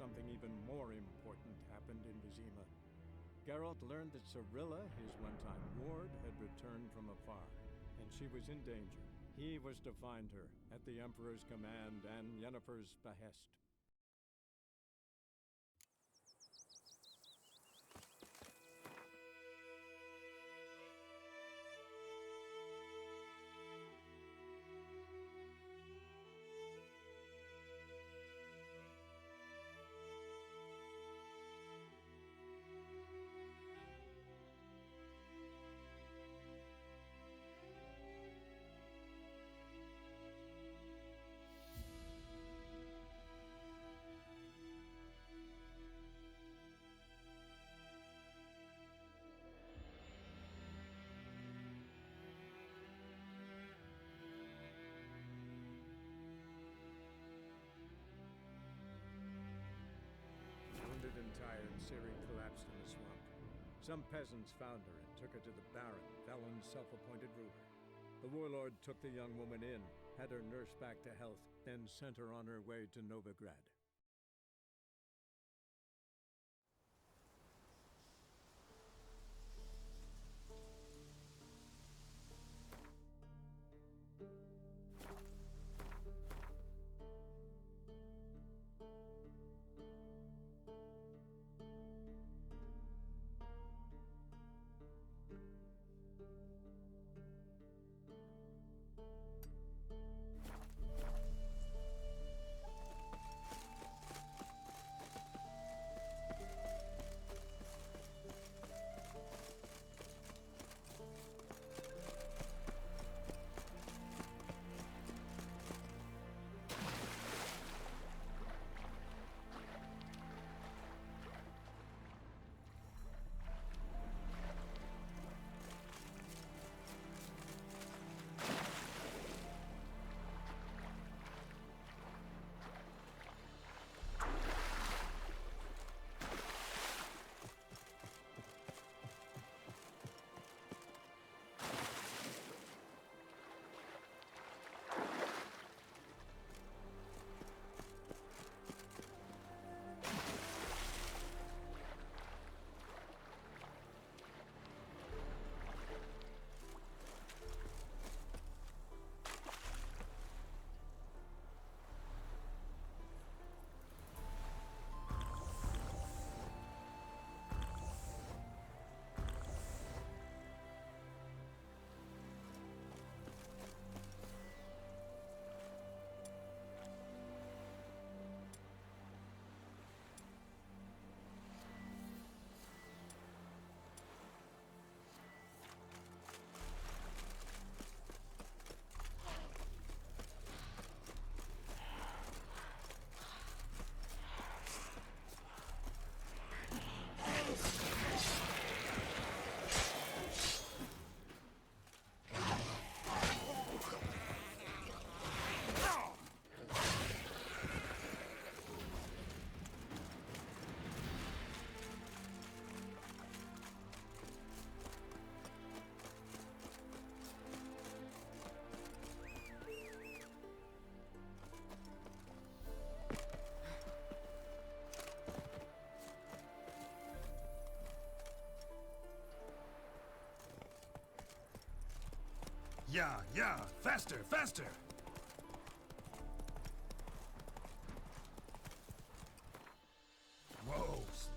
something even more important happened in Vizima. Geralt learned that Cirilla, his one-time ward, had returned from afar, and she was in danger. He was to find her at the Emperor's command and Yennefer's behest. Wounded and tired, Ciri collapsed in the swamp. Some peasants found her and took her to the Baron, Valen's self-appointed ruler. The warlord took the young woman in, had her nursed back to health, then sent her on her way to Novigrad. Yeah, faster, faster! Whoa, slow.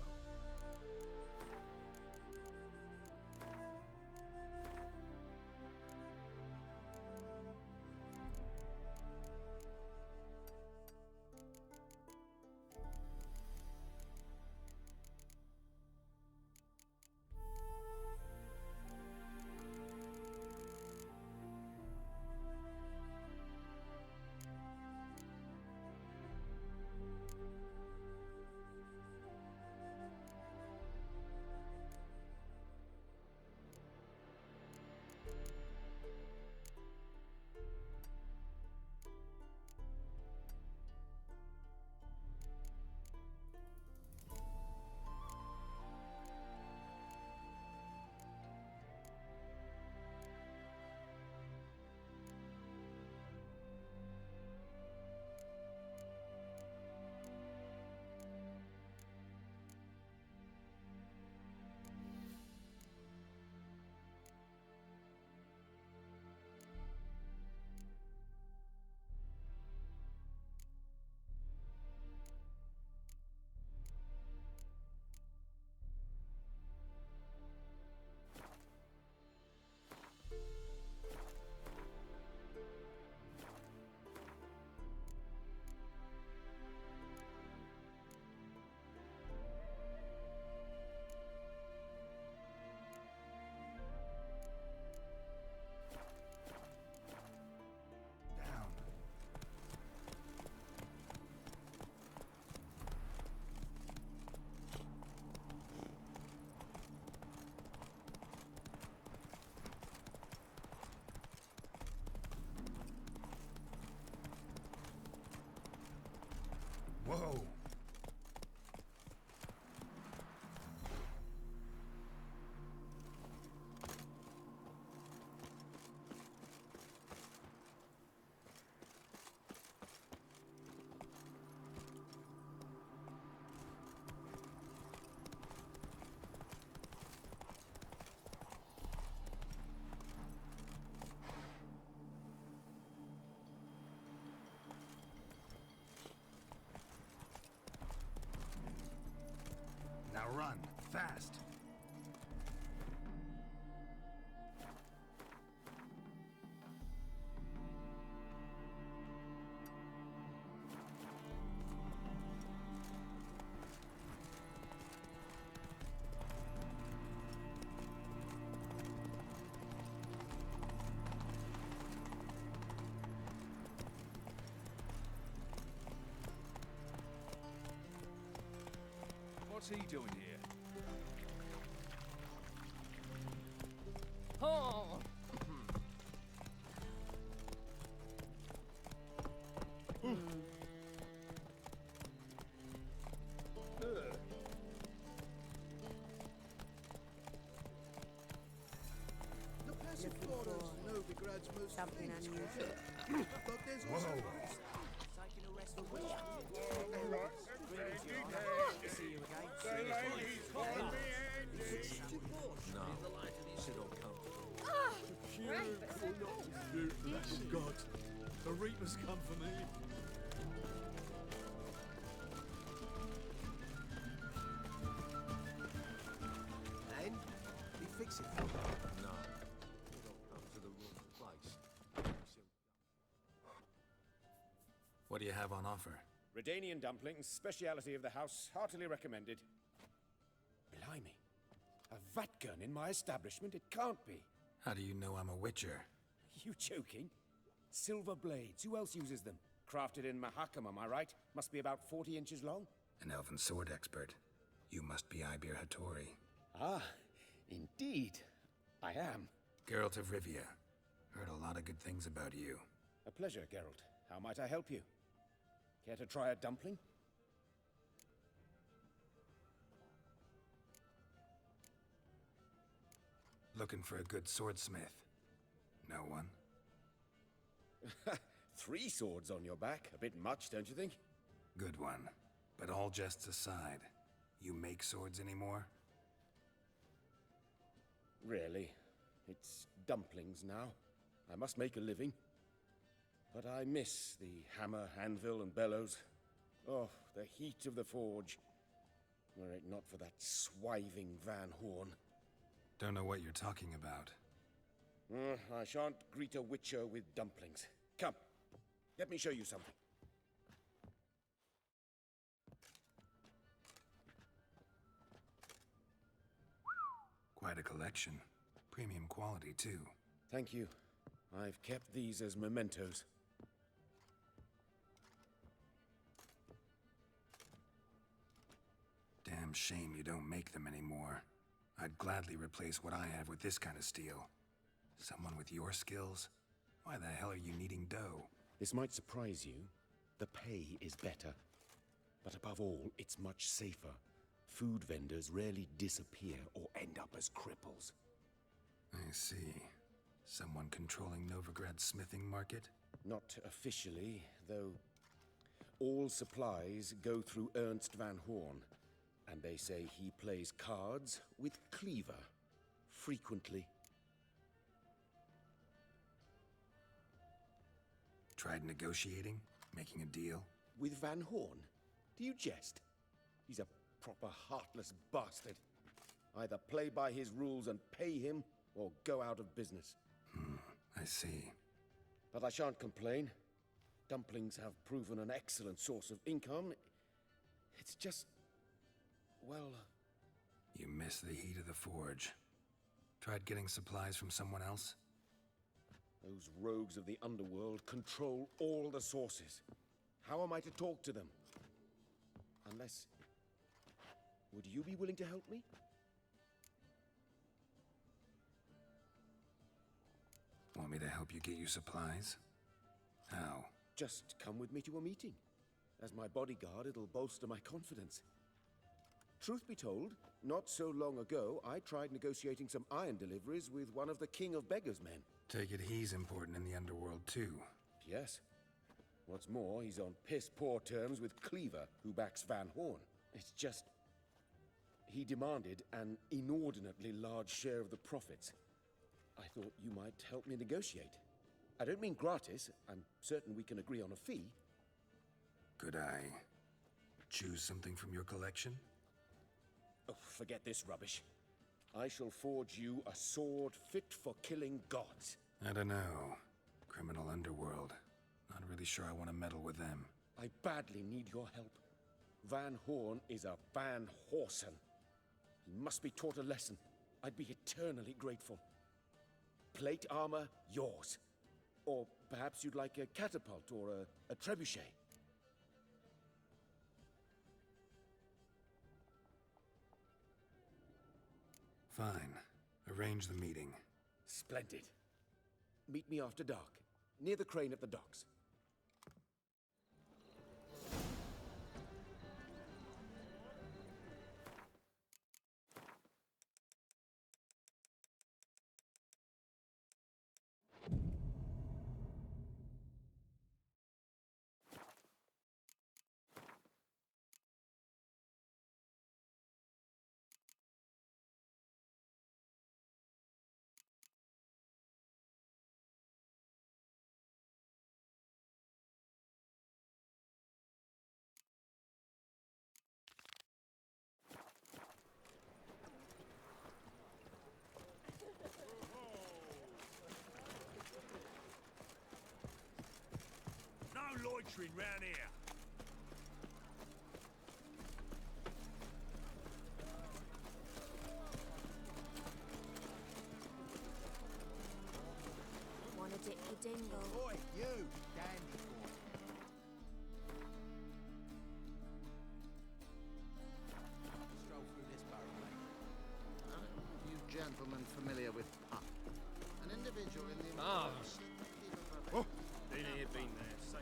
Whoa! Now run, fast! What's he doing here? Oh! The passive flora is Novigrad's most Something famous unusual. creature. But there's also Whoa! Taking a rest for which? Greetings, Your Honour. See you again. Sit all comfortable. God, the Reapers come for me. And he fix it. No. You don't come to the wrong place. What do you have on offer? Redanian dumplings, speciality of the house, heartily recommended. Blimey. A vatgun in my establishment? It can't be. How do you know I'm a witcher? You joking? Silver blades. Who else uses them? Crafted in Mahakam, am I right? Must be about 40 inches long. An elven sword expert. You must be Ibir Hattori. Ah, indeed. I am. Geralt of Rivia. Heard a lot of good things about you. A pleasure, Geralt. How might I help you? Care to try a dumpling? Looking for a good swordsmith. No one? 3 swords on your back. A bit much, don't you think? Good one. But all jests aside, you make swords anymore? Really. It's dumplings now. I must make a living. But I miss the hammer, anvil, and bellows. Oh, the heat of the forge. Were it not for that swiving Van Horn. Don't know what you're talking about. I shan't greet a witcher with dumplings. Come, let me show you something. Quite a collection. Premium quality, too. Thank you. I've kept these as mementos. Damn shame you don't make them anymore. I'd gladly replace what I have with this kind of steel. Someone with your skills? Why the hell are you needing dough? This might surprise you. The pay is better. But above all, it's much safer. Food vendors rarely disappear or end up as cripples. I see. Someone controlling Novigrad's smithing market? Not officially, though all supplies go through Ernst Van Horn. And they say he plays cards with Cleaver. Frequently. Tried negotiating? Making a deal? With Van Horn? Do you jest? He's a proper heartless bastard. Either play by his rules and pay him, or go out of business. I see. But I shan't complain. Dumplings have proven an excellent source of income. It's just... well... You miss the heat of the forge. Tried getting supplies from someone else? those rogues of the underworld control all the sources. How am I to talk to them? Unless... Would you be willing to help me? Want me to help you get you supplies? How? Just come with me to a meeting. As my bodyguard, it'll bolster my confidence. Truth be told, not so long ago, I tried negotiating some iron deliveries with one of the King of Beggars' men. Take it he's important in the underworld, too. Yes. What's more, he's on piss-poor terms with Cleaver, who backs Van Horn. It's just... he demanded an inordinately large share of the profits. I thought you might help me negotiate. I don't mean gratis. I'm certain we can agree on a fee. Could I choose something from your collection? Oh, forget this rubbish. I shall forge you a sword fit for killing gods. I don't know. Criminal underworld. Not really sure I want to meddle with them. I badly need your help. Van Horn is a Van Horsen. He must be taught a lesson. I'd be eternally grateful. Plate armor, yours. Or perhaps you'd like a catapult or a trebuchet. Fine. Arrange the meeting. Splendid. Meet me after dark, near the crane at the docks. No loitering round here. Wanna dip your dingle? Boy, you! Dandy boy. Stroll through this barrel, mate. You gentlemen familiar with Puck? An individual in the... Ah. Oh. Been here, been there. Same.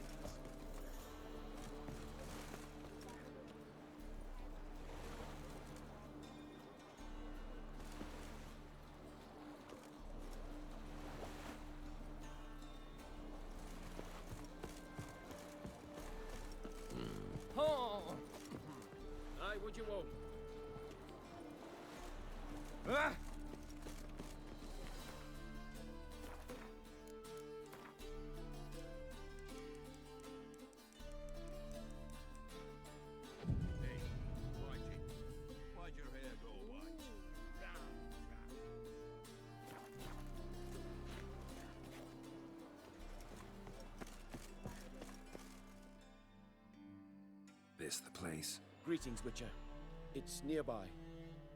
Oh! Aye, what you want? Ah! Hey, watch it. Why'd your hair go white? This the place? Greetings, Witcher. It's nearby.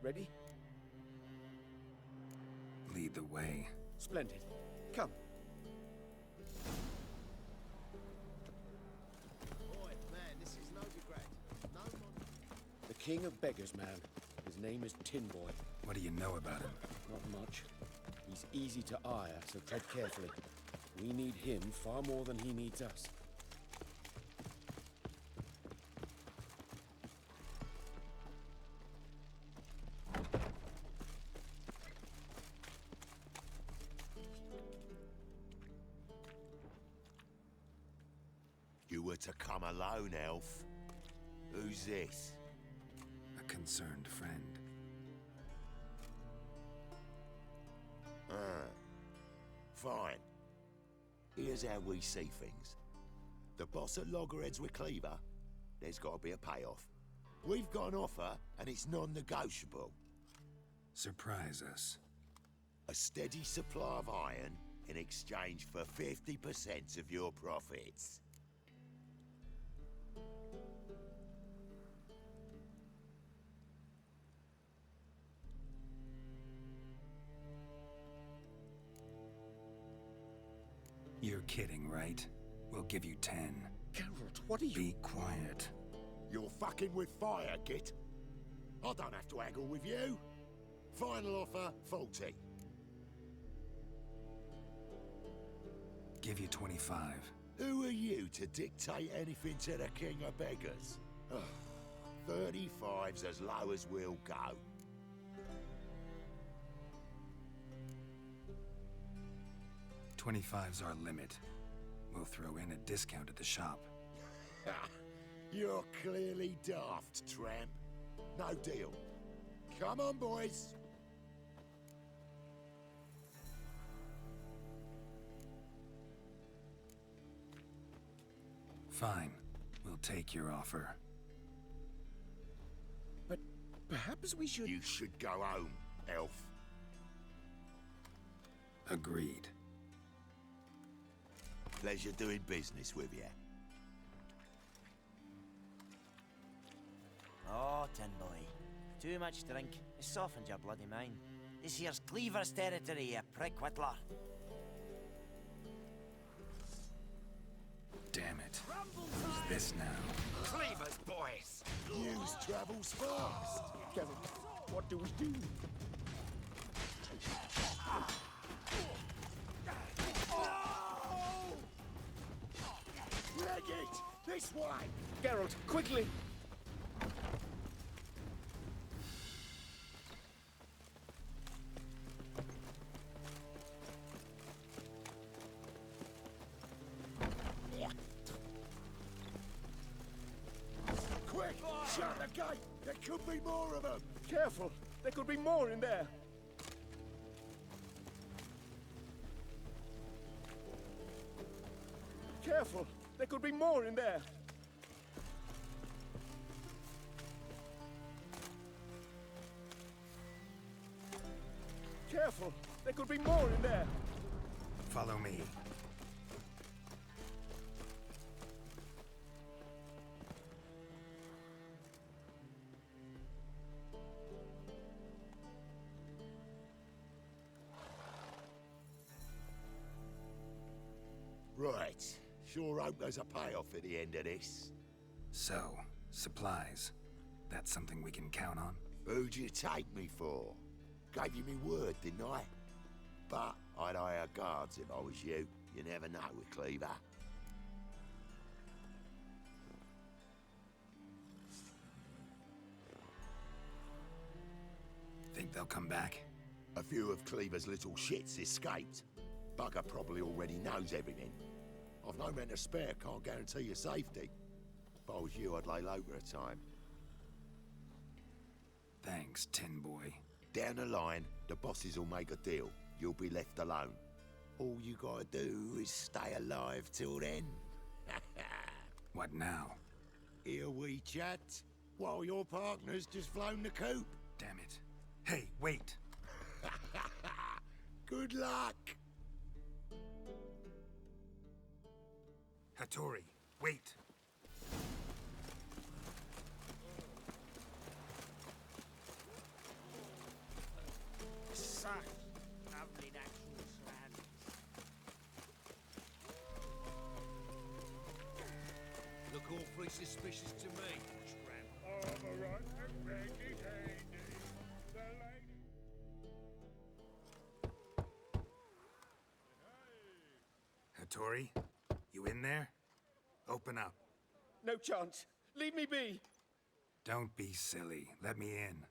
Ready? Lead the way. Splendid. Come. Boy, man, this is no regret. No one... The King of Beggars, man. His name is Tin Boy. What do you know about him? Not much. He's easy to ire, so tread carefully. We need him far more than he needs us. You were to come alone, elf. Who's this? A concerned friend. Fine. Here's how we see things. The boss at Loggerheads with Cleaver, there's got to be a payoff. We've got an offer, and it's non-negotiable. Surprise us. A steady supply of iron in exchange for 50% of your profits. You're kidding, right? We'll give you 10. Geralt, what are you... Be quiet. You're fucking with fire, Git. I don't have to haggle with you. Final offer, 40. Give you 25. Who are you to dictate anything to the king of beggars? Ugh, 35's as low as we'll go. $25's our limit. We'll throw in a discount at the shop. You're clearly daft, tramp. No deal. Come on, boys. Fine. We'll take your offer. But perhaps we should... You should go home, elf. Agreed. Pleasure doing business with you. Oh, tin boy. Too much drink. It softens your bloody mind. This here's Cleaver's territory, you prick whittler. Damn it. Who's this now? Cleaver's boys! News travels fast. Geralt, what do we do? Leg it! This way! Geralt, quickly! Quick! Shut the gate! There could be more of them! Careful! There could be more in there! Careful! There could be more in there! Careful! There could be more in there! Follow me. Right. Sure hope there's a payoff at the end of this. So, supplies. That's something we can count on? Who'd you take me for? Gave you me word, didn't I? But I'd hire guards if I was you. You never know with Cleaver. Think they'll come back? A few of Cleaver's little shits escaped. Bugger probably already knows everything. I've no men to spare, can't guarantee your safety. If I was you, I'd lay low for a time. Thanks, Tin Boy. Down the line, the bosses will make a deal. You'll be left alone. All you gotta do is stay alive till then. What now? Here we chat, while your partner's just flown the coop. Damn it. Hey, wait! Good luck! Hattori, wait! Such lovely natural surroundings. Look awfully suspicious to me, Scram. Hattori, you in there? Open up. No chance! Leave me be! Don't be silly. Let me in.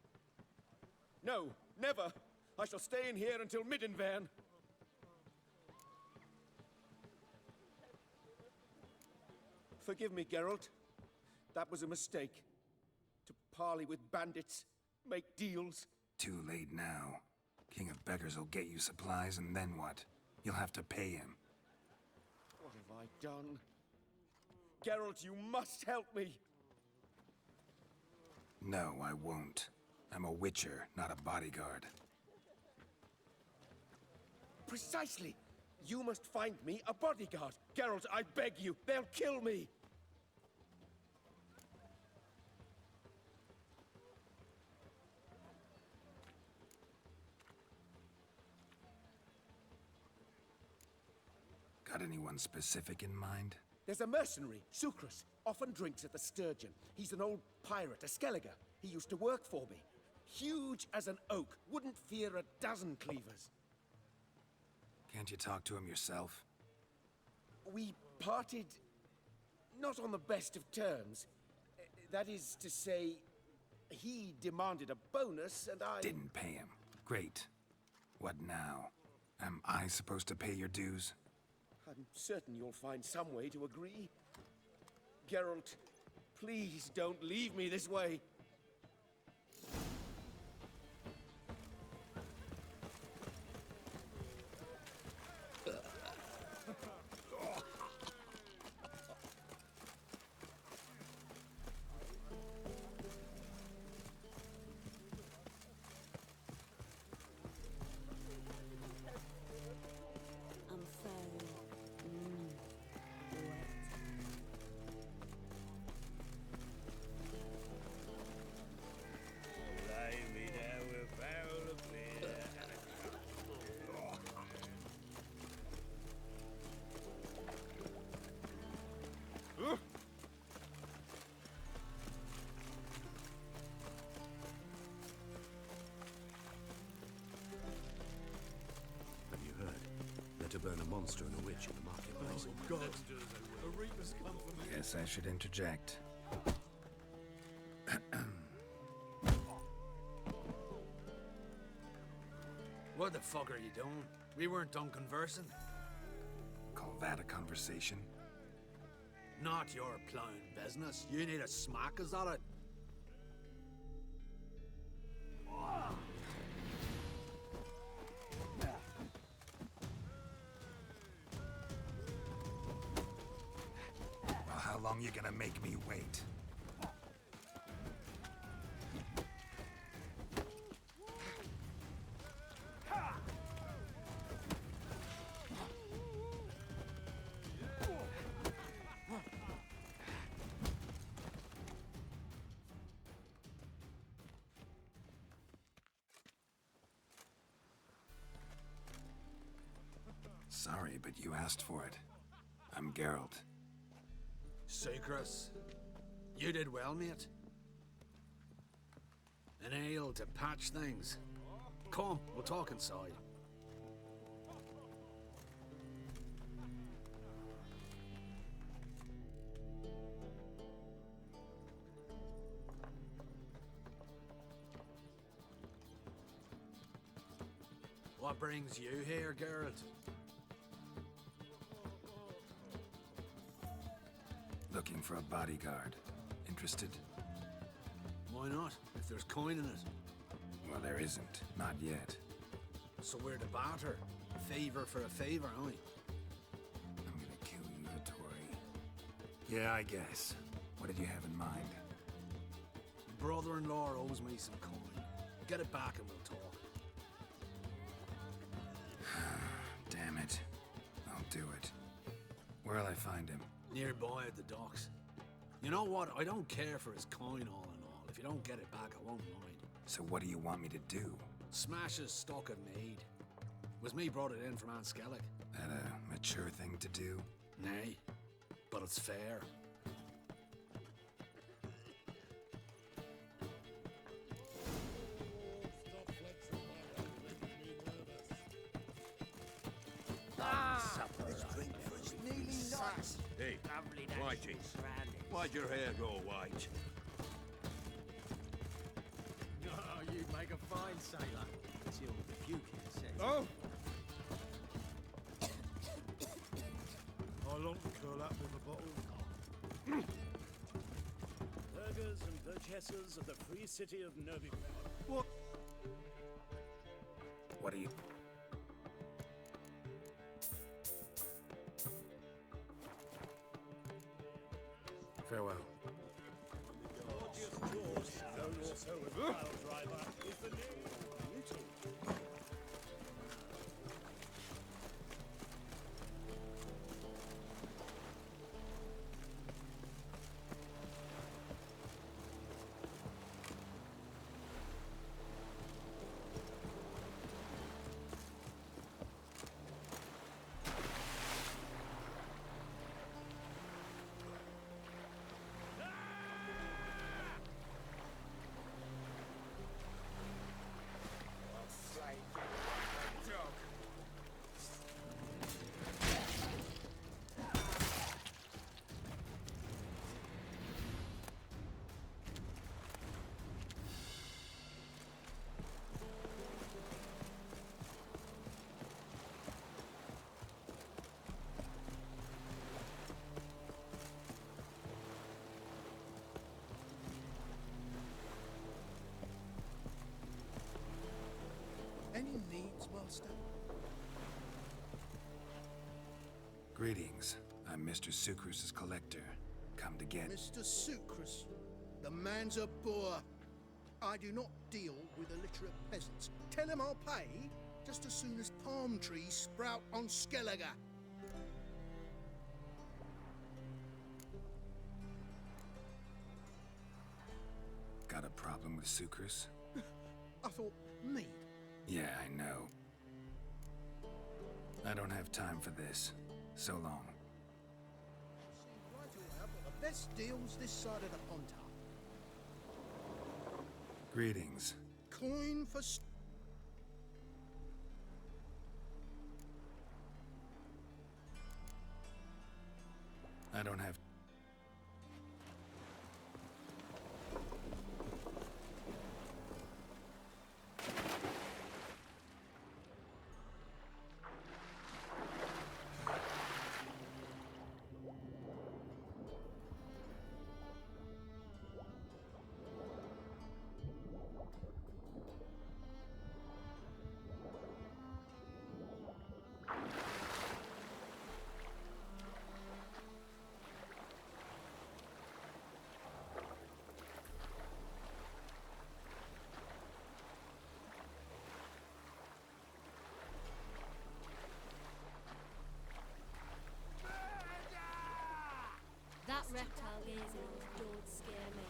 No, never! I shall stay in here until Middenvern. Forgive me, Geralt. That was a mistake. To parley with bandits, make deals. Too late now. King of Beggars will get you supplies, and then what? You'll have to pay him. What have I done? Geralt, you must help me! No, I won't. I'm a witcher, not a bodyguard. Precisely! You must find me a bodyguard. Geralt, I beg you, they'll kill me! Got anyone specific in mind? There's a mercenary, Sucrus, often drinks at the Sturgeon. He's an old pirate, a Skelliger. He used to work for me. Huge as an oak, wouldn't fear a dozen cleavers. Can't you talk to him yourself? We parted not on the best of terms. That is to say, he demanded a bonus and I... Didn't pay him. Great. What now? Am I supposed to pay your dues? I'm certain you'll find some way to agree. Geralt, please don't leave me this way. I'm furry. Wet. Have you heard? They're to burn a monster and a witch in the marketplace. Oh, God. A reaper's come for me. Guess I should interject. What the fuck are you doing? We weren't done conversing. Call that a conversation? Not your plowing business. You need a smack, is that it? Well, how long you gonna make me wait? Sorry, but you asked for it. I'm Geralt. Sucrus, you did well, mate. An ale to patch things. Come, we'll talk inside. What brings you here, Geralt? Looking for a bodyguard. Interested? Why not, if there's coin in it? Well, there isn't. Not yet. So we're to barter. Favor for a favor, aren't we? I'm gonna kill you, Vittori. Yeah, I guess. What did you have in mind? Brother-in-law owes me some coin. Get it back and we'll talk. Damn it. I'll do it. Where'll I find him? Nearby at the docks. You know what? I don't care for his coin all in all. If you don't get it back, I won't mind. So what do you want me to do? Smash his stock of mead. Was me brought it in from Aunt Skellig. That a mature thing to do? Nay, but it's fair. Hey, Whitey, why'd your hair go white? Oh, you make a fine sailor. Till the puke says. Oh! I long to curl up with a bottle. Burghers and burgesses of the free city of Novigrad. What? What are you... Farewell. Known also as Pile Driver is the name of beauty. master. Greetings. I'm Mr. Sucrus's collector. Come to get... Mr. Sucrus, the man's a boor. I do not deal with illiterate peasants. Tell him I'll pay just as soon as palm trees sprout on Skellige. Got a problem with Sucrus? I thought, me? Yeah, I know. I don't have time for this. So long. See, right order, but the best deals this side of the Pontar. Greetings. Coin for... I don't have... That reptile gazing don't scare me.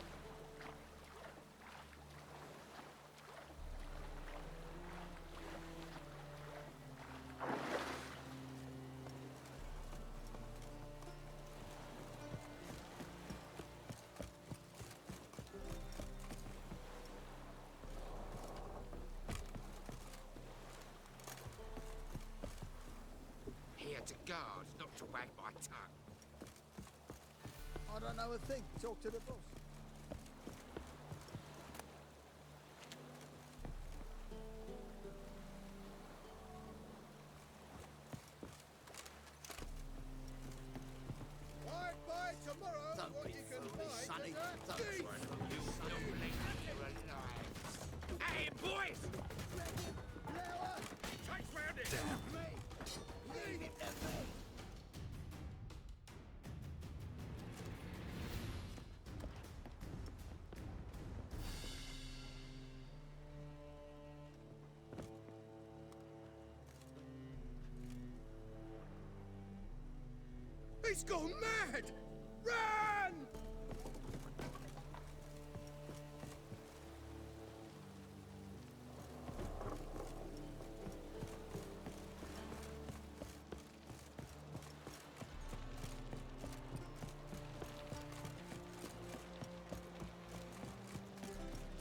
Here to guard, not to wag my tongue. I don't know a thing. Talk to the boss. Right by tomorrow, Don't what be you can foolish, buy. Sonny. Don't Don't try to you don't believe you're alive. Hey, boys! Take round it! Leave it to me. He's gone mad! Run!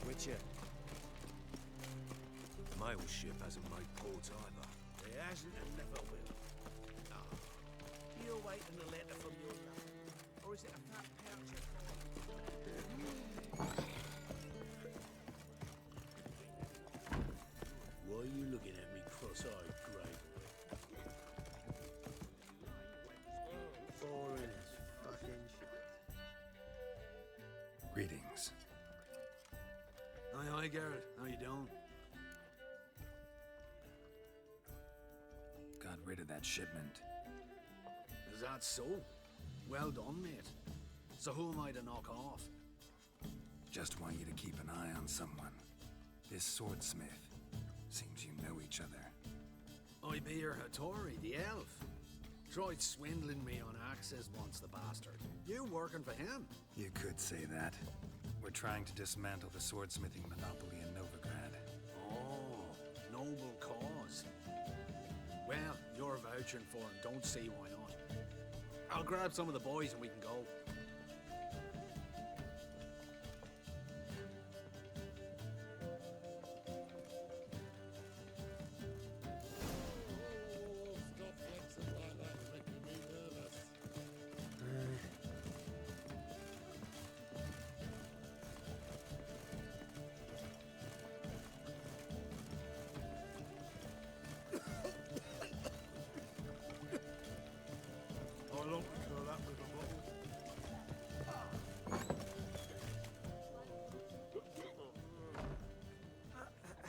Witcher. The mail ship hasn't made port either. It hasn't and never will. Ah, you're waiting a letter from your lover, or is it a fat pouch of Why are you looking at me cross-eyed, Grey Boy? Boring as fucking shit. Greetings. Hi, Garrett. How you doing? Got rid of that shipment. Is that so? Well done, mate. So who am I to knock off? Just want you to keep an eye on someone. This swordsmith. Seems you know each other. I be your Hattori, the elf. Tried swindling me on access once, the bastard. You working for him? You could say that. We're trying to dismantle the swordsmithing monopoly in Novigrad. Oh, noble cause. Well, you're vouching for him. Don't see why not. I'll grab some of the boys and we can go. I long to curl up with a bottle.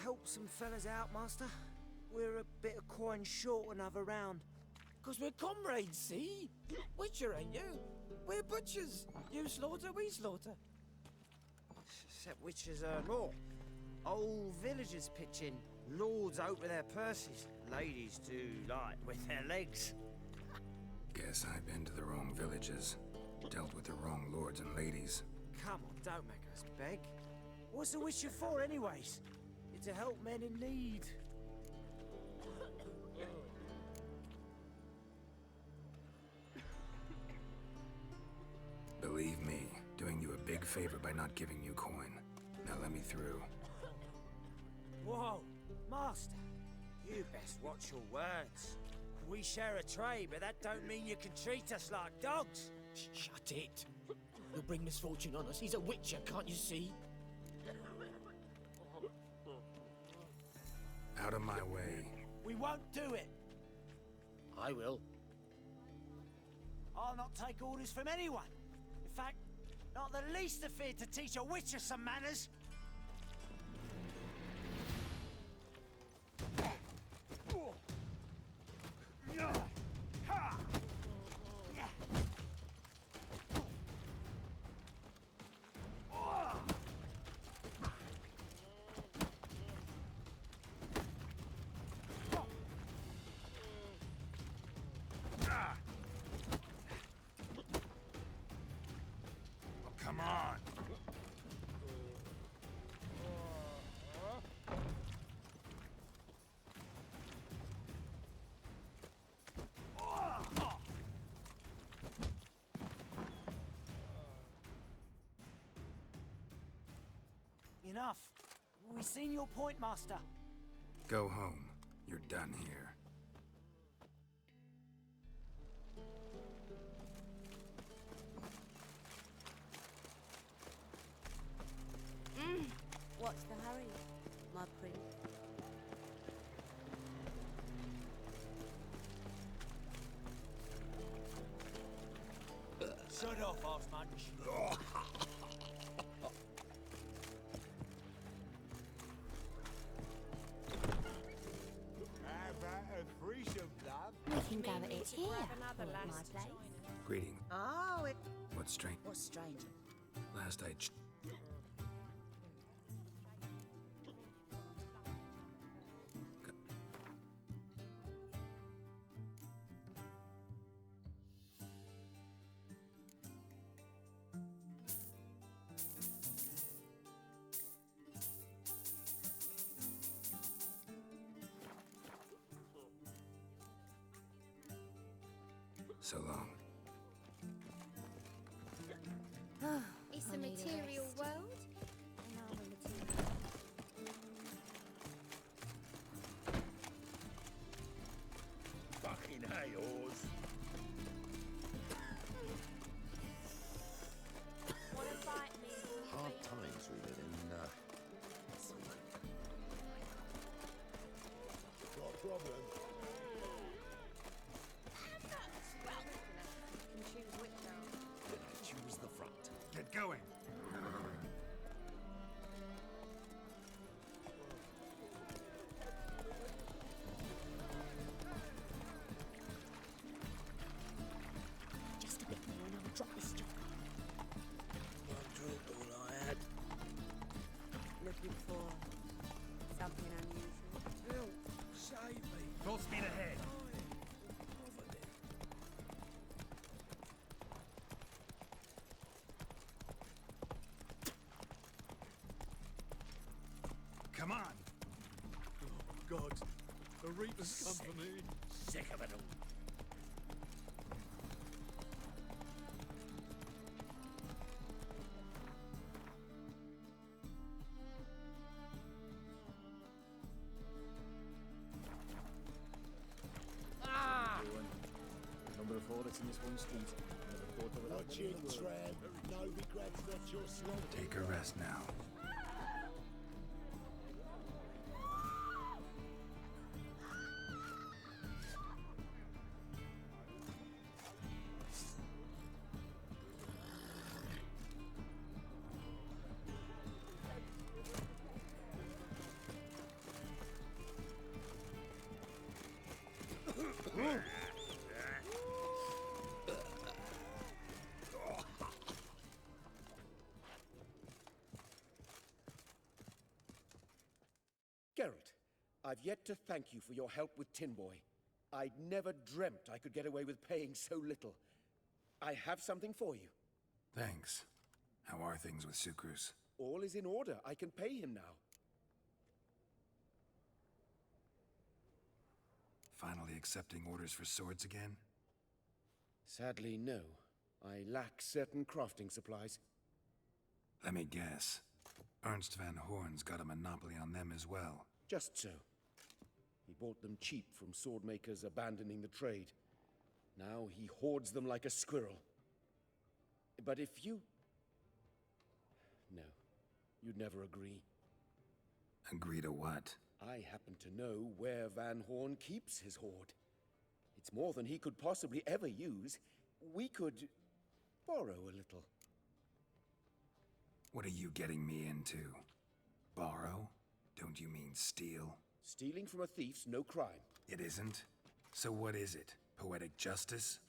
Help some fellas out, master? we're a bit of coin short another round. 'Cause we're comrades, see? Witcher, ain't you? We're butchers. You slaughter, we slaughter. Except witches earn more. Old villagers pitch in. Lords out with their purses. Ladies do light with their legs. Guess I've been to the wrong villages. Dealt with the wrong lords and ladies. Come on, don't make us beg. What's a witcher for, anyways? It's to help men in need. Believe me, doing you a big favor by not giving you coin. Now let me through. Whoa, Master. You best watch your words. We share a trade, but that don't mean you can treat us like dogs. Shut it. You'll bring misfortune on us. He's a witcher, can't you see? Out of my way. We won't do it. I will. I'll not take orders from anyone. In fact, not the least afeard to teach a witcher some manners. Come on. Enough. We've seen your point, Master. Go home. You're done here. What's the hurry, my prince? Shut off, Half Munch. We can gather it here, or at my place. Greetings. Oh, What's strange? what's strange? Last I So long. It's a material world, and I'm a material. Fucking hay, Oars. Wanna fight me? Hard times we live in. Got a problem? Choose the front. Get going. Just a bit more and I'll drop this job. One drink, all I had. Looking for something unusual. Help, save me. Full speed ahead. Come on. Oh, God. The Reapers come for me. Sick of it all. Number of audits in this one street. Watch it, tramp. No regrets, that's your slot. Take a rest now. I've yet to thank you for your help with Tin Boy. I'd never dreamt I could get away with paying so little. I have something for you. Thanks. How are things with Sucrus? All is in order. I can pay him now. Finally accepting orders for swords again? Sadly, no. I lack certain crafting supplies. Let me guess. Ernst van Horn's got a monopoly on them as well. Just so. He bought them cheap from sword makers abandoning the trade. Now he hoards them like a squirrel. But if you... No, you'd never agree. Agree to what? I happen to know where Van Horn keeps his hoard. It's more than he could possibly ever use. We could borrow a little. What are you getting me into? Borrow? Don't you mean steal? Stealing from a thief's no crime. It isn't? So what is it? Poetic justice?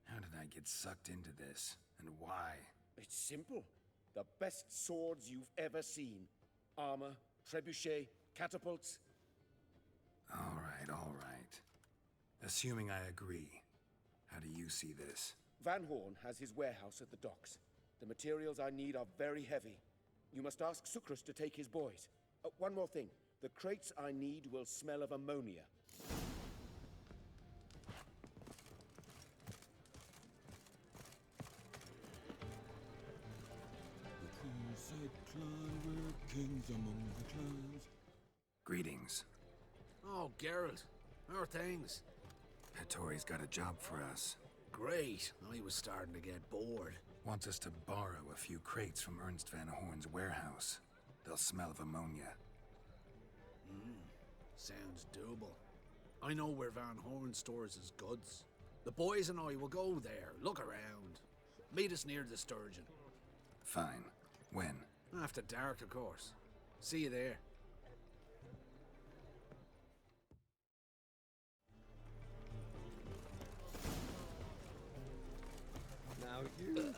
How did I get sucked into this? And why? It's simple. The best swords you've ever seen. Armor, trebuchet, catapults. All right. Assuming I agree, how do you see this? Van Horn has his warehouse at the docks. The materials I need are very heavy. You must ask Sucrus to take his boys. One more thing. The crates I need will smell of ammonia. The Crusade clan were kings among the clans. Greetings. Oh, Geralt. How are things? Hattori's got a job for us. Great. I was starting to get bored. Wants us to borrow a few crates from Ernst van Horn's warehouse. They'll smell of ammonia. Sounds doable. I know where Van Horn stores his goods. The boys and I will go there, look around. Meet us near the Sturgeon. Fine. When? After dark, of course. See you there. Now you...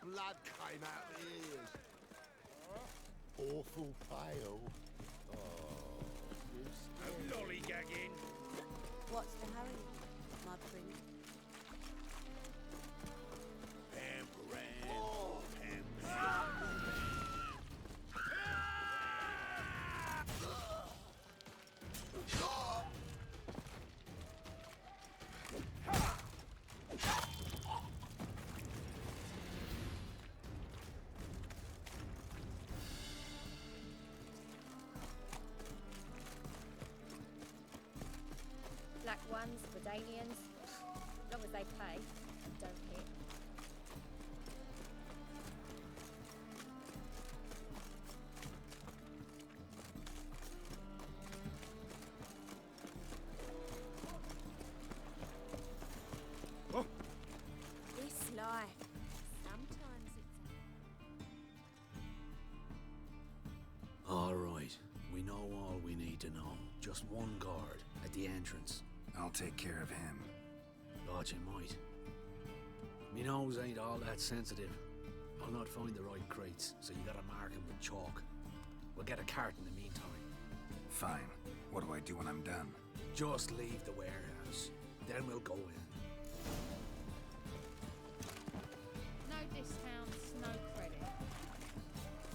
Blood came out of the ears. Awful pale. No lollygagging. What's the hurry, my prince? Black ones, Bredanians, as long as they pay and don't hit. This life. Sometimes it's... All right. We know all we need to know. Just one guard at the entrance. I'll take care of him. Thought you might. Me nose ain't all that sensitive. I'll not find the right crates, so you gotta mark them with chalk. We'll get a cart in the meantime. Fine. What do I do when I'm done? Just leave the warehouse. Then we'll go in. No discounts, no credit.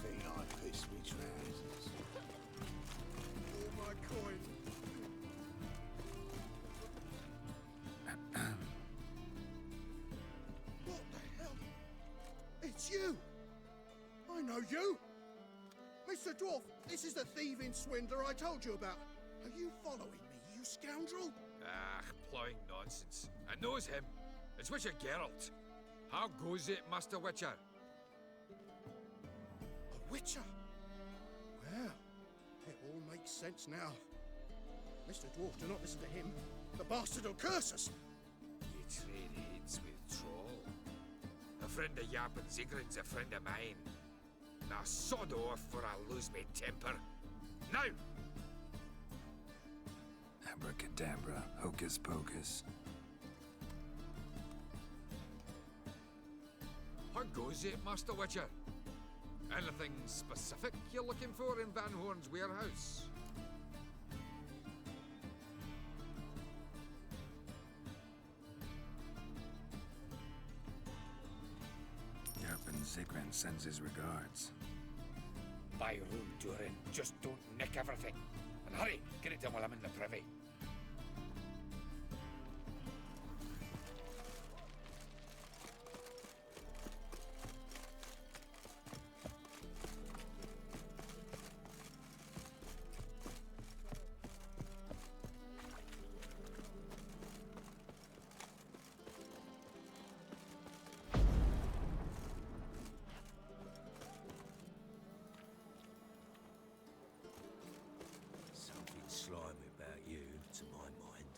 Think I pissed me trousers. you! Mr. Dwarf, this is the thieving swindler I told you about. Are you following me, you scoundrel? Ah, ploughing nonsense. I knows him. It's Witcher Geralt. How goes it, Master Witcher? A witcher? Well, it all makes sense now. Mr. Dwarf, do not listen to him. The bastard will curse us. You trade aids with Troll. A friend of Yap and Zigrin's a friend of mine. Now sod off or I'll lose me temper. Now! Abracadabra, hocus pocus. How goes it, Master Witcher? Anything specific you're looking for in Van Horn's warehouse? Yarpen Zigrin sends his regards. By rule, Durin, just don't nick everything. And hurry, get it done while I'm in the privy. Something slimy about you, to my mind.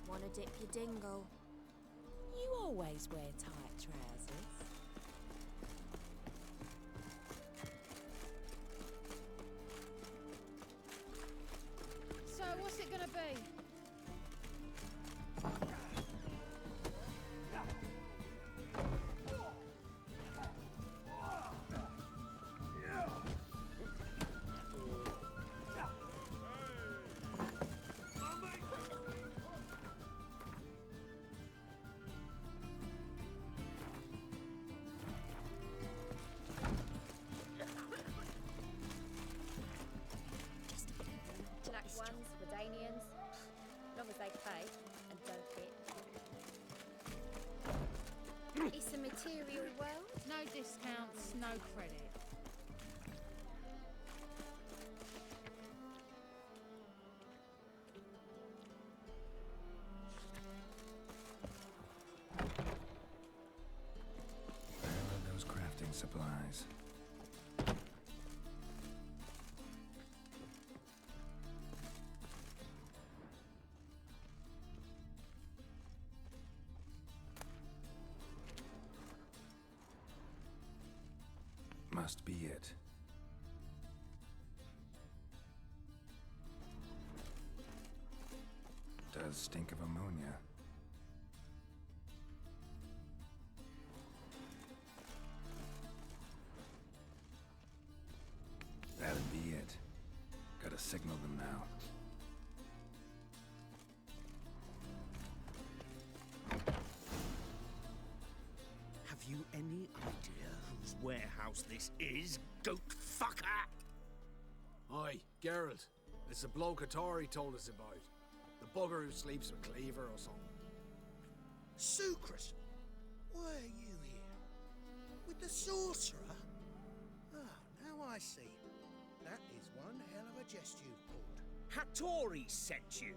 Wanna dip your dingle? You always wear tight trousers. So, what's it gonna be? Black ones, Redanians, long as they pay and don't hit. It's a material world. No discounts, no credit. Where are those crafting supplies? Must be it. Does stink of ammonia. That'd be it. Gotta signal them now. Have you any idea whose warehouse this is, goat fucker? Aye, Geralt. It's the bloke Atari told us about. The bugger who sleeps with Cleaver or something. Sucrus, why are you here? With the sorcerer? Oh, now I see. That is one hell of a jest you've pulled. Hattori sent you?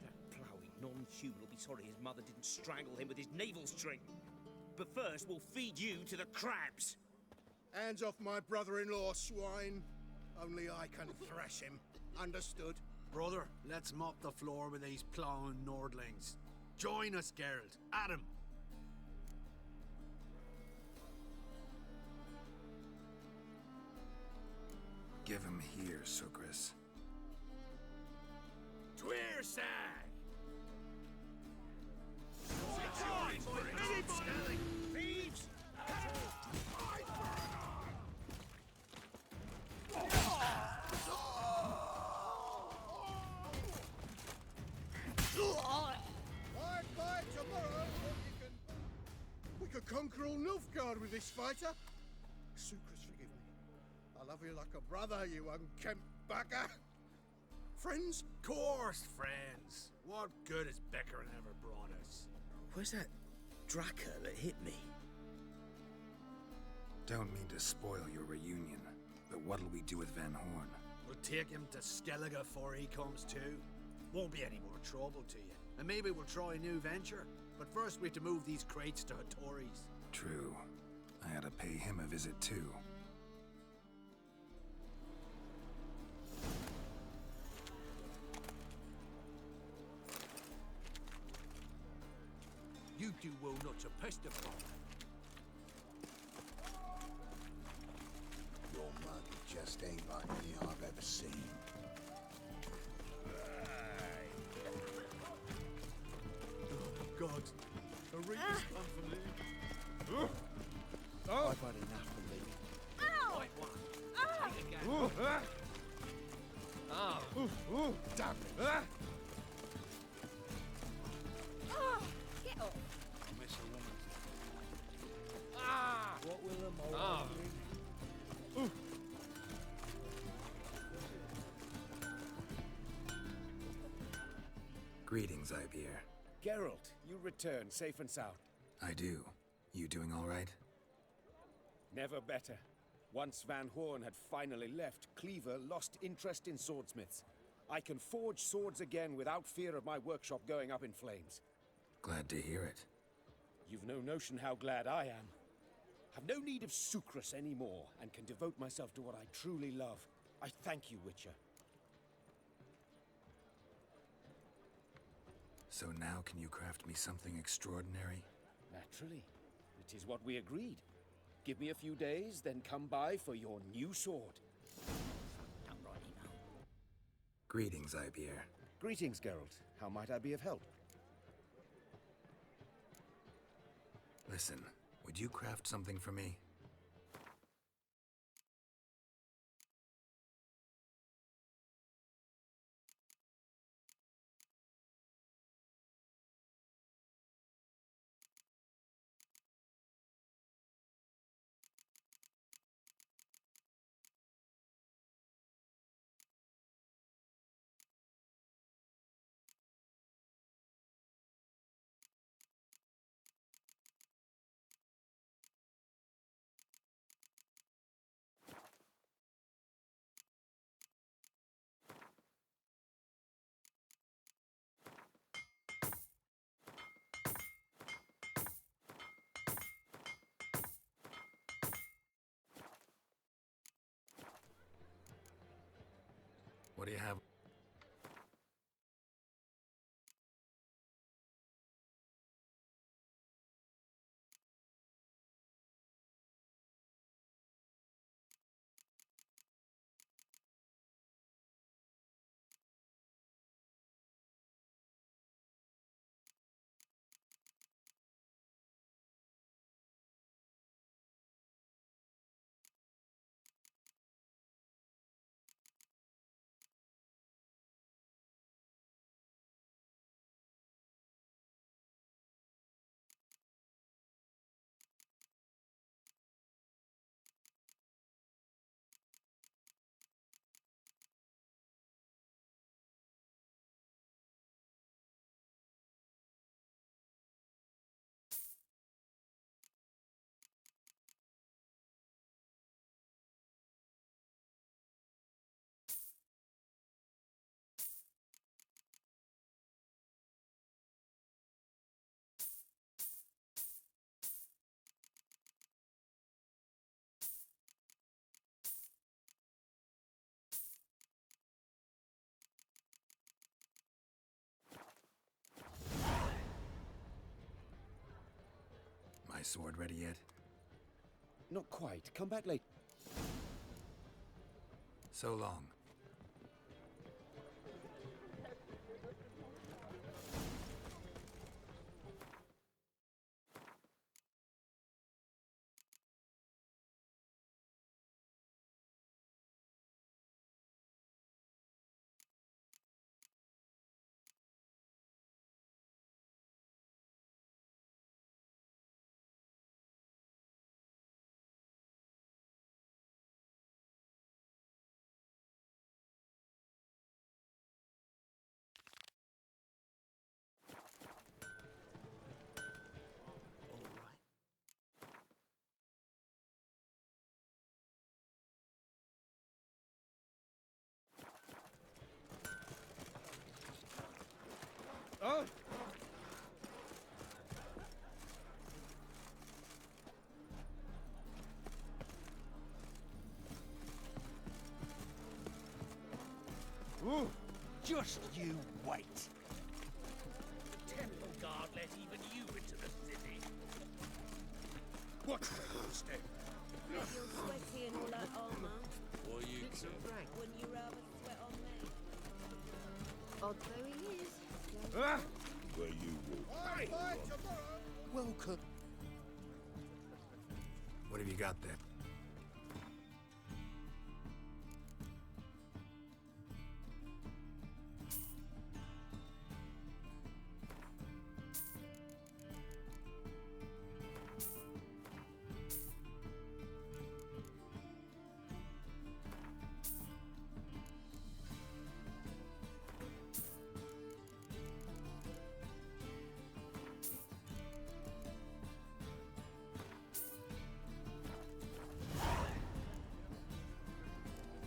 That ploughing non-human will be sorry his mother didn't strangle him with his navel string. But first, we'll feed you to the crabs. Hands off my brother-in-law, swine. Only I can thrash him. Understood? Brother, let's mop the floor with these plowing Nordlings. Join us, Geralt. Adam. Give him here, Sucrus. Tweersag! Thieves! By tomorrow, we could conquer all Nilfgaard with this fighter. Sucrus, forgive me. I love you like a brother, you unkempt bugger. Friends? Course, friends. What good has Beckering ever brought us? Where's that Draka that hit me? Don't mean to spoil your reunion, but what'll we do with Van Horn? We'll take him to Skellige before he comes too. Won't be any more trouble to you. And maybe we'll try a new venture. But first we have to move these crates to Hattori's. True. I ought to pay him a visit too. You two will not a pest of all. Your mother just ain't like any I've ever seen. God, the ring is unfamiliar. I've had enough of living. Ow! Right one. Ah! Take again. Ah! Damn it! Ah! Get off! Miss a woman. Ah! What will the mole bring? Greetings, Ibeer. Geralt, you return safe and sound. I do. You doing all right? Never better. Once Van Horn had finally left, Cleaver lost interest in swordsmiths. I can forge swords again without fear of my workshop going up in flames. Glad to hear it. You've no notion how glad I am. Have no need of Sucrus anymore, and can devote myself to what I truly love. I thank you, Witcher. So now can you craft me something extraordinary? Naturally. It is what we agreed. Give me a few days, then come by for your new sword. Don't rightly know. Greetings, Ibeer. Greetings, Geralt. How might I be of help? Listen, would you craft something for me? What do you have? My sword ready yet? Not quite. Come back later. So long. Oh! Ooh, just you wait. The temple guard let even you into the city. What's the step? You're sweaty and all that armour. Why you can't? Wouldn't you rather sweat on me? Odd though he is. Ah! Where you walk. Fight tomorrow. Welcome. What have you got there?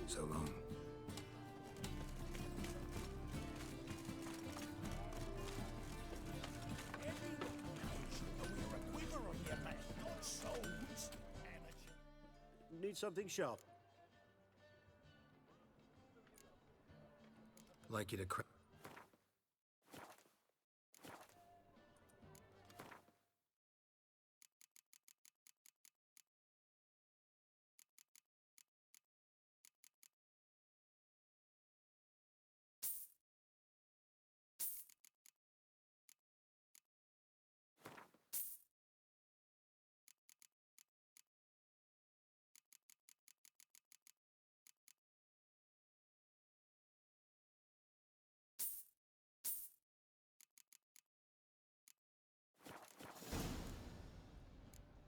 So long. Need something sharp. Like you to crack.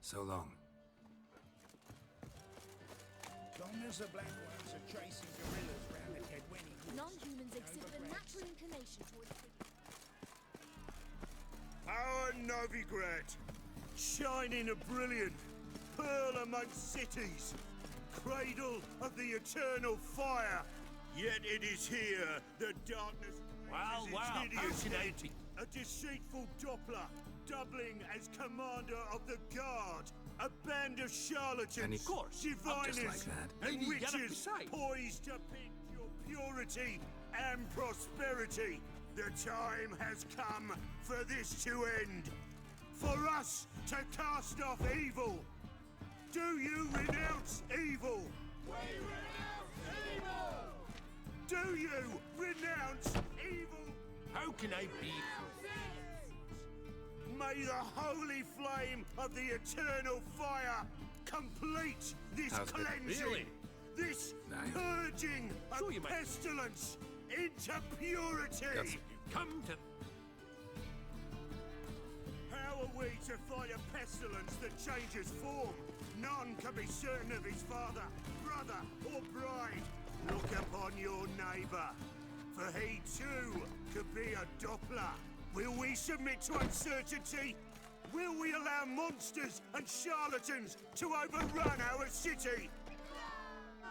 So long. Long as the black ones are chasing gorillas round the dead Winnie. Non-humans exhibit a natural inclination towards Our Novigrad, shining a brilliant pearl amongst cities, cradle of the eternal fire. Yet it is here the darkness raises its hideous head, a deceitful Doppler, doubling as commander of the guard, a band of charlatans, diviners, just like that. and witches poised to pinch your purity and prosperity. The time has come for this to end, for us to cast off evil. Do you renounce evil? We renounce evil! Do you renounce evil? How can I be? May the holy flame of the eternal fire complete this cleansing, Really? this Nice. purging Sure of you might. pestilence into purity. Come to... How are we to fight a pestilence that changes form? None can be certain of his father, brother, or bride. Look upon your neighbour, for he too could be a Doppler. Will we submit to uncertainty? Will we allow monsters and charlatans to overrun our city?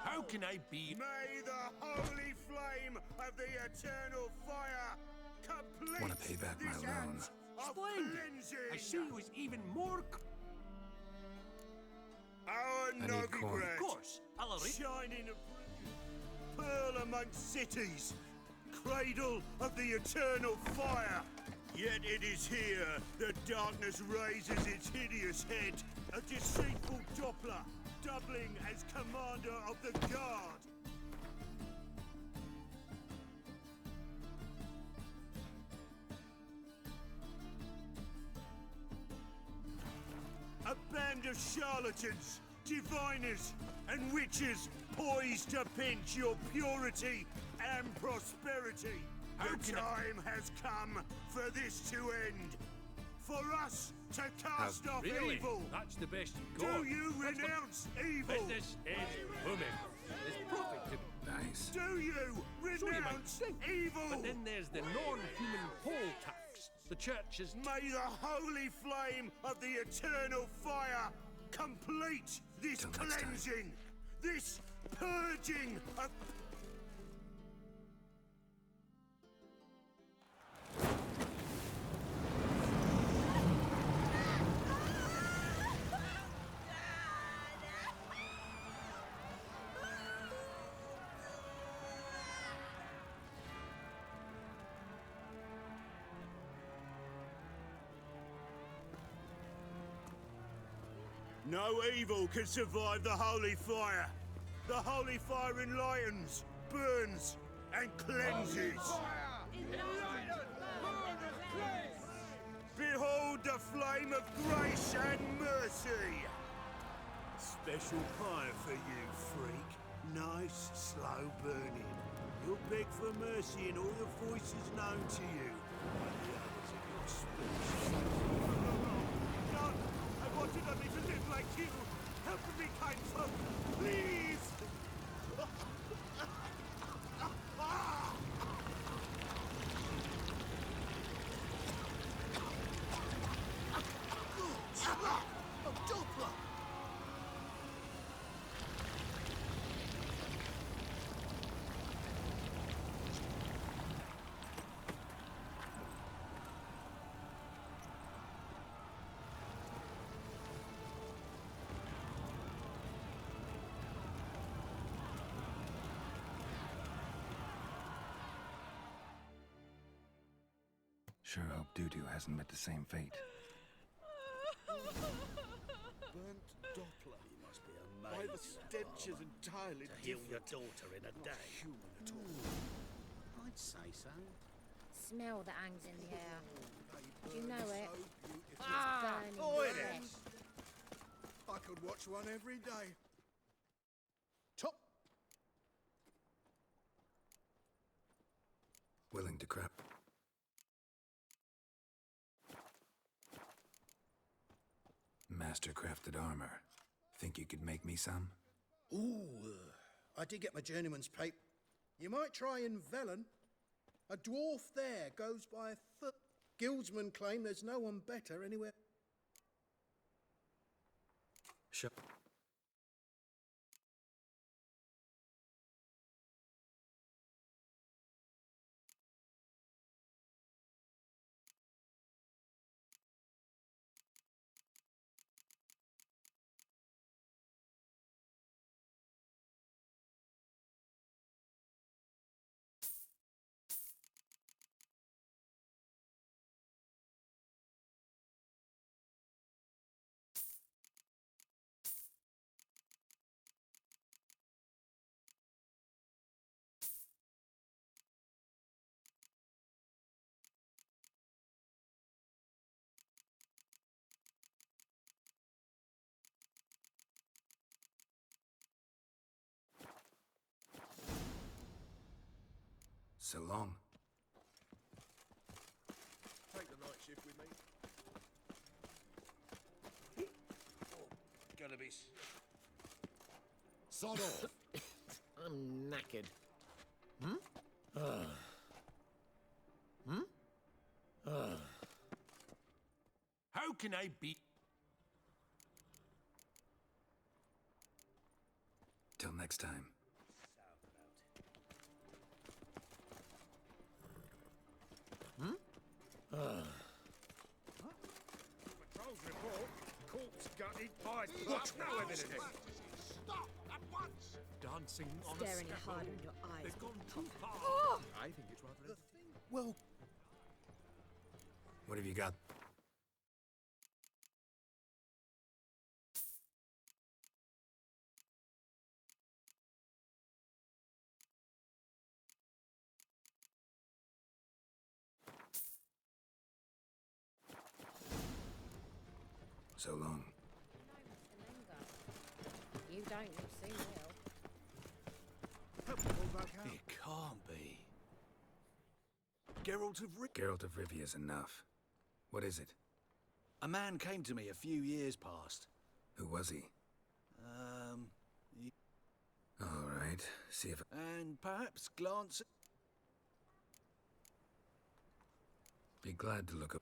How can I be... May the holy flame of the eternal fire complete Want to pay back my this loan. act of Splendid! cleansing. I see you as even more... Our I need corn. Novigrad, Of course, I'll arrange. shining a pearl amongst cities, cradle of the eternal fire. Yet it is here that darkness raises its hideous head, a deceitful Doppler, doubling as commander of the guard. band of charlatans, diviners, and witches poised to pinch your purity and prosperity. The time has come for this to end. For us to cast off evil. That's the best you've got. Do you renounce evil? Business is booming. There's profit to be. Nice. Do you renounce evil? But then there's the non-human poll tax. The church is... May the holy flame of the eternal fire complete this cleansing, this purging of... No evil can survive the holy fire. The holy fire enlightens, burns, and cleanses. Behold the flame of grace and mercy. Special fire for you, freak. Nice, slow burning. You'll beg for mercy in all the voices known to you. And the others of your species. No, I wanted only to live like you. Help me, kind folk, please! Sure hope Dudu hasn't met the same fate. Burnt Doppler. You must be amazed. Why, the stench is entirely to heal different. your daughter in a day. Human at all. I'd say so. Smell that hangs in the air. Do you know it? It's Ah, burning flesh. I could watch one every day. Top. Willing to crap. Master-crafted armor. Think you could make me some? Ooh, I did get my journeyman's pape. You might try in Velen. A dwarf there goes by a foot. Guildsmen claim there's no one better anywhere. Sure. So long. Take the night shift with me. Gonna be... Sod off. I'm knackered. How can I be... Till next time. Patrol's report. Corpse gutted, eyes blocked, no evidence. Stop at once! Dancing on Stare a any scaffold. harder in your eyes. They've gone too far. I think it's rather... Well, What have you got? So long. don't, you soon will. It can't be. Geralt of Rivia is enough. What is it? A man came to me a few years past. Who was he? All right, see if... And perhaps glance... Be glad to look up...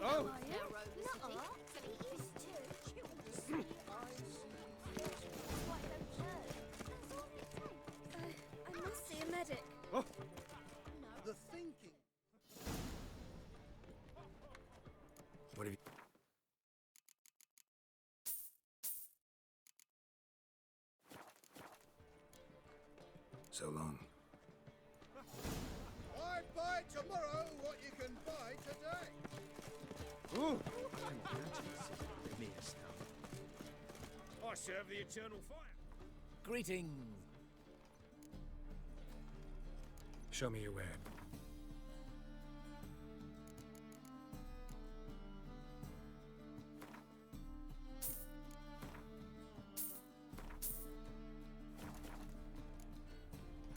Oh! I must see a medic. Oh. The thinking. What have you... So long. I buy tomorrow what you can buy today. Ooh. I serve the eternal fire. Greetings. Show me your way.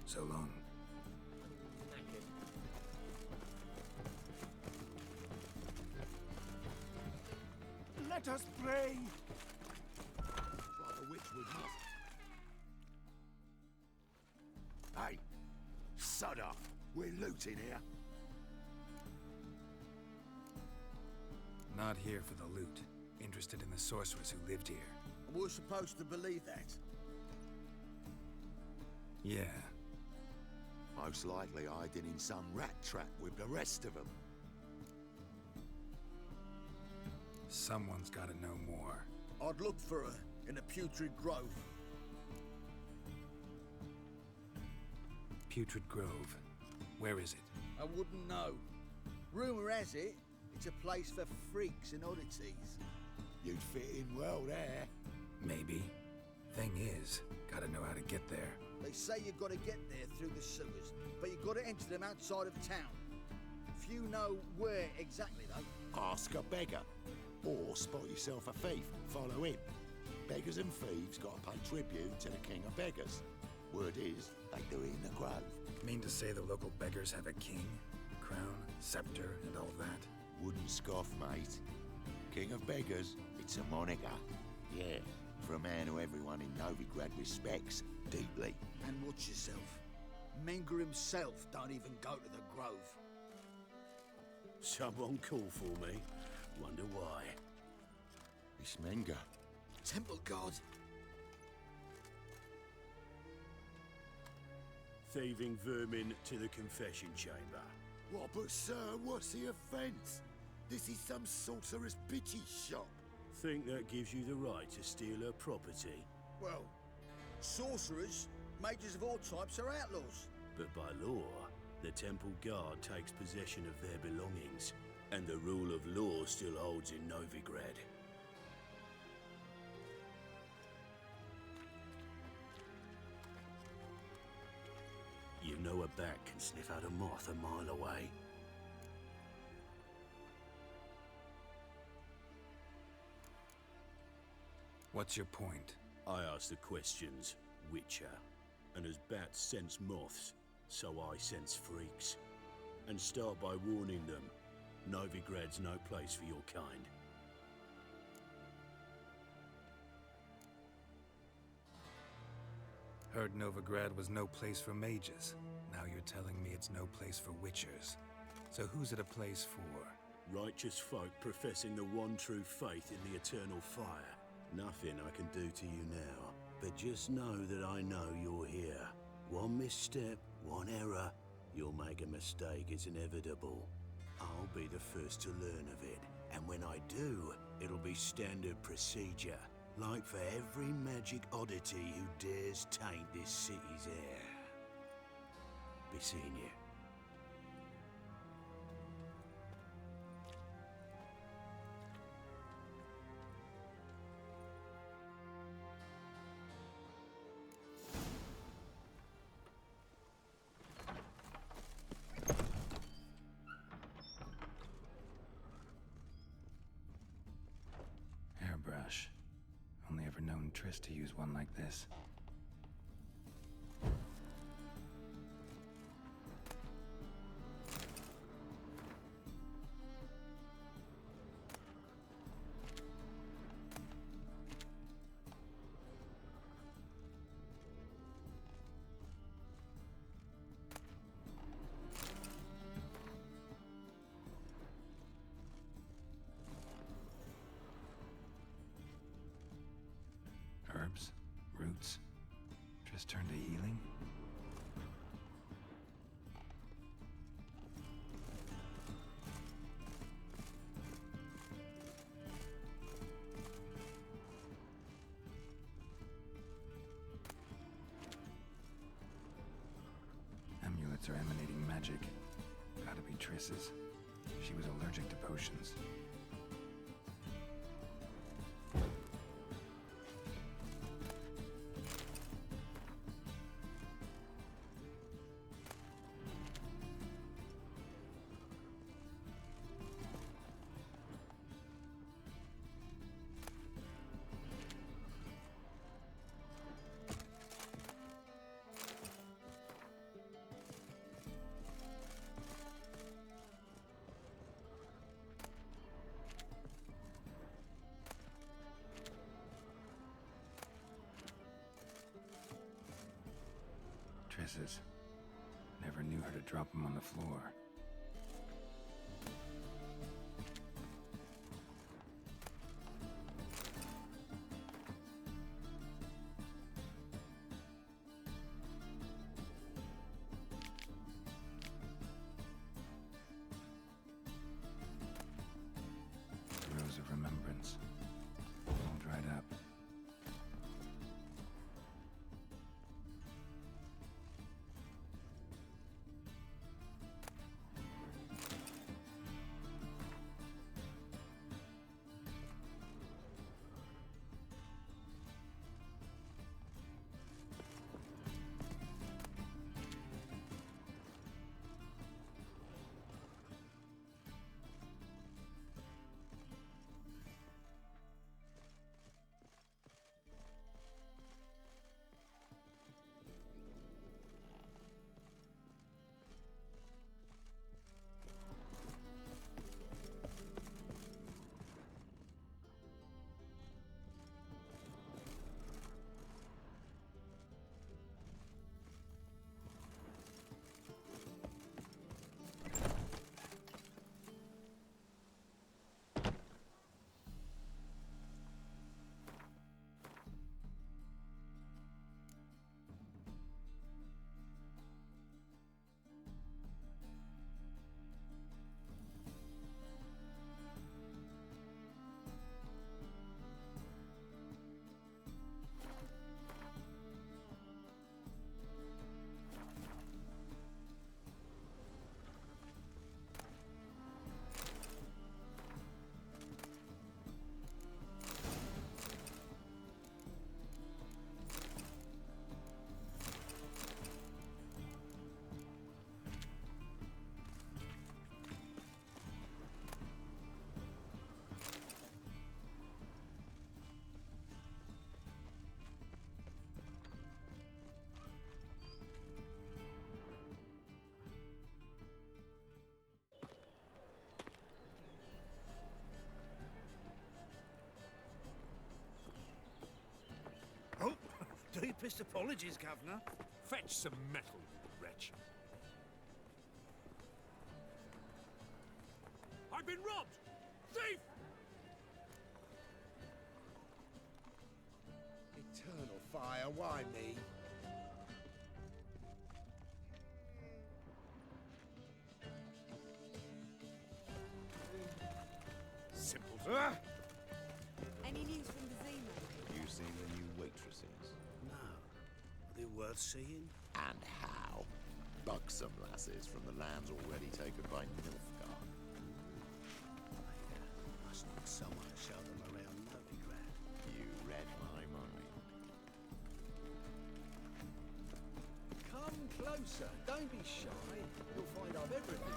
So long. Let us pray. Rather witch with must. Hey, sod off. We're looting here. Not here for the loot. Interested in the sorceress who lived here. We're supposed to believe that. Yeah. Most likely hiding in some rat trap with the rest of them. Someone's gotta know more. I'd look for her in a putrid grove. Putrid Grove. Where is it? I wouldn't know. Rumour has it, it's a place for freaks and oddities. You'd fit in well there. Maybe. Thing is, gotta know how to get there. They say you've got to get there through the sewers, but you've got to enter them outside of town. Few know where exactly, though. Ask a beggar. Or spot yourself a thief, follow him. Beggars and thieves got to pay tribute to the king of beggars. Word is, they do it in the grove. Mean to say the local beggars have a king, crown, scepter, and all that? Wouldn't scoff, mate. King of beggars, it's a moniker. Yeah, for a man who everyone in Novigrad respects deeply. And watch yourself. Menger himself don't even go to the grove. Someone call for me. Wonder why. It's Menga. Temple God. Thieving vermin to the confession chamber. What, but sir, what's the offence? This is some sorcerer's bitchy shop. Think that gives you the right to steal her property? Well, sorcerers, mages of all types are outlaws. But by law, the temple guard takes possession of their belongings, and the rule of law still holds in Novigrad. You know a bat can sniff out a moth a mile away. What's your point? I ask the questions, Witcher. And as bats sense moths, so I sense freaks. And start by warning them, Novigrad's no place for your kind. Heard Novigrad was no place for mages. Now you're telling me it's no place for witchers. So who's it a place for? Righteous folk professing the one true faith in the eternal fire. Nothing I can do to you now, but just know that I know you're here. One misstep, one error, you'll make a mistake, it's inevitable. I'll be the first to learn of it, and when I do, it'll be standard procedure. Like for every magic oddity who dares taint this city's air. Be seeing you. Hairbrush. Only ever known Triss to use one like this. Herbs, roots, just turn to healing. Amulets are emanating magic. Gotta be Triss's. She was allergic to potions. Triss's. Never knew her to drop them on the floor. The Rose of Remembrance. All dried up. Deepest apologies, Governor. Fetch some metal, you wretch. I've been robbed! Thief! Eternal fire, why me? Simpleton. Any news from the Zima? You seen the new waitresses? No. Are they worth seeing? And how? Buxom lasses from the lands already taken by Nilfgaard. Must need someone to show them around Novigrad. You read my mind. Come closer. Don't be shy. You'll find I've everything.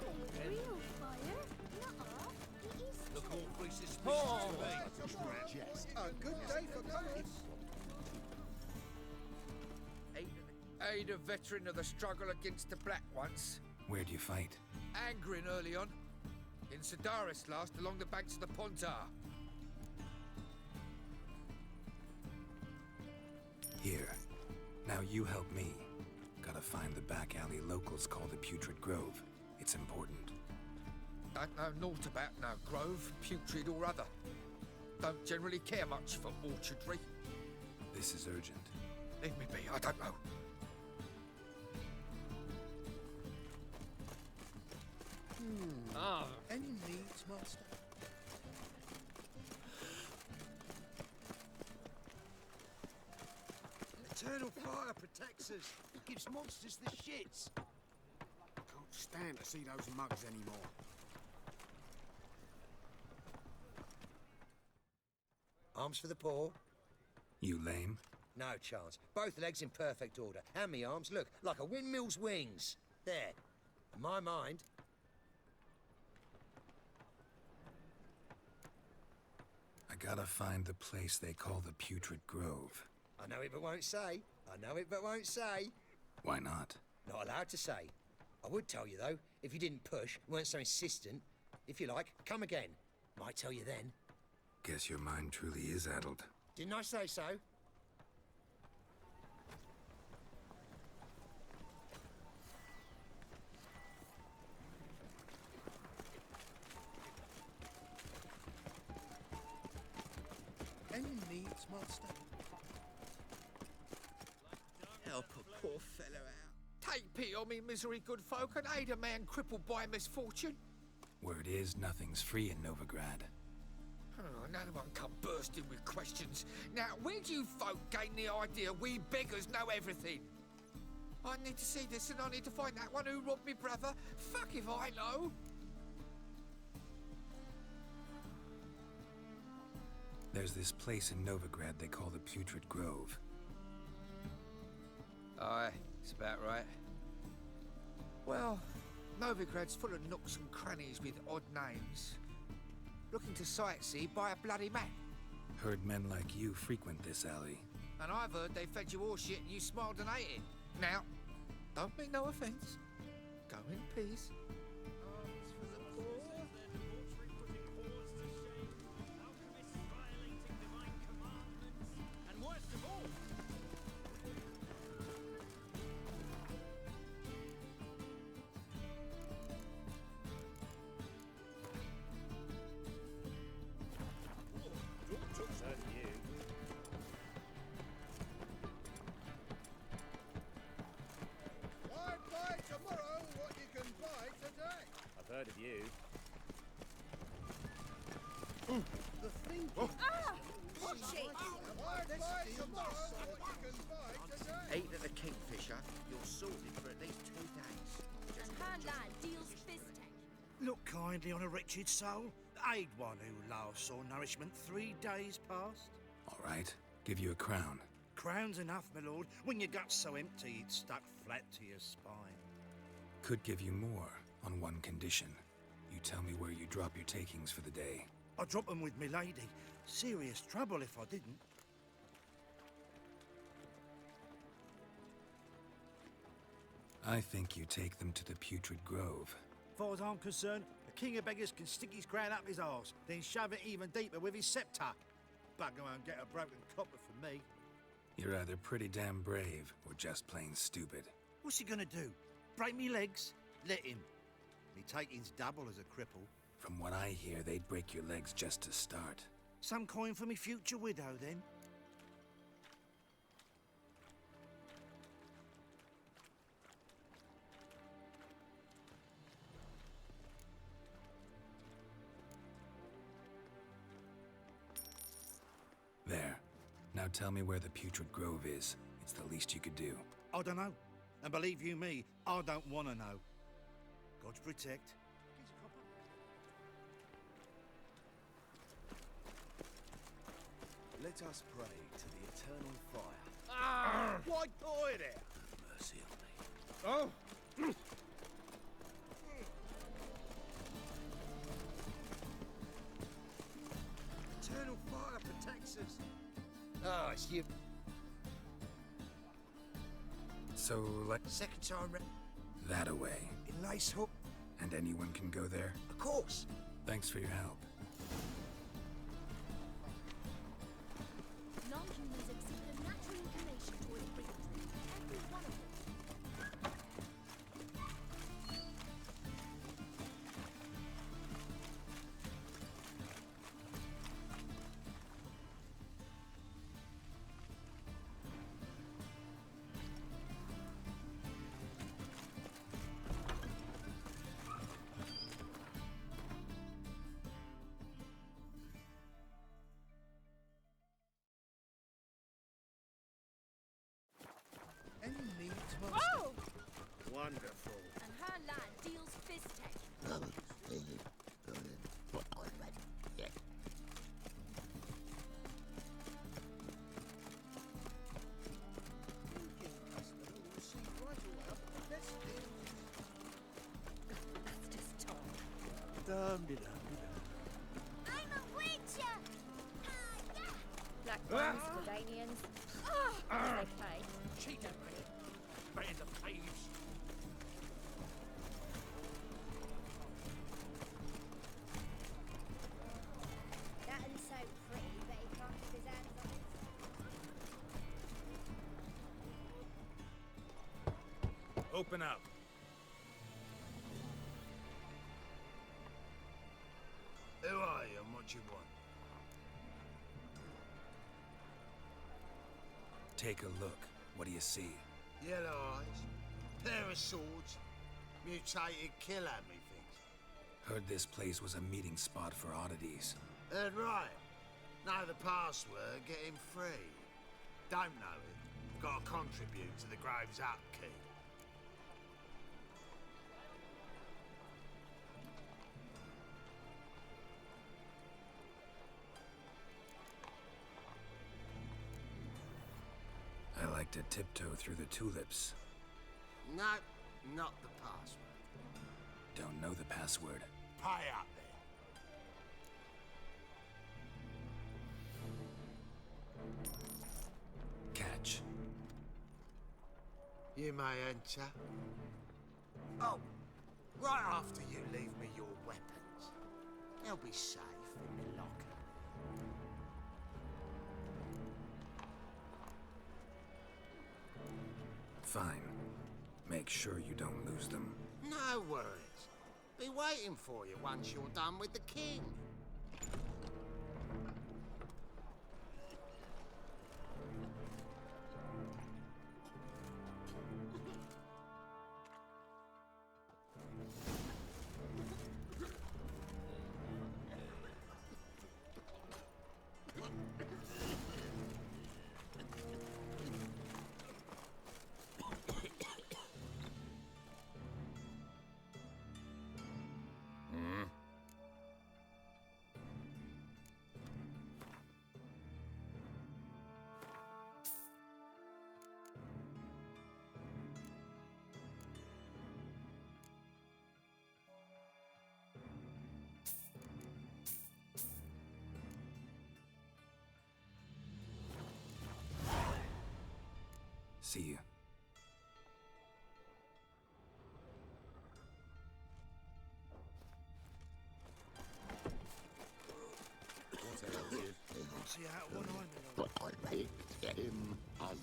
Real fire? Nuh-uh. It is Look all three suspicious Oh, to me. Jest. A good day for commerce. Aid a veteran of the struggle against the Black Ones. Where'd you fight? Angrin early on. In Sedaris last, along the banks of the Pontar. Here. Now you help me. Gotta find the back alley locals call the Putrid Grove. It's important. Don't know naught about no grove, putrid or other. Don't generally care much for orchardry. This is urgent. Leave me be, I don't know. Any needs, Master? Eternal fire protects us. It gives monsters the shits. I can't stand to see those mugs anymore. Arms for the poor? You lame? No chance. Both legs in perfect order. And me arms, look, like a windmill's wings. There. In my mind. I gotta find the place they call the Putrid Grove. I know it but won't say. I know it but won't say. Why not? Not allowed to say. I would tell you, though, if you didn't push, weren't so insistent. If you like, come again. Might tell you then. Guess your mind truly is addled. Didn't I say so? Any needs, Master? Help a poor fellow out. Take pity on me, misery, good folk, and aid a man crippled by misfortune. Word is, nothing's free in Novigrad. Oh, none of one come bursting with questions. Now, where do you folk gain the idea we beggars know everything? I need to see this and I need to find that one who robbed me brother. Fuck if I know. There's this place in Novigrad they call the Putrid Grove. Aye, it's about right. Well, Novigrad's full of nooks and crannies with odd names. Looking to sightsee by a bloody man. Heard men like you frequent this alley. And I've heard they fed you horseshit and you smiled and ate it. Now, don't mean no offence. Go in peace. Why buy tomorrow what you can buy today? I've heard of you. The thing Ah! Watch it! Why buy tomorrow what you can buy today? Ate at the Kingfisher, you're sorted for at least 2 days. And Handline deals fisting. Look kindly on a wretched soul. Aid one who last saw nourishment 3 days past. All right, give you a crown. Crown's enough, my lord, when your gut's so empty it's stuck flat to your spine. Could give you more, on one condition. You tell me where you drop your takings for the day. I'd drop them with me lady. Serious trouble if I didn't. I think you take them to the Putrid Grove. As far as I'm concerned, the king of beggars can stick his crown up his arse, then shove it even deeper with his sceptre. Bugger won't get a broken copper from me. You're either pretty damn brave or just plain stupid. What's he gonna do? Break me legs? Let him. Me taking's double as a cripple. From what I hear, they'd break your legs just to start. Some coin for me future widow, then? There. Now tell me where the Putrid Grove is. It's the least you could do. I don't know. And believe you me, I don't want to know. God protect. Let us pray to the eternal fire. Ah! Why die there? Mercy on me. Oh! Eternal fire protects us. Ah, it's you. So, like... Second time that away. in Lace Hook. And anyone can go there? Of course. Thanks for your help. Non-humans exhibit a natural inclination towards bigotry. Every one of them. Any meat, Oh! Wonderful. And her lad deals fist tech. I'm a witcher! Black ones, Gordanians. They pay. Cheat them, band of thieves. That one's so pretty, but he can't keep his hands on it. Open up. Who are you and what you want? Take a look. What do you see? Yellow eyes, pair of swords, mutated killer, methinks. Heard this place was a meeting spot for oddities. Heard right. Know the password, get him free. Don't know it. Gotta contribute to the Grove's upkeep. I like to tiptoe through the tulips. No, not the password. Don't know the password. Pay up there. Catch. You may enter. Oh, right after you leave me your weapons. They'll be safe in the locker. Fine. Make sure you don't lose them. No worries. Be waiting for you once you're done with the king. See you. See out one eye, my lord. Him as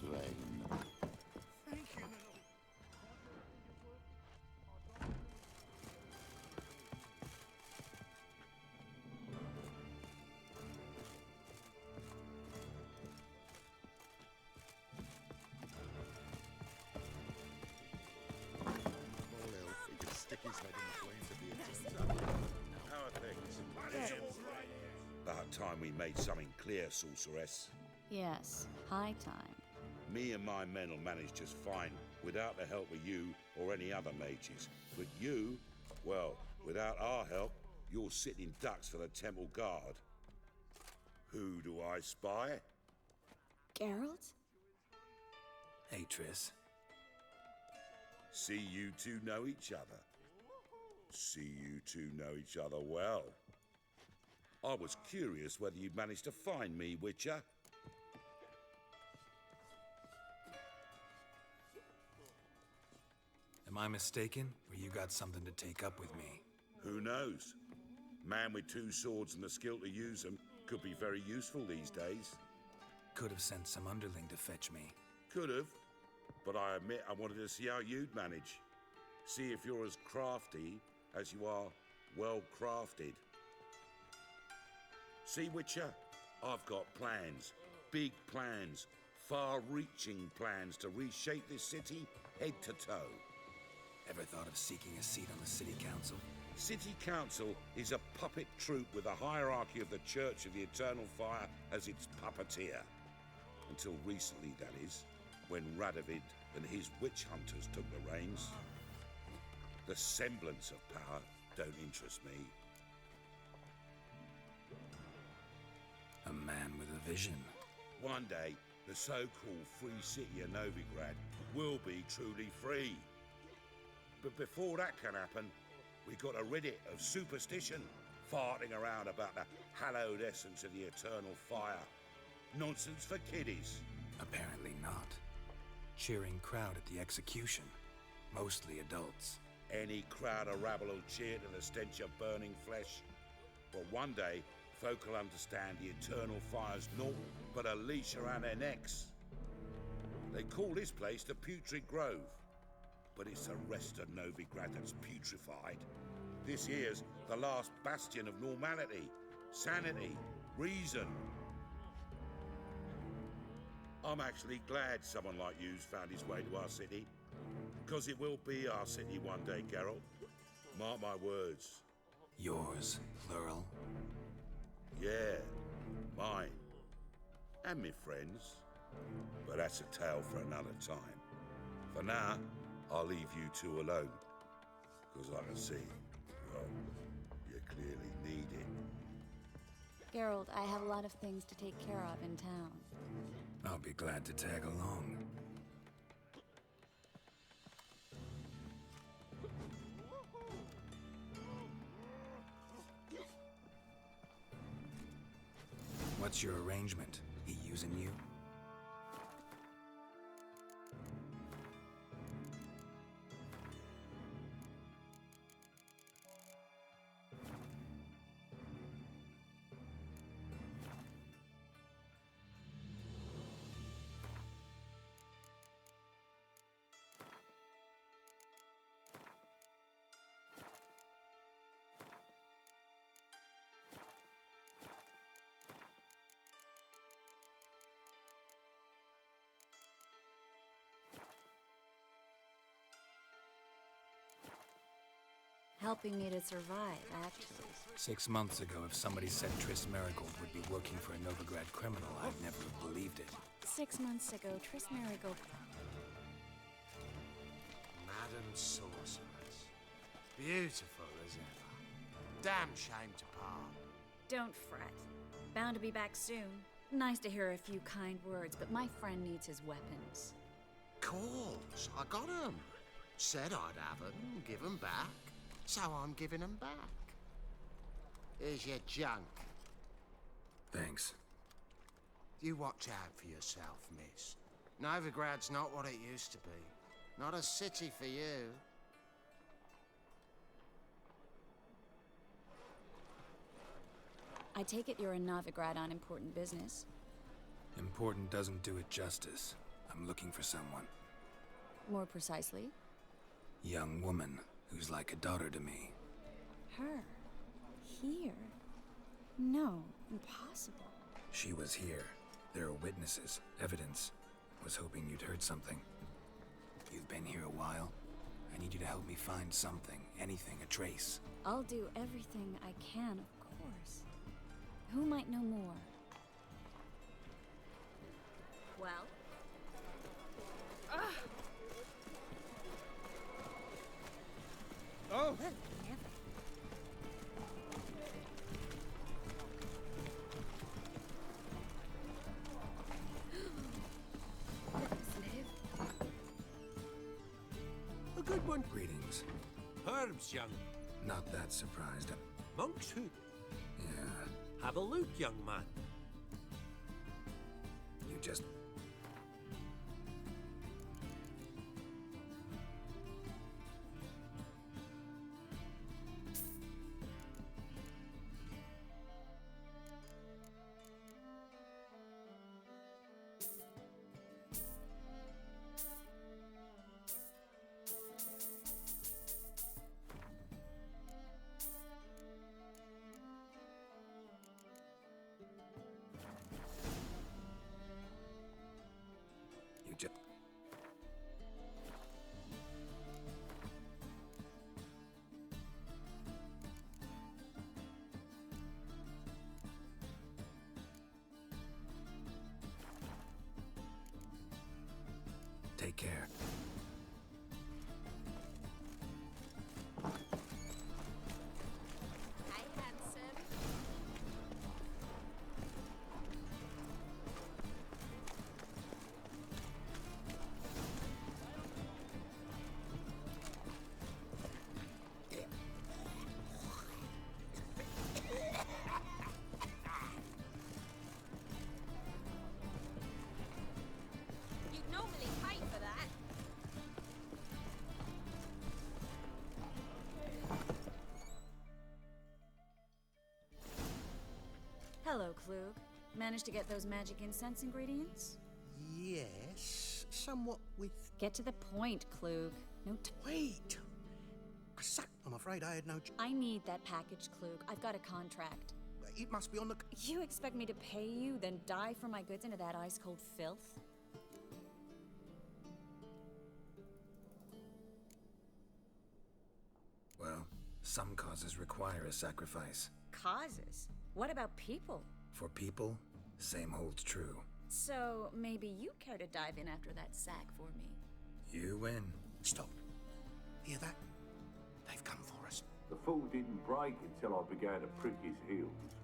time we made something clear, sorceress. Yes, high time. Me and my men will manage just fine without the help of you or any other mages. But you, well, without our help, you're sitting ducks for the temple guard. Who do I spy? Geralt? Hey, Triss. See you two know each other. See you two know each other well. I was curious whether you'd managed to find me, Witcher. Am I mistaken, or you got something to take up with me? Who knows? Man with two swords and the skill to use them could be very useful these days. Could have sent some underling to fetch me. Could have, but I admit I wanted to see how you'd manage. See if you're as crafty as you are well crafted. See, Witcher, I've got plans, big plans, far-reaching plans to reshape this city head to toe. Ever thought of seeking a seat on the city council? City council is a puppet troupe with a hierarchy of the Church of the Eternal Fire as its puppeteer. Until recently, that is, when Radovid and his witch hunters took the reins. The semblance of power don't interest me. A man with a vision. One day, the so-called free city of Novigrad will be truly free. But before that can happen, we've got to rid it of superstition, farting around about the hallowed essence of the eternal fire. Nonsense for kiddies. Apparently not. Cheering crowd at the execution. Mostly adults. Any crowd of rabble will cheer to the stench of burning flesh. But one day, folk will understand the eternal fire's naught but a leash around their necks. They call this place the Putrid Grove. But it's the rest of Novigrad that's putrefied. This here's the last bastion of normality, sanity, reason. I'm actually glad someone like you's found his way to our city. Because it will be our city one day, Geralt. Mark my words. Yours, plural? Yeah, mine. And me friends. But that's a tale for another time. For now, I'll leave you two alone. Because I can see, well, you clearly need it. Geralt, I have a lot of things to take care of in town. I'll be glad to tag along. What's your arrangement? He using you? Helping me to survive, actually. 6 months ago, if somebody said Triss Merigold would be working for a Novigrad criminal, I'd never have believed it. 6 months ago, Triss Merigold... Madam Sorceress. Beautiful as ever. Damn shame to part. Don't fret. Bound to be back soon. Nice to hear a few kind words, but my friend needs his weapons. Course, I got 'em. Said I'd have 'em, give 'em back. So I'm giving 'em back. Here's your junk. Thanks. You watch out for yourself, miss. Novigrad's not what it used to be. Not a city for you. I take it you're in Novigrad on important business. Important doesn't do it justice. I'm looking for someone. More precisely? Young woman who's like a daughter to me. Her? Here? No, impossible. She was here. There are witnesses, evidence. Was hoping you'd heard something. You've been here a while. I need you to help me find something, anything, a trace. I'll do everything I can, of course. Who might know more? Well? Oh! Well, A good one. Greetings. Herbs, young. Not that surprised. Monks who? Yeah. Have a look, young man. You just... You just... Take care. Hi, handsome. You'd normally pay for that. hello, Klug. Managed to get those magic incense ingredients? Yes, somewhat with... Get to the point, Klug. No Wait! I'm afraid I had no... I need that package, Klug. I've got a contract. It must be on the... You expect me to pay you, then dive for my goods into that ice-cold filth? Well, some causes require a sacrifice. Causes? What about people? For people, same holds true. So, maybe you care to dive in after that sack for me? You win. Stop. Hear that? They've come for us. The fall didn't break until I began to prick his heels.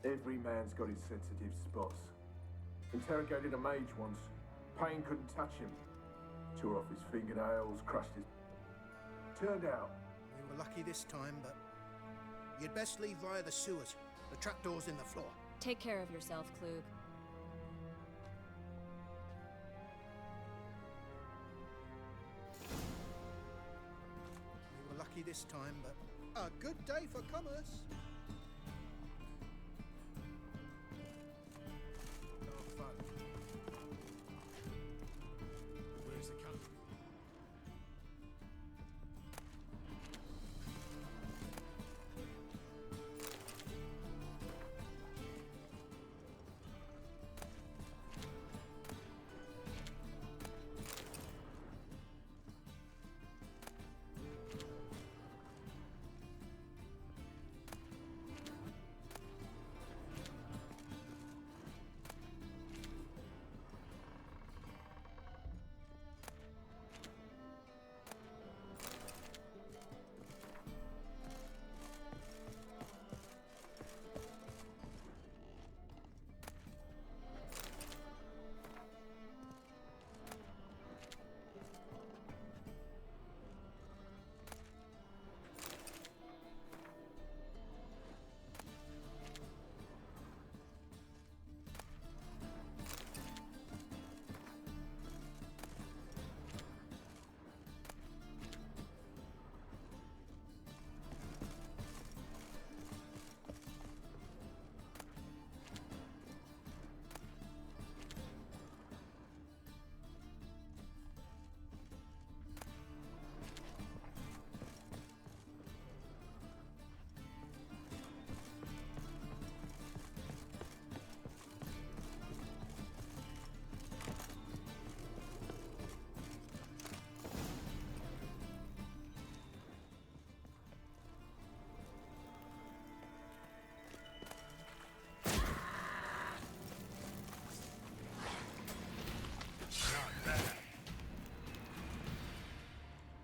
Every man's got his sensitive spots. Interrogated a mage once. Pain couldn't touch him. Tore off his fingernails, crushed his... Turned out... We were lucky this time, but you'd best leave via the sewers. The trapdoor's in the floor. Take care of yourself, Klug. We were lucky this time, but a good day for commerce. Oh, fun. Where's the country?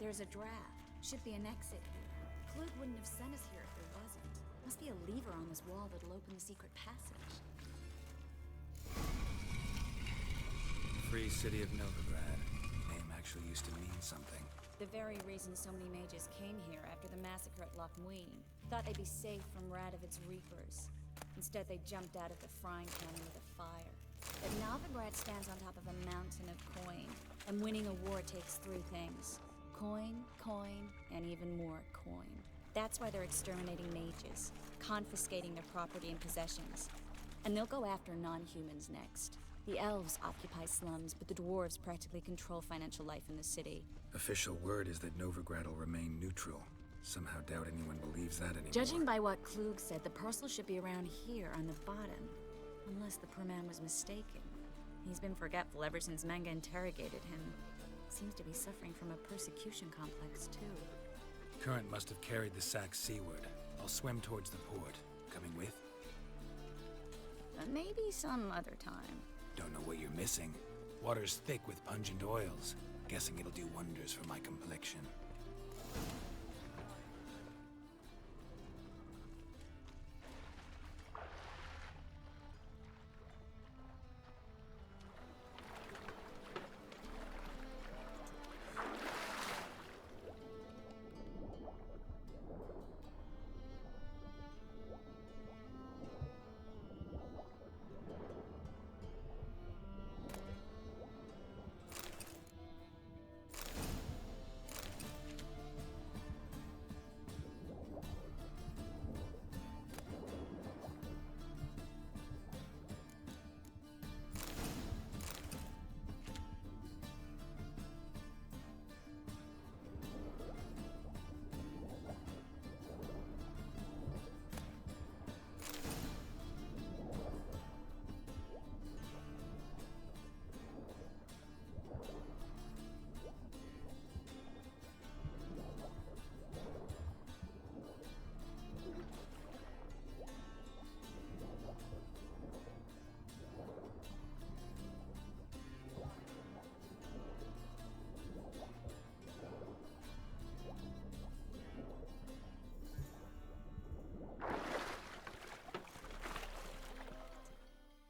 There's a draft. Should be an exit here. Klug wouldn't have sent us here if there wasn't. Must be a lever on this wall that'll open the secret passage. Free city of Novigrad. Name actually used to mean something. The very reason so many mages came here after the massacre at Loch Muin. Thought they'd be safe from Radovid's reapers. Instead, they jumped out of the frying pan into the fire. But Novigrad stands on top of a mountain of coin, and winning a war takes three things. Coin, coin, and even more coin. That's why they're exterminating mages, confiscating their property and possessions. And they'll go after non-humans next. The elves occupy slums, but the dwarves practically control financial life in the city. Official word is that Novigrad will remain neutral. Somehow doubt anyone believes that anymore. Judging by what Klug said, the parcel should be around here on the bottom. Unless the poor man was mistaken. He's been forgetful ever since Manga interrogated him. Seems to be suffering from a persecution complex, too. Current must have carried the sack seaward. I'll swim towards the port. Coming with? Maybe some other time. Don't know what you're missing. Water's thick with pungent oils. Guessing it'll do wonders for my complexion.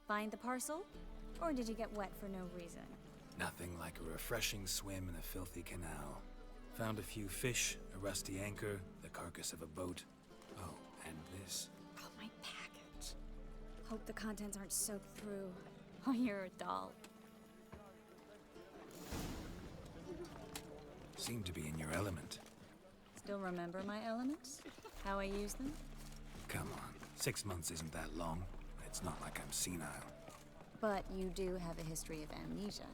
Find the parcel? Or did you get wet for no reason? Nothing like a refreshing swim in a filthy canal. Found a few fish, a rusty anchor, the carcass of a boat. Oh, and this. Oh, my package. Hope the contents aren't soaked through. Oh, you're a doll. Seem to be in your element. Still remember my elements? How I use them? Come on, 6 months isn't that long. It's not like I'm senile. But you do have a history of amnesia.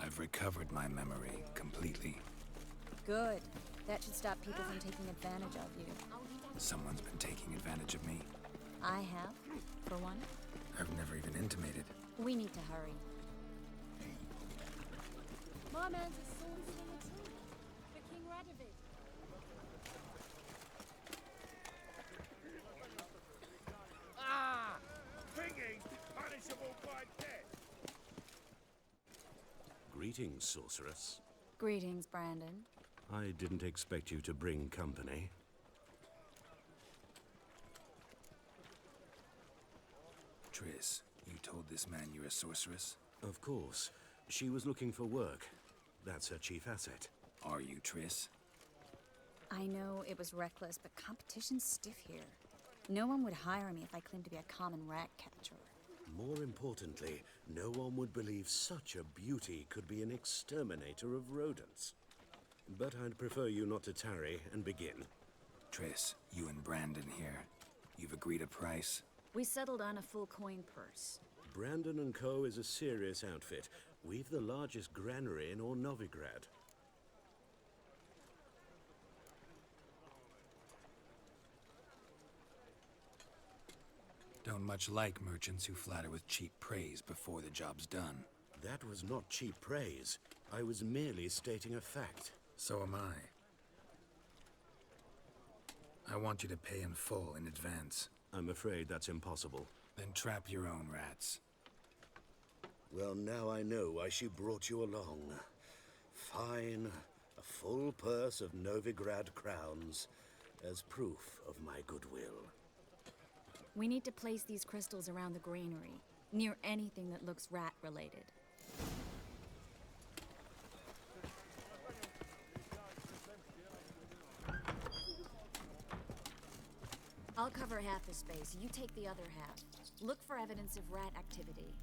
I've recovered my memory completely. Good. That should stop people from taking advantage of you. Someone's been taking advantage of me. I have, for one. I've never even intimated. We need to hurry. My man's a sword slinger too. For King Radovid. Ah! Thingies punishable by death! Greetings, sorceress. Greetings, Brandon. I didn't expect you to bring company. Triss, you told this man you're a sorceress? Of course. She was looking for work. That's her chief asset. Are you, Triss? I know it was reckless, but competition's stiff here. No one would hire me if I claimed to be a common rat catcher. More importantly, no one would believe such a beauty could be an exterminator of rodents. But I'd prefer you not to tarry and begin. Triss, you and Brandon here. You've agreed a price? We settled on a full coin purse. Brandon and Co. is a serious outfit. We've the largest granary in all Novigrad. Don't much like merchants who flatter with cheap praise before the job's done. That was not cheap praise. I was merely stating a fact. So am I. I want you to pay in full in advance. I'm afraid that's impossible. Then trap your own rats. Well, now I know why she brought you along. Fine, a full purse of Novigrad crowns as proof of my goodwill. We need to place these crystals around the granary, near anything that looks rat-related. I'll cover half the space, you take the other half. Look for evidence of rat activity.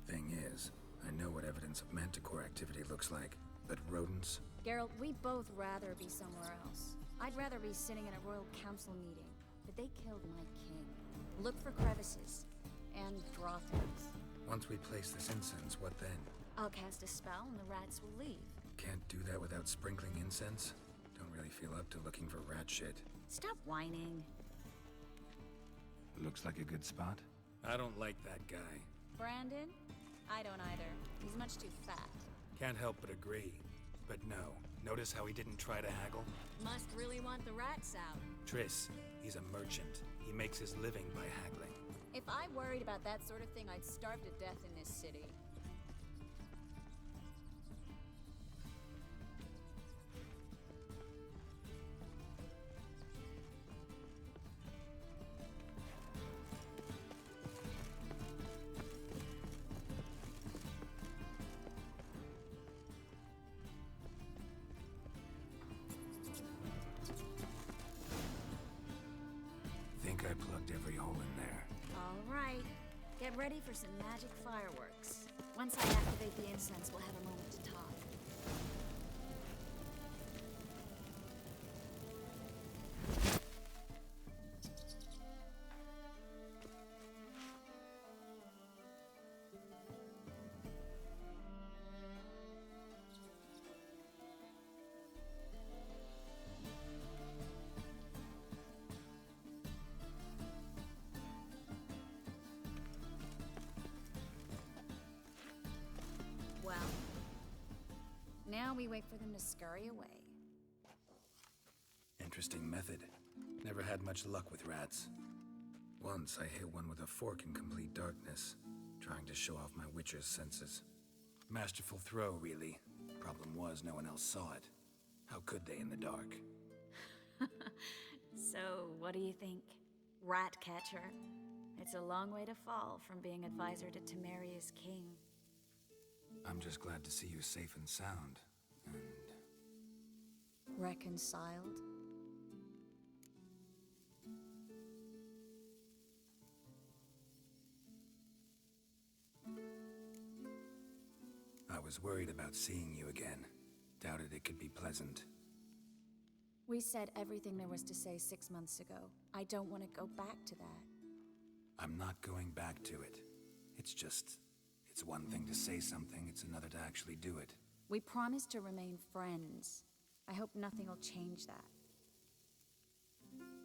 Thing is, I know what evidence of manticore activity looks like, but rodents? Geralt, we'd both rather be somewhere else. I'd rather be sitting in a royal council meeting, but they killed my king. Look for crevices, and draw things. Once we place this incense, what then? I'll cast a spell and the rats will leave. Can't do that without sprinkling incense? Don't really feel up to looking for rat shit. Stop whining. Looks like a good spot. I don't like that guy. Brandon? I don't either. He's much too fat. Can't help but agree. But no, notice how he didn't try to haggle? Must really want the rats out. Triss, he's a merchant. He makes his living by haggling. If I worried about that sort of thing, I'd starve to death in this city. Think I plugged every hole in there. All right. Get ready for some magic fireworks. Once I activate the incense, we'll have a moment to talk. Well, now we wait for them to scurry away. Interesting method. Never had much luck with rats. Once I hit one with a fork in complete darkness, trying to show off my witcher's senses. Masterful throw, really. Problem was, no one else saw it. How could they in the dark? So, what do you think? Rat catcher? It's a long way to fall from being advisor to Temeria's king. I'm just glad to see you safe and sound, and... Reconciled? I was worried about seeing you again. Doubted it could be pleasant. We said everything there was to say 6 months ago. I don't want to go back to that. I'm not going back to it. It's just... It's one thing to say something, it's another to actually do it. We promised to remain friends. I hope nothing will change that.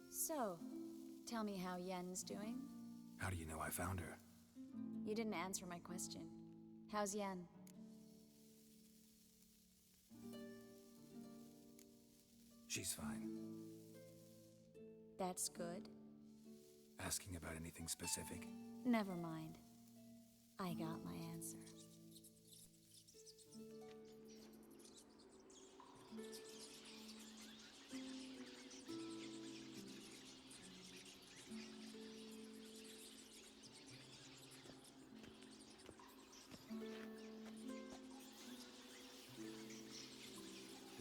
So, tell me how Yen's doing? How do you know I found her? You didn't answer my question. How's Yen? She's fine. That's good. Asking about anything specific? Never mind. I got my answer.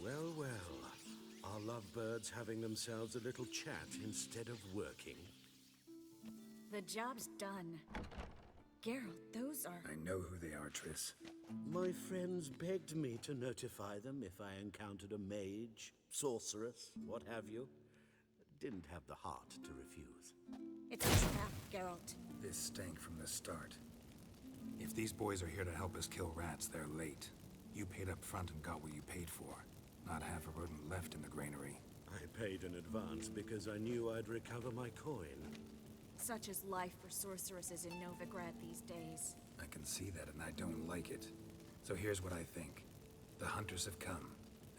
Well, well. Are lovebirds having themselves a little chat instead of working? The job's done. Geralt, those are... I know who they are, Triss. My friends begged me to notify them if I encountered a mage, sorceress, what have you. Didn't have the heart to refuse. It's a trap, Geralt. This stank from the start. If these boys are here to help us kill rats, they're late. You paid up front and got what you paid for. Not half a rodent left in the granary. I paid in advance because I knew I'd recover my coin. Such is life for sorceresses in Novigrad these days. I can see that, and I don't like it. So here's what I think. The hunters have come,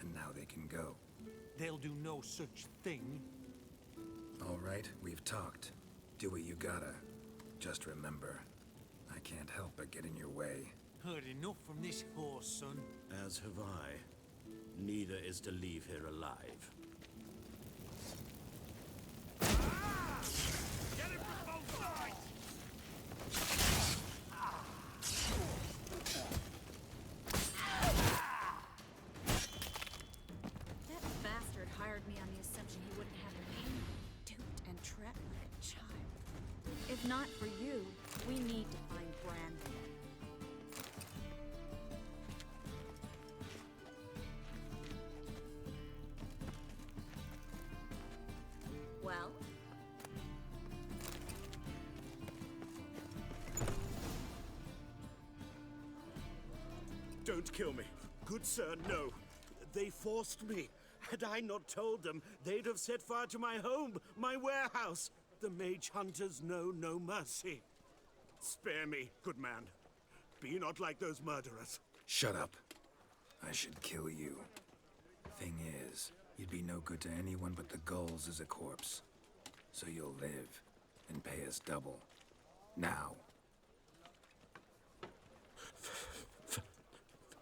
and now they can go. They'll do no such thing. All right, we've talked. Do what you gotta. Just remember, I can't help but get in your way. Heard enough from this horse, son. As have I. Neither is to leave here alive. Get him from both sides! That bastard hired me on the assumption he wouldn't have me duped and trapped like a child. If not for you, we need to find Brandon. Well? Don't kill me. Good sir, no. They forced me. Had I not told them, they'd have set fire to my home, my warehouse. The mage hunters know no mercy. Spare me, good man. Be not like those murderers. Shut up. I should kill you. Thing is, you'd be no good to anyone but the gulls as a corpse. So you'll live and pay us double. Now.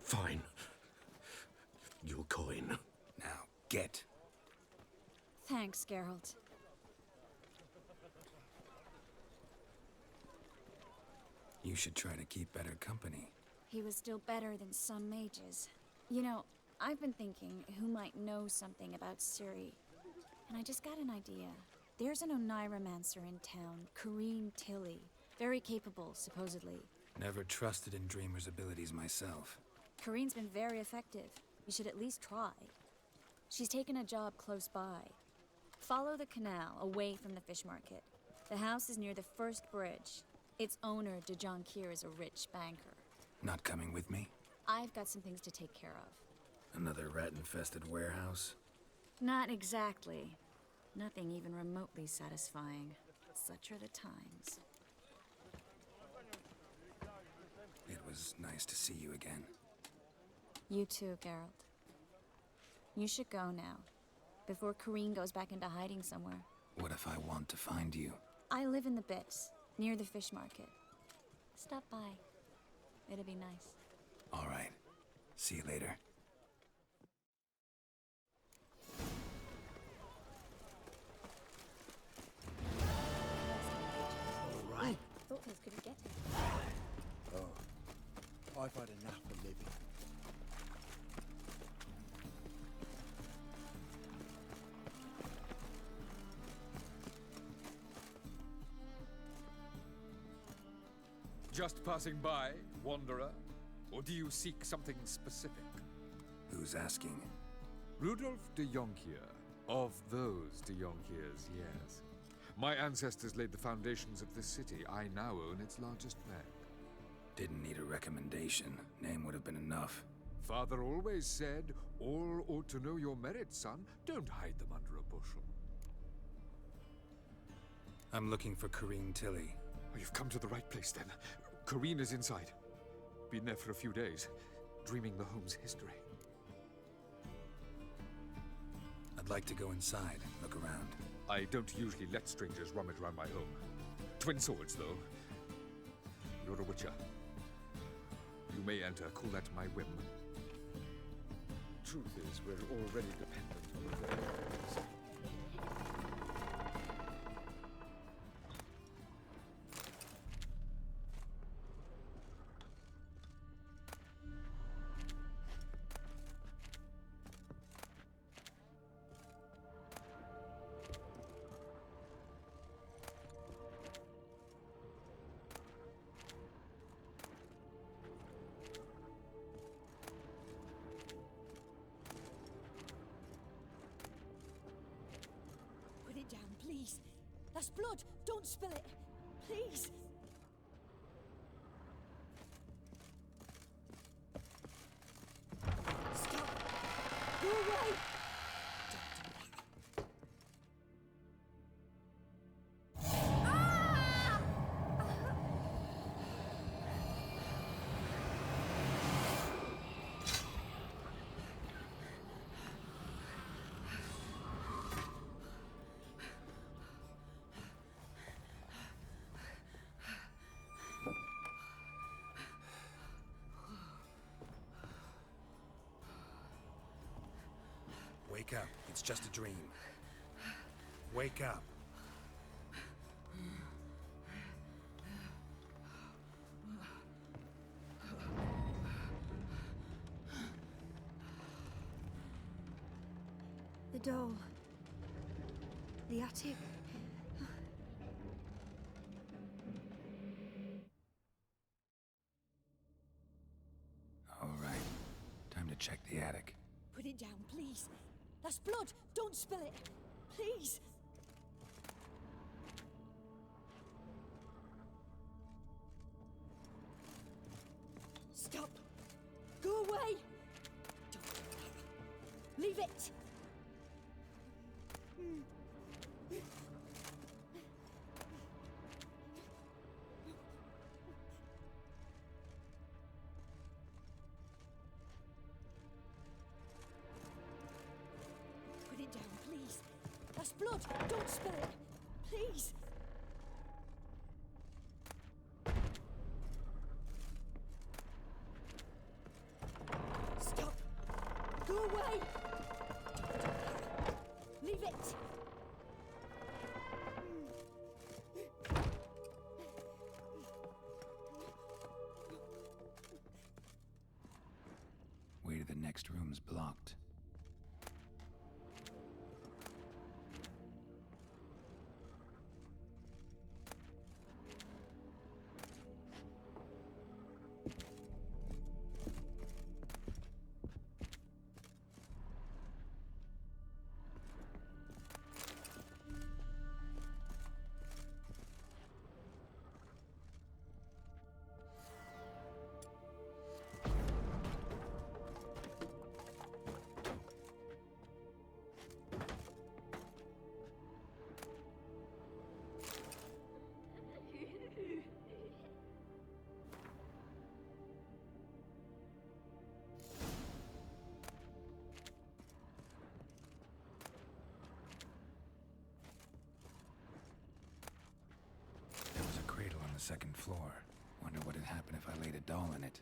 Fine. Your coin. Now, get. Thanks, Geralt. You should try to keep better company. He was still better than some mages. You know, I've been thinking who might know something about Ciri. And I just got an idea. There's an Oneiromancer in town, Corrine Tilly. Very capable, supposedly. Never trusted in Dreamer's abilities myself. Corrine's been very effective. You should at least try. She's taken a job close by. Follow the canal, away from the fish market. The house is near the first bridge. Its owner, de Jonquier, is a rich banker. Not coming with me? I've got some things to take care of. Another rat-infested warehouse? Not exactly. Nothing even remotely satisfying. Such are the times. It was nice to see you again. You too, Geralt. You should go now, before Corrine goes back into hiding somewhere. What if I want to find you? I live in the Bits, near the fish market. Stop by. It'll be nice. All right. See you later. All right. Thought those couldn't get it. Oh, I've had enough of living. Just passing by, wanderer? Or do you seek something specific? Who's asking? Rudolf de Jonquier. Of those de Jonquiers, yes. My ancestors laid the foundations of this city. I now own its largest bank. Didn't need a recommendation. Name would have been enough. Father always said, all ought to know your merits, son. Don't hide them under a bushel. I'm looking for Corrine Tilly. Oh, you've come to the right place, then. Corrine is inside. Been there for a few days, dreaming the home's history. I'd like to go inside, look around. I don't usually let strangers rummage around my home. Twin swords, though. You're a witcher. You may enter, call that my whim. Truth is, we're already dependent on the very gods. Put it down, please. That's blood. Don't spill it. Please. Stop. Go away. Wake up. It's just a dream. Wake up. The doll. The attic. All right. Time to check the attic. Put it down, please. That's blood. Don't spill it. Please. Stop. Go away. Don't. Leave it. Put it down, please. That's blood. Don't spill it. Please. Stop. Go away. Leave it. Way to the next room's blocked. There was a cradle on the second floor. Wonder what would happen if I laid a doll in it.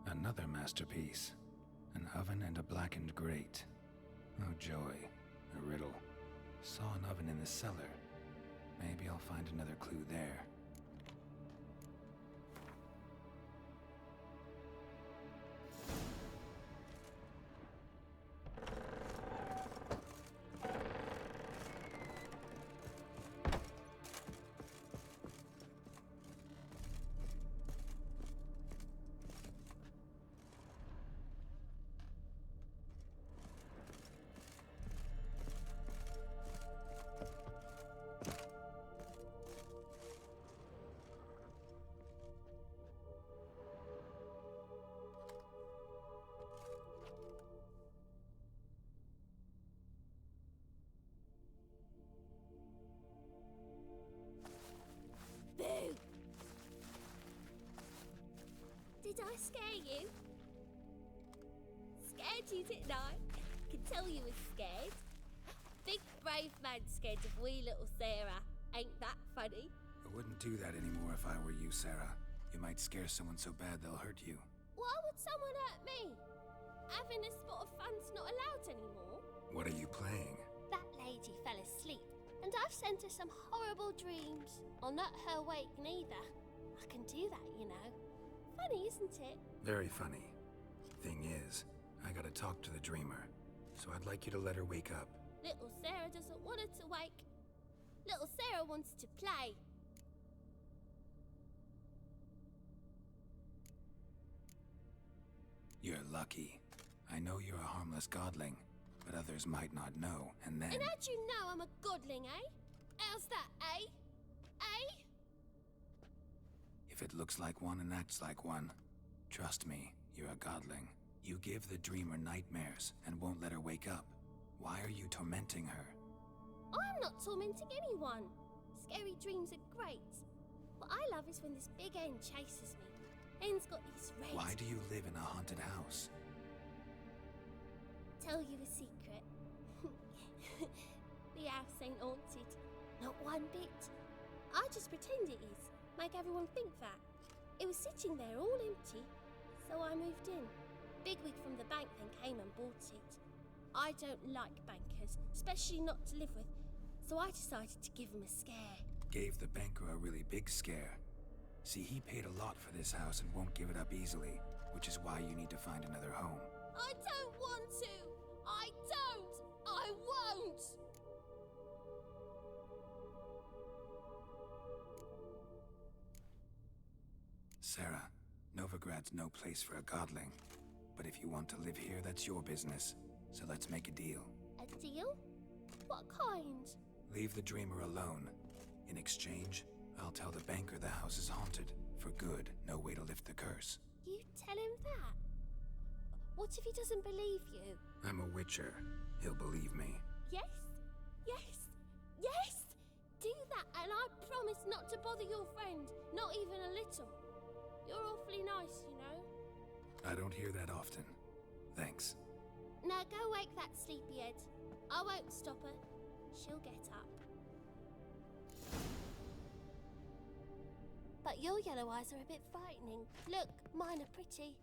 Another masterpiece. An oven and a blackened grate. Oh joy, a riddle. Saw an oven in the cellar. Maybe I'll find another clue there. Boo! Did I scare you? Scared you, didn't I? Can tell you was scared. Big brave man scared of wee little Sarah. Ain't that funny? I wouldn't do that anymore if I were you, Sarah. You might scare someone so bad they'll hurt you. Why would someone hurt me? Having a spot of fun's not allowed anymore. What are you playing? That lady fell asleep, and I've sent her some horrible dreams. I'll not her wake neither. I can do that, you know. Funny, isn't it? Very funny. Thing is, I gotta talk to the dreamer, so I'd like you to let her wake up. Little Sarah doesn't want her to wake. Little Sarah wants to play. You're lucky. I know you're a harmless godling, but others might not know, and then... And how'd you know I'm a godling, eh? How's that, eh? Eh? If it looks like one and acts like one, trust me, you're a godling. You give the dreamer nightmares and won't let her wake up. Why are you tormenting her? I'm not tormenting anyone. Scary dreams are great. What I love is when this big hen chases me. Hen's got these red... Why do you live in a haunted house? Tell you a secret. The house ain't haunted. Not one bit. I just pretend it is. Make everyone think that. It was sitting there all empty. So I moved in. Bigwig from the bank then came and bought it. I don't like bankers, especially not to live with. So I decided to give him a scare. Gave the banker a really big scare. See, he paid a lot for this house and won't give it up easily, which is why you need to find another home. I don't want to! I don't! I won't! Sarah, Novigrad's no place for a godling. But if you want to live here, that's your business. So let's make a deal. A deal? What kind? Leave the dreamer alone. In exchange, I'll tell the banker the house is haunted. For good, no way to lift the curse. You tell him that? What if he doesn't believe you? I'm a witcher. He'll believe me. Yes? Yes? Yes! Do that and I promise not to bother your friend. Not even a little. You're awfully nice, you know. I don't hear that often. Thanks. Now go wake that sleepyhead. I won't stop her. She'll get up. But your yellow eyes are a bit frightening. Look, mine are pretty.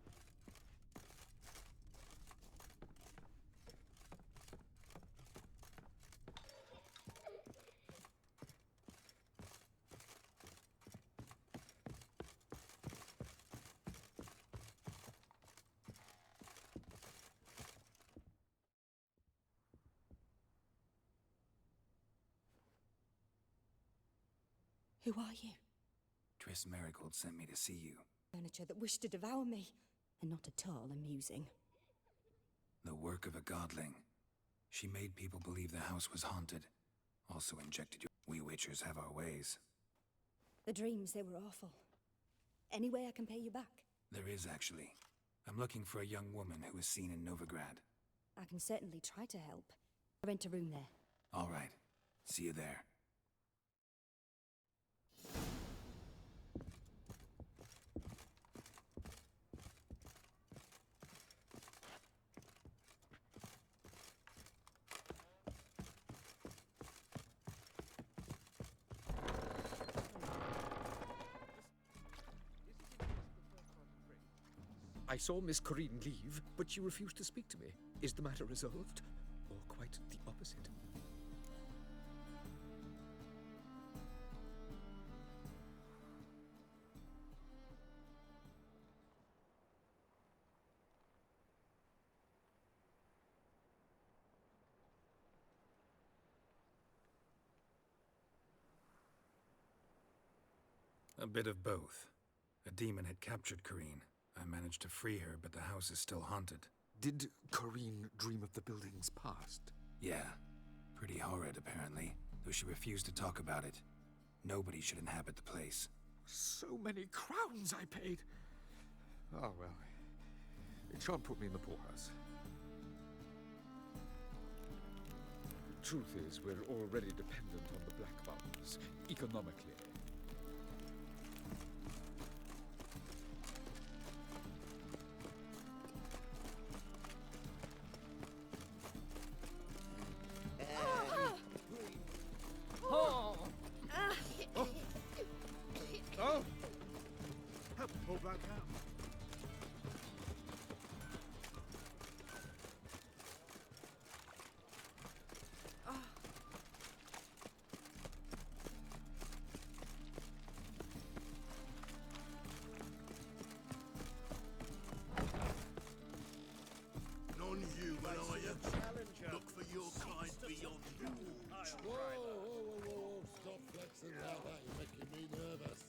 Who are you? Triss Marigold sent me to see you. Furniture that wished to devour me, and not at all amusing. The work of a godling. She made people believe the house was haunted. Also injected you. We witchers have our ways. The dreams, they were awful. Any way I can pay you back? There is, actually. I'm looking for a young woman who was seen in Novigrad. I can certainly try to help. Rent a room there. All right. See you there. I saw Miss Corinne leave, but she refused to speak to me. Is the matter resolved? Or quite the opposite? A bit of both. A demon had captured Corrine. I managed to free her, but the house is still haunted. Did Corrine dream of the building's past? Yeah. Pretty horrid, apparently, though she refused to talk about it. Nobody should inhabit the place. So many crowns I paid. Oh, well. It shan't put me in the poorhouse. Truth is, we're already dependent on the Black Mountains, economically. Oh! Help pull back out. Non-human, are you? Look for your kind beyond the walls. Whoa, stop flexing like that, you're making me nervous.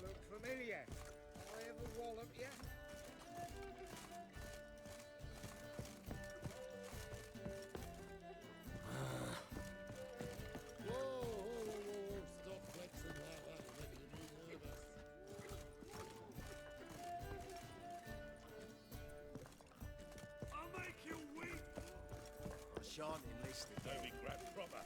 Look familiar. I ever wallop you? Whoa, stop flexing like that, you're making me nervous. I'll make you weep. I shan't enlist again. Toby, grab proper.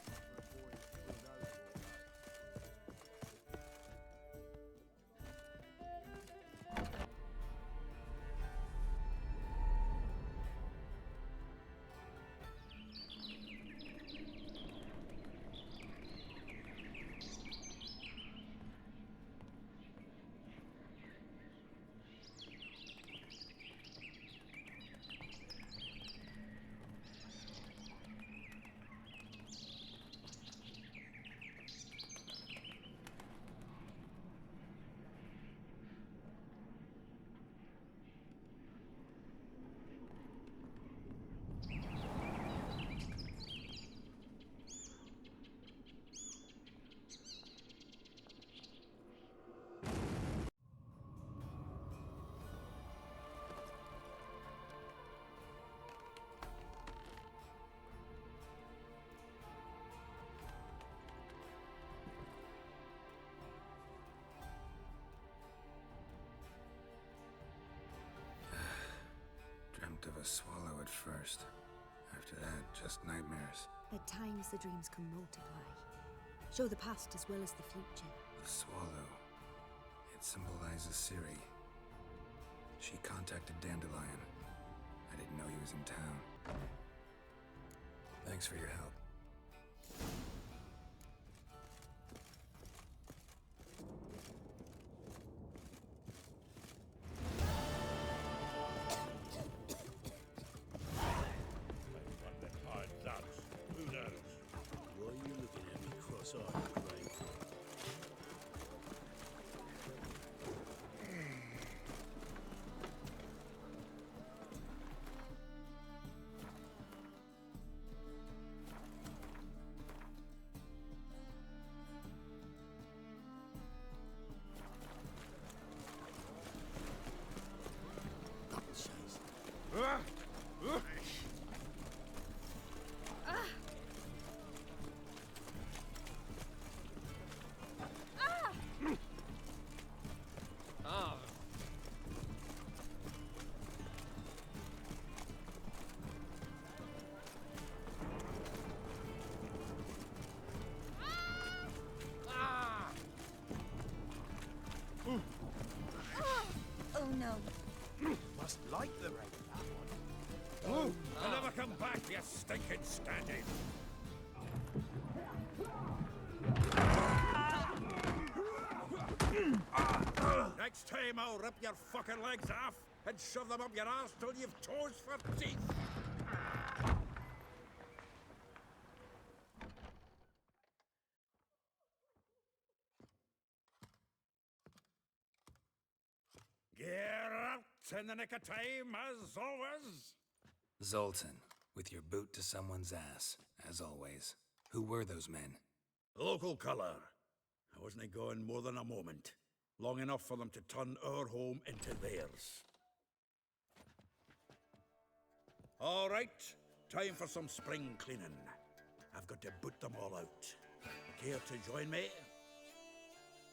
Dreamt of a swallow at first. After that, just nightmares. At times, the dreams can multiply. Show the past as well as the future. The swallow. It symbolizes Ciri. She contacted Dandelion. I didn't know he was in town. Thanks for your help. Who knows? Why are you looking at me cross-eyed, Craig? Oh no. Must like the rain, that one. I'll never come back, you stinking stand-in. Next time I'll rip your fucking legs off and shove them up your ass till you've toes for teeth. Get out in the nick of time, as always. Zoltan. With your boot to someone's ass, as always. Who were those men? Local colour. I wasn't going more than a moment. Long enough for them to turn our home into theirs. All right, time for some spring cleaning. I've got to boot them all out. Care to join me?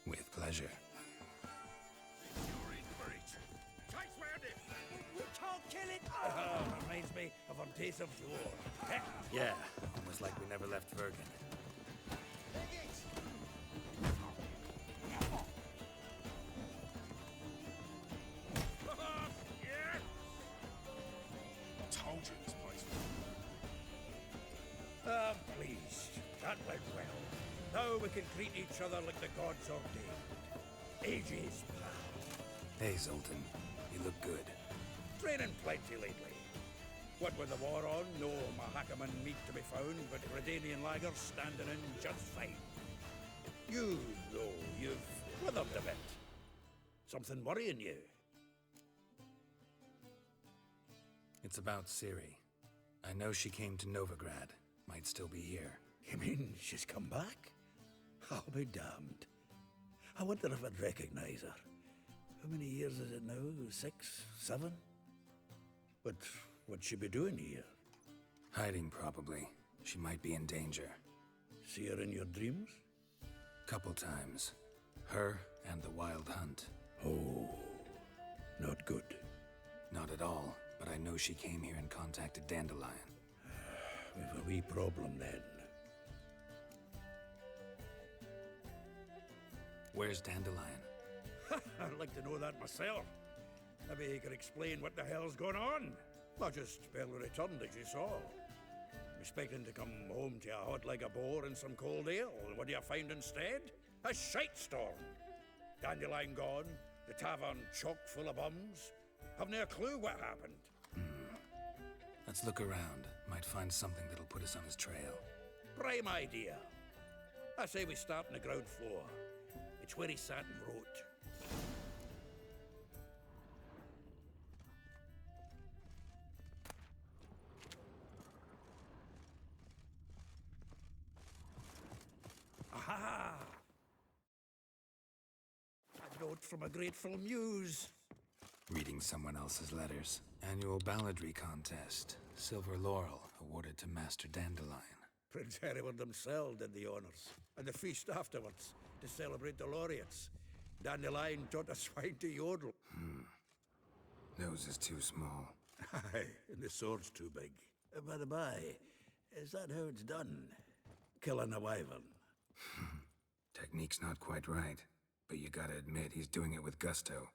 With pleasure. We can't kill it! Reminds me of our days of yore. Yeah, almost like we never left Vergen. Told you this place was... please. That went well. Now we can treat each other like the gods ordained. Ages, pal. Hey, Zoltan. You look good. Training plenty lately. What with the war on, no Mahakaman meat to be found, but Redanian lagers standing in just fine. You, though, you've withered a bit. Something worrying you? It's about Ciri. I know she came to Novigrad. Might still be here. You mean she's come back? I'll be damned. I wonder if I'd recognize her. How many years is it now? 6, 7? But what'd she be doing here? Hiding, probably. She might be in danger. See her in your dreams? Couple times. Her and the Wild Hunt. Oh, not good. Not at all, but I know she came here and contacted Dandelion. We've a wee problem then. Where's Dandelion? I'd like to know that myself. Maybe he could explain what the hell's going on. Not just barely returned, as you saw. Expecting to come home to a hot like a boar and some cold ale. What do you find instead? A shite storm. Dandelion gone, the tavern chock full of bums. Haven't a clue what happened. Let's look around. Might find something that'll put us on his trail. Prime idea. I say we start on the ground floor. It's where he sat and wrote. Aha! A note from a grateful muse. Reading someone else's letters. Annual balladry contest. Silver laurel awarded to Master Dandelion. Prince Hereward himself did the honors, and the feast afterwards to celebrate the laureates. Dandelion taught a swine to yodel. Nose is too small. Aye, and the sword's too big. By the by, is that how it's done? Killing a wyvern? Technique's not quite right, but you gotta admit he's doing it with gusto.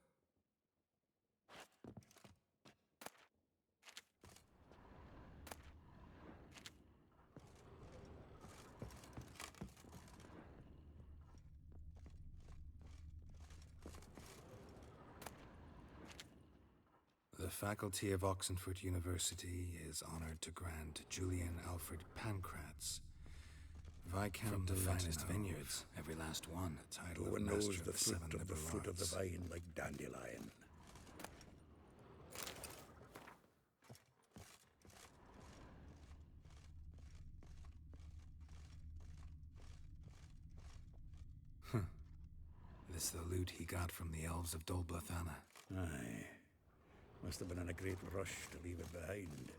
The faculty of Oxenford University is honored to grant Julian Alfred Pancratz, Viscount of finest vineyards, every last one, a title No of one Master knows the of fruit Seven of the fruit of the Liberals. vine like Dandelion. This the loot he got from the elves of Dol Blathanna. Aye. Must have been in a great rush to leave it behind.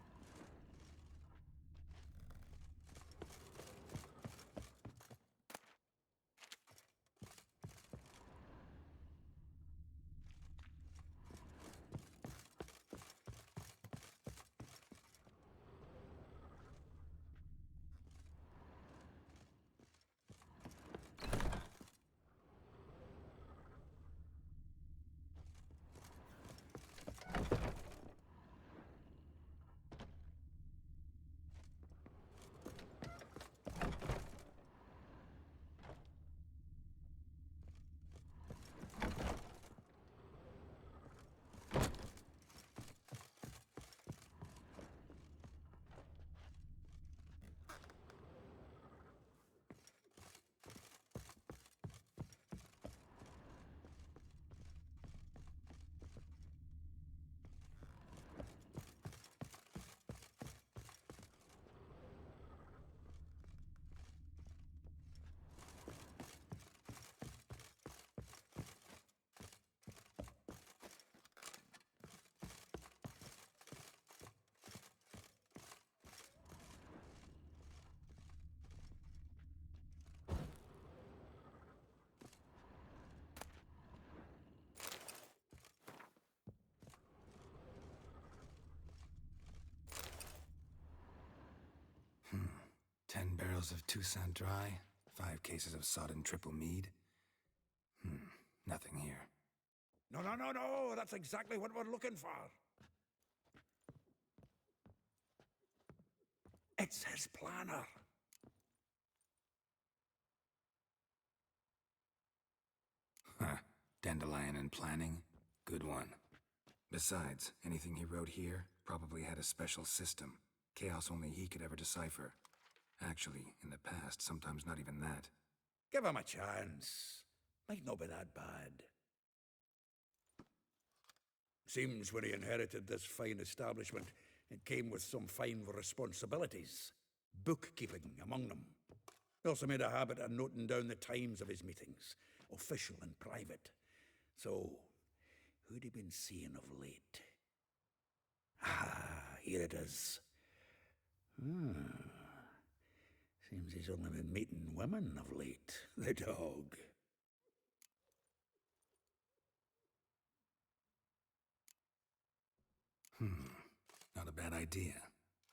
barrels of Toussaint Dry, 5 cases of sodden triple mead. Nothing here. No, no, no, no! That's exactly what we're looking for! It's his planner. Huh. Dandelion and planning? Good one. Besides, anything he wrote here probably had a special system. Chaos only he could ever decipher. Actually, in the past, sometimes not even that. Give him a chance. Might not be that bad. Seems when he inherited this fine establishment, it came with some fine responsibilities. Bookkeeping among them. He also made a habit of noting down the times of his meetings, official and private. So, who'd he been seeing of late? Ah, here it is. Seems he's only been meeting women of late, the dog. Not a bad idea.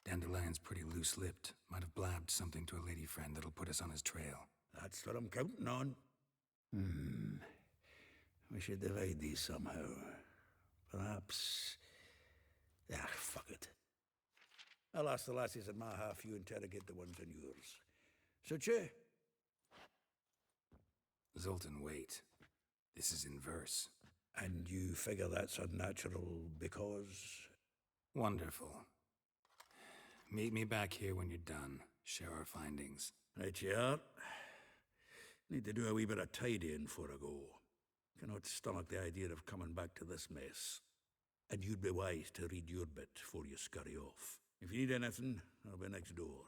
Dandelion's pretty loose-lipped. Might have blabbed something to a lady friend that'll put us on his trail. That's what I'm counting on. We should divide these somehow. Perhaps... fuck it. I'll ask the lassies in my half, you interrogate the ones in yours. Suit you? Zoltan, wait. This is in verse. And you figure that's unnatural because... Wonderful. Meet me back here when you're done. Share our findings. Right you are. Need to do a wee bit of tidying before I go. Cannot stomach the idea of coming back to this mess. And you'd be wise to read your bit before you scurry off. If you need anything, I'll be next door.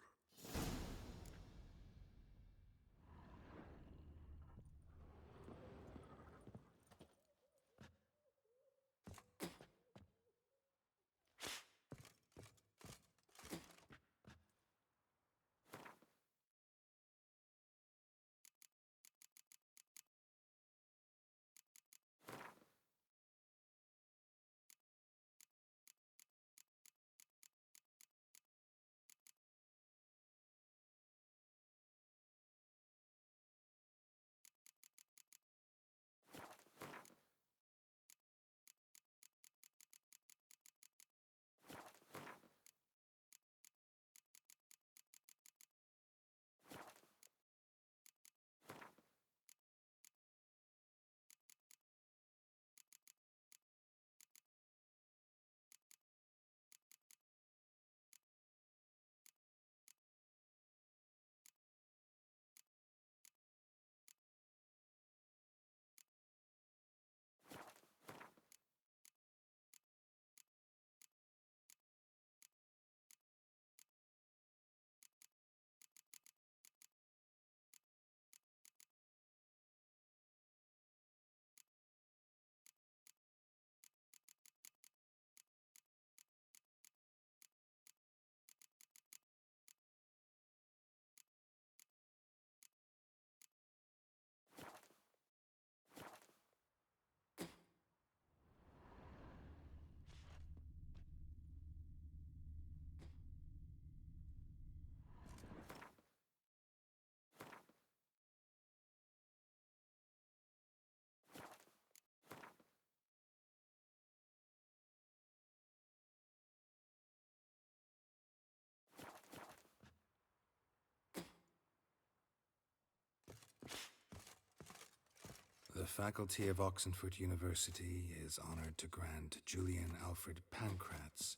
The faculty of Oxenford University is honored to grant Julian Alfred Pancratz,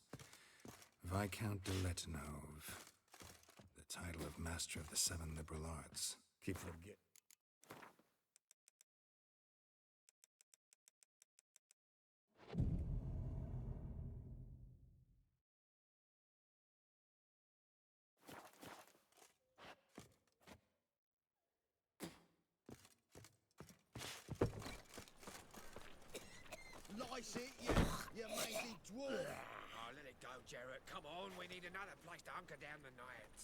Viscount de Letonov, the title of Master of the Seven Liberal Arts. Keep forgetting. Lice it, you mangy dwarf! Oh, let it go, Jarrett. Come on, we need another place to hunker down the night.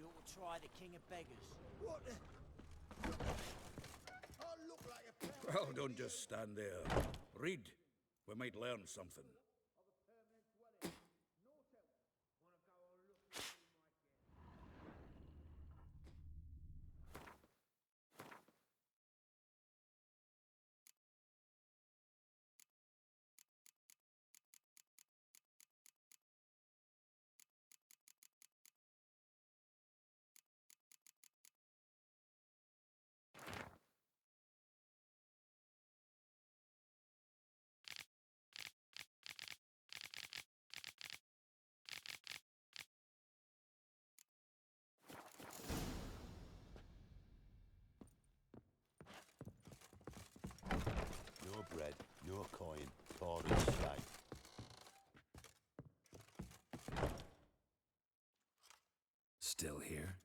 You ought to try the King of Beggars. What the... I look like a pound... Well, don't just stand there. Read. We might learn something. Your bread, your coin, father's stay. Still here?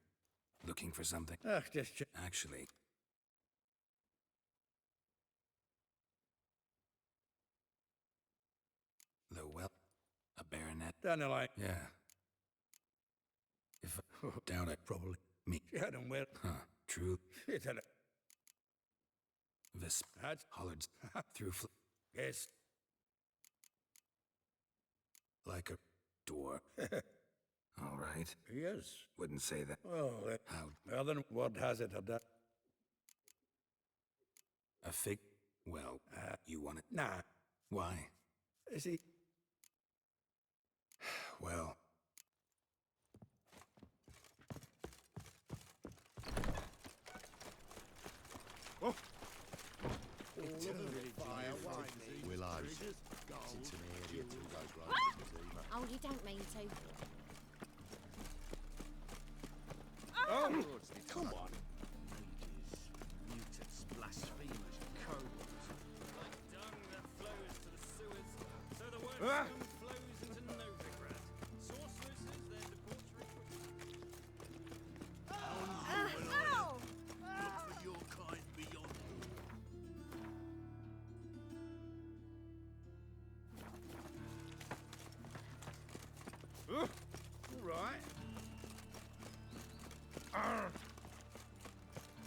Looking for something? Just... Actually... Though, well, a baronet... Dandelion. Yeah. If I doubt it, probably me. Yeah, don't well. Huh, true. It's a... Visp. Hollered through Yes. like a door. All right. Yes. Wouldn't say that. Well, How? well, then what has it? A fig? Well, you want it? Nah. Why? Is he? Well... Oh! Willows. It's into an area to go growing. Oh, you don't mean to. Oh! Come on. Mages, mutants, blasphemers, kobolds. Like dung that flows to the sewers, so the word Ah! flows into Novigrad. Sorceresses, their debauchery. Look for your kind beyond. All right.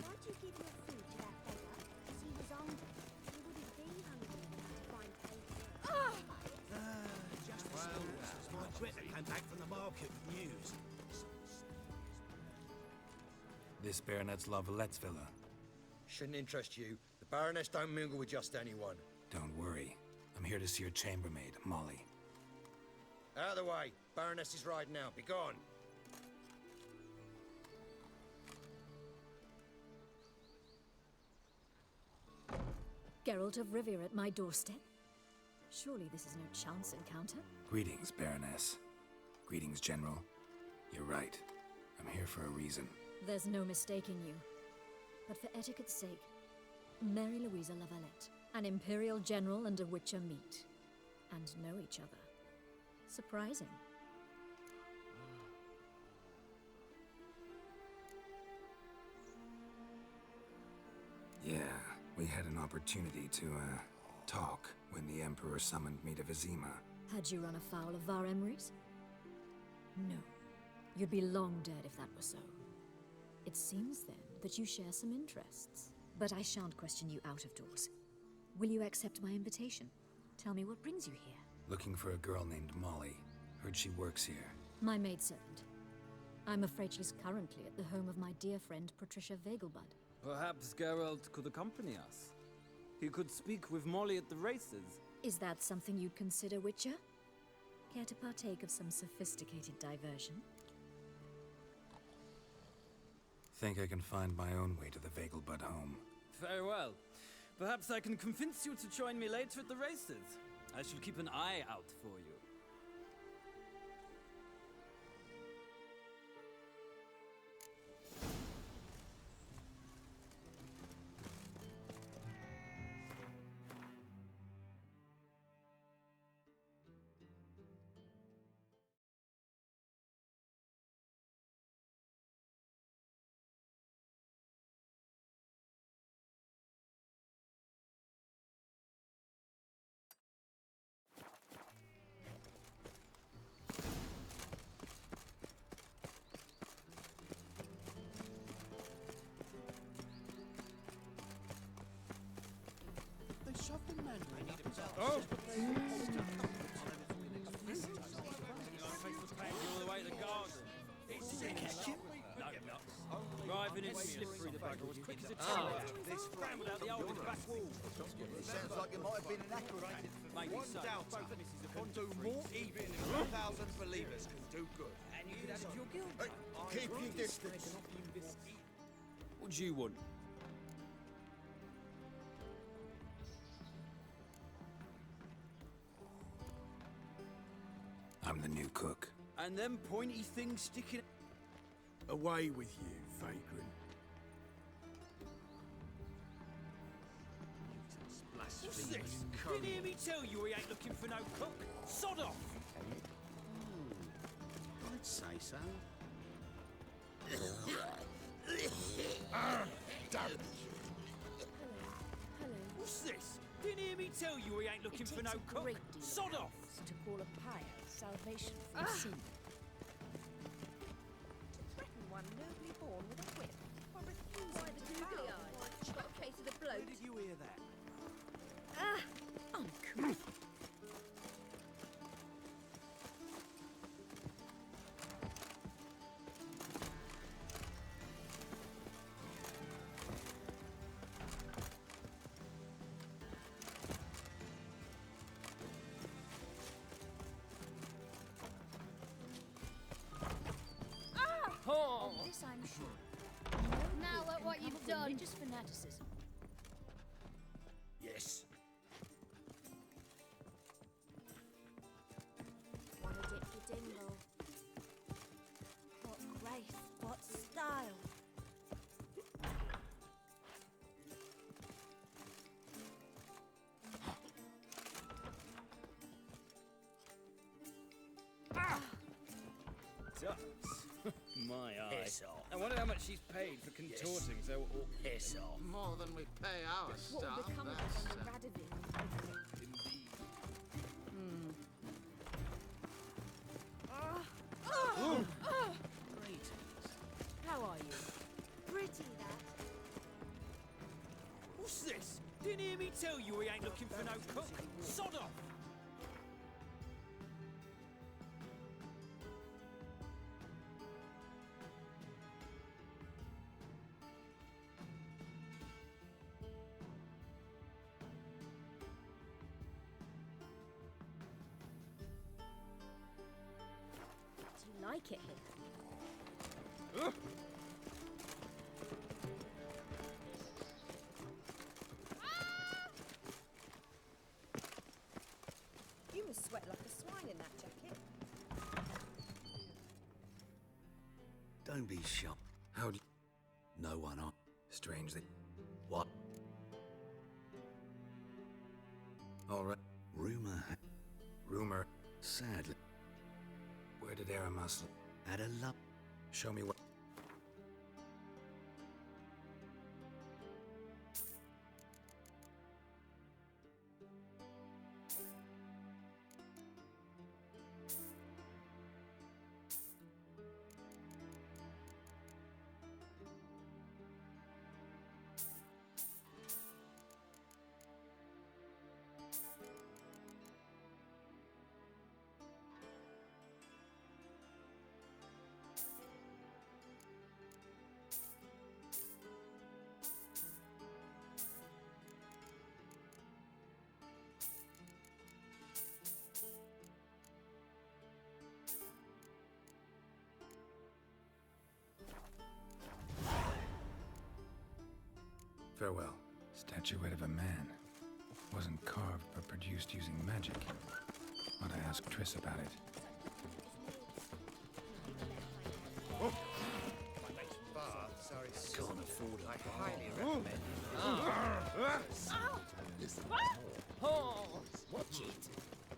Why'd you give your food to that beggar? Because he was hungry. He wouldn't be hungry enough to find paper. Just as my critter came back from the market with news. This baronet's Lavalettes villa. Shouldn't interest you. The Baroness don't mingle with just anyone. Don't worry. I'm here to see your chambermaid, Molly. Out of the way. Baroness is riding out. Be gone. Geralt of Rivia at my doorstep? Surely this is no chance encounter? Greetings, Baroness. Greetings, General. You're right. I'm here for a reason. There's no mistaking you. But for etiquette's sake, Mary Louisa Lavalette, an Imperial General and a Witcher meet. And know each other. Surprising. Yeah, we had an opportunity to, talk when the Emperor summoned me to Vizima. Had you run afoul of Var Emrys? No. You'd be long dead if that were so. It seems then that you share some interests. But I shan't question you out of doors. Will you accept my invitation? Tell me what brings you here. Looking for a girl named Molly. Heard she works here. My maidservant. I'm afraid she's currently at the home of my dear friend Patricia Vegelbud. Perhaps Geralt could accompany us. He could speak with Molly at the races. Is that something you'd consider, Witcher? Care to partake of some sophisticated diversion? Think I can find my own way to the Vegelbud home. Very well. Perhaps I can convince you to join me later at the races. I shall keep an eye out for you. Oh! All the way to the garden. No, nuts. Driving in slip through the bugger as quick as a terrier. Scrambled out the hole in the back wall. Sounds like it might have been an acrobat. Maybe One so. doubter Both misses have can gone do to more freaks. evil than 1,000 believers can do good. And you could add it to your guild. Keep your distance. What do you want? I'm the new cook. And them pointy things sticking... Away with you, vagrant. What's this? Didn't hear me tell you we ain't looking for no cook? Sod off! I'd say so. Don't. What's this? Didn't hear me tell you we ain't looking for no cook? Sod off! To call a pyre salvation from sin. Threaten one nobly born with a whip, or refuse by the googly eyes. Got a case of the bloat. Did you hear that? Uncouth. Of this I'm sure. Now look what you've done. Religious fanaticism. Yes. Wanna dip your dingle? What grace, what style. Ducks. My eye. Piss off. I wonder how much she's paid for contorting so awkward. Piss off. More than we pay our What staff. will become of that's, us under Radovid? How are you? Pretty, that. What's this? Didn't hear me tell you we ain't looking for no cook? Sod off! Do you like it here? You must sweat like a swine in that jacket. Don't be shocked. How'd you... No one on. Strange that... What? All right. Rumor. Rumor. Sadly. Where did Aramus... Had a lump. Show me what... Farewell. Statuette of a man. Wasn't carved, but produced using magic. Ought to ask Triss about it. Baths are essential. Can't afford it. I highly recommend Watch it!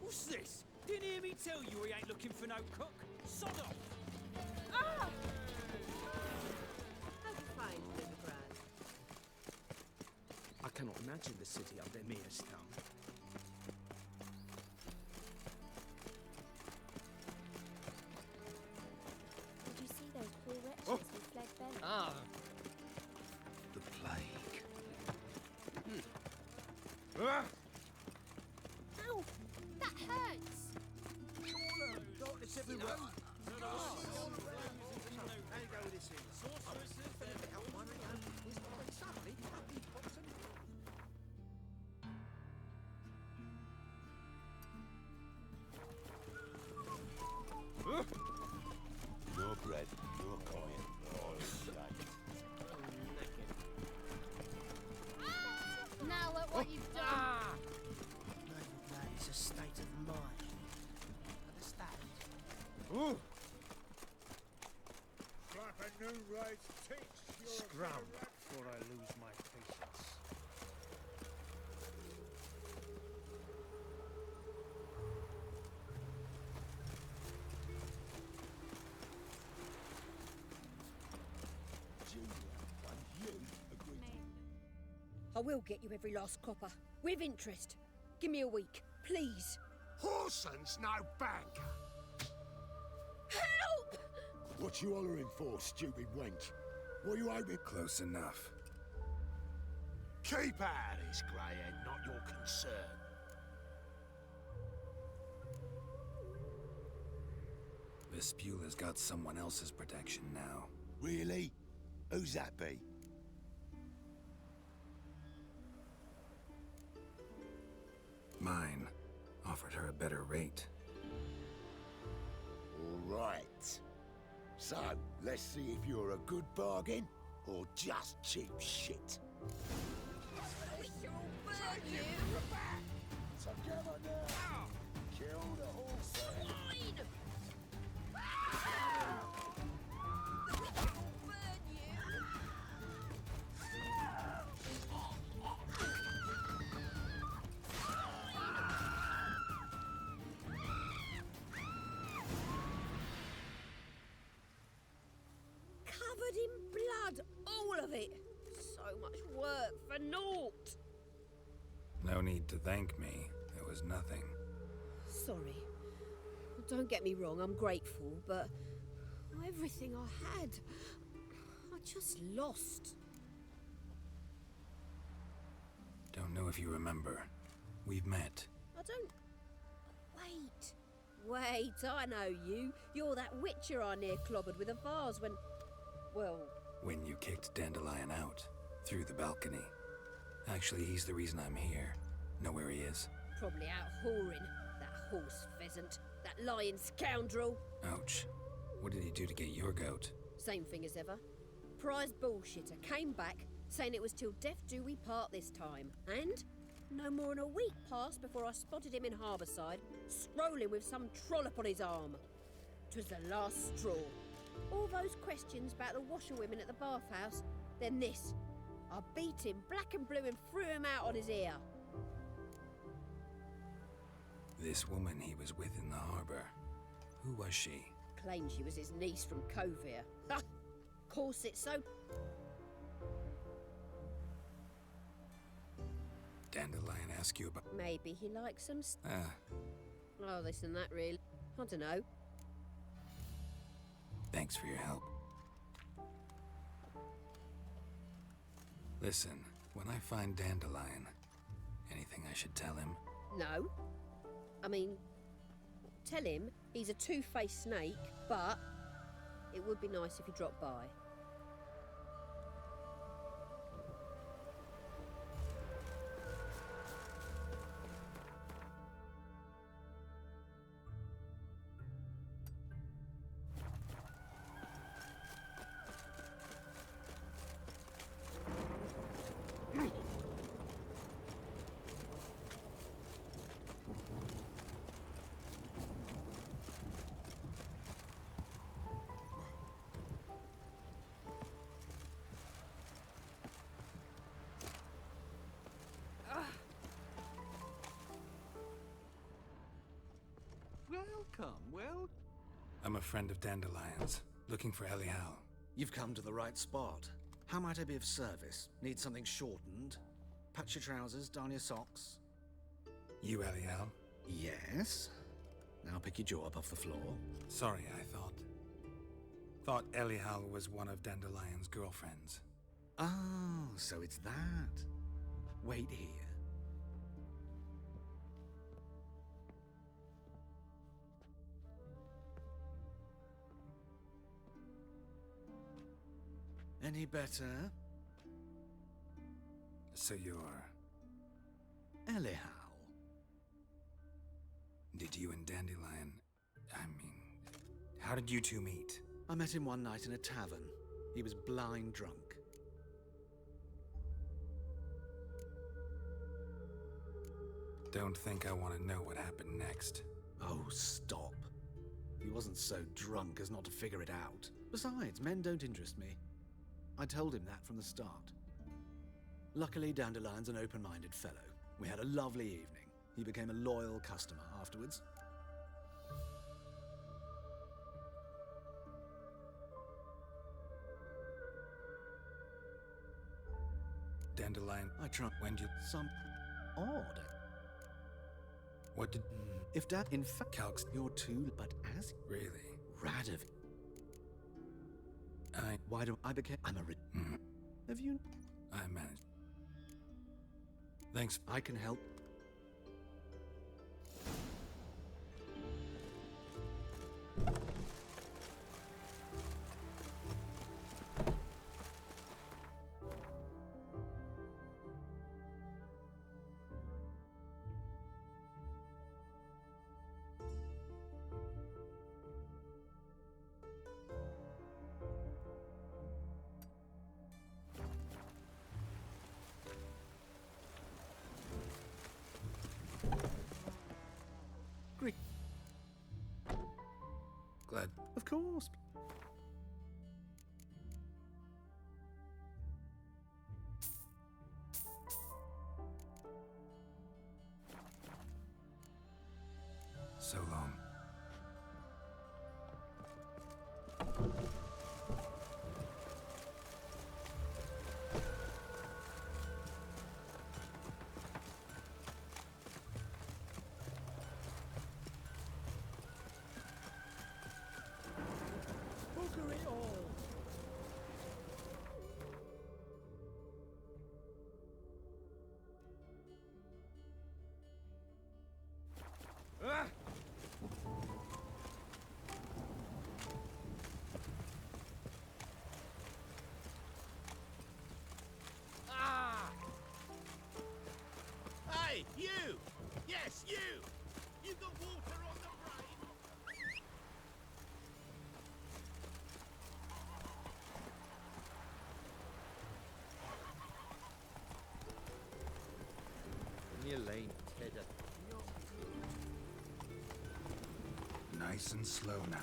What's this? Didn't hear me tell you we ain't looking for no cook? Sod off! How'd you find Novigrad? I cannot imagine the city under Mir's thumb. Did you see those poor wretches who fled belly? The plague. Right, teach Scram before I lose my patience. I will get you every last copper. With interest. Give me a week, please. Whoreson's no banker. Help! What you hollering for, stupid wench? What you hoping? Close enough. Keep out of this, greyhead, not your concern. Vespula's got someone else's protection now. Really? Who's that be? Mine. Offered her a better rate. All right. So, let's see if you're a good bargain or just cheap shit. Together now! Kill the horse! Covered in blood, all of it. So much work for naught. No need to thank me. It was nothing. Sorry. Don't get me wrong, I'm grateful, but everything I had, I just lost. Don't know if you remember. We've met. I don't... Wait, I know you. You're that witcher I near clobbered with a vase when... Well... When you kicked Dandelion out. Through the balcony. Actually, he's the reason I'm here. Know where he is? Probably out whoring. That horse pheasant. That lying scoundrel. Ouch. What did he do to get your goat? Same thing as ever. Prize bullshitter came back, saying it was till death do we part this time. And no more than a week passed before I spotted him in Harbourside, strolling with some trollop on his arm. 'Twas the last straw. All those questions about the washerwomen at the bathhouse, then this. I beat him black and blue and threw him out on his ear. This woman he was with in the harbor. Who was she? Claimed she was his niece from Kovir. Ha! Course it's so. Dandelion ask you about... Maybe he likes some... Oh, this and that, really. I don't know. Thanks for your help. Listen, when I find Dandelion, anything I should tell him? No. I mean, tell him he's a two-faced snake, but it would be nice if he dropped by. Well, I'm a friend of Dandelion's, looking for Elial. you've come to the right spot. How might I be of service? Need something shortened? Patch your trousers, darn your socks? You Elial? Yes. Now pick your jaw up off the floor. Sorry, I thought Elial was one of Dandelion's girlfriends. Oh, so it's that. Wait here. Any better? So you're... Elial. Did you and Dandelion... how did you two meet? I met him one night in a tavern. He was blind drunk. Don't think I want to know what happened next. Oh, stop. He wasn't so drunk as not to figure it out. Besides, men don't interest me. I told him that from the start. Luckily, Dandelion's an open-minded fellow. We had a lovely evening. He became a loyal customer afterwards. Dandelion, I tried. when you... Some... odd. What did... If Dad, in fact, calcs you're too, but as... Really? Radov. Why do I became... I'm a... Have you... I managed. Thanks. I can help. Great. Glad. Of course. So long. Booger it all! Ah! Ah! Hey, you! Yes, you! You got water on the brain! In your lane, Tedder. Nice and slow now.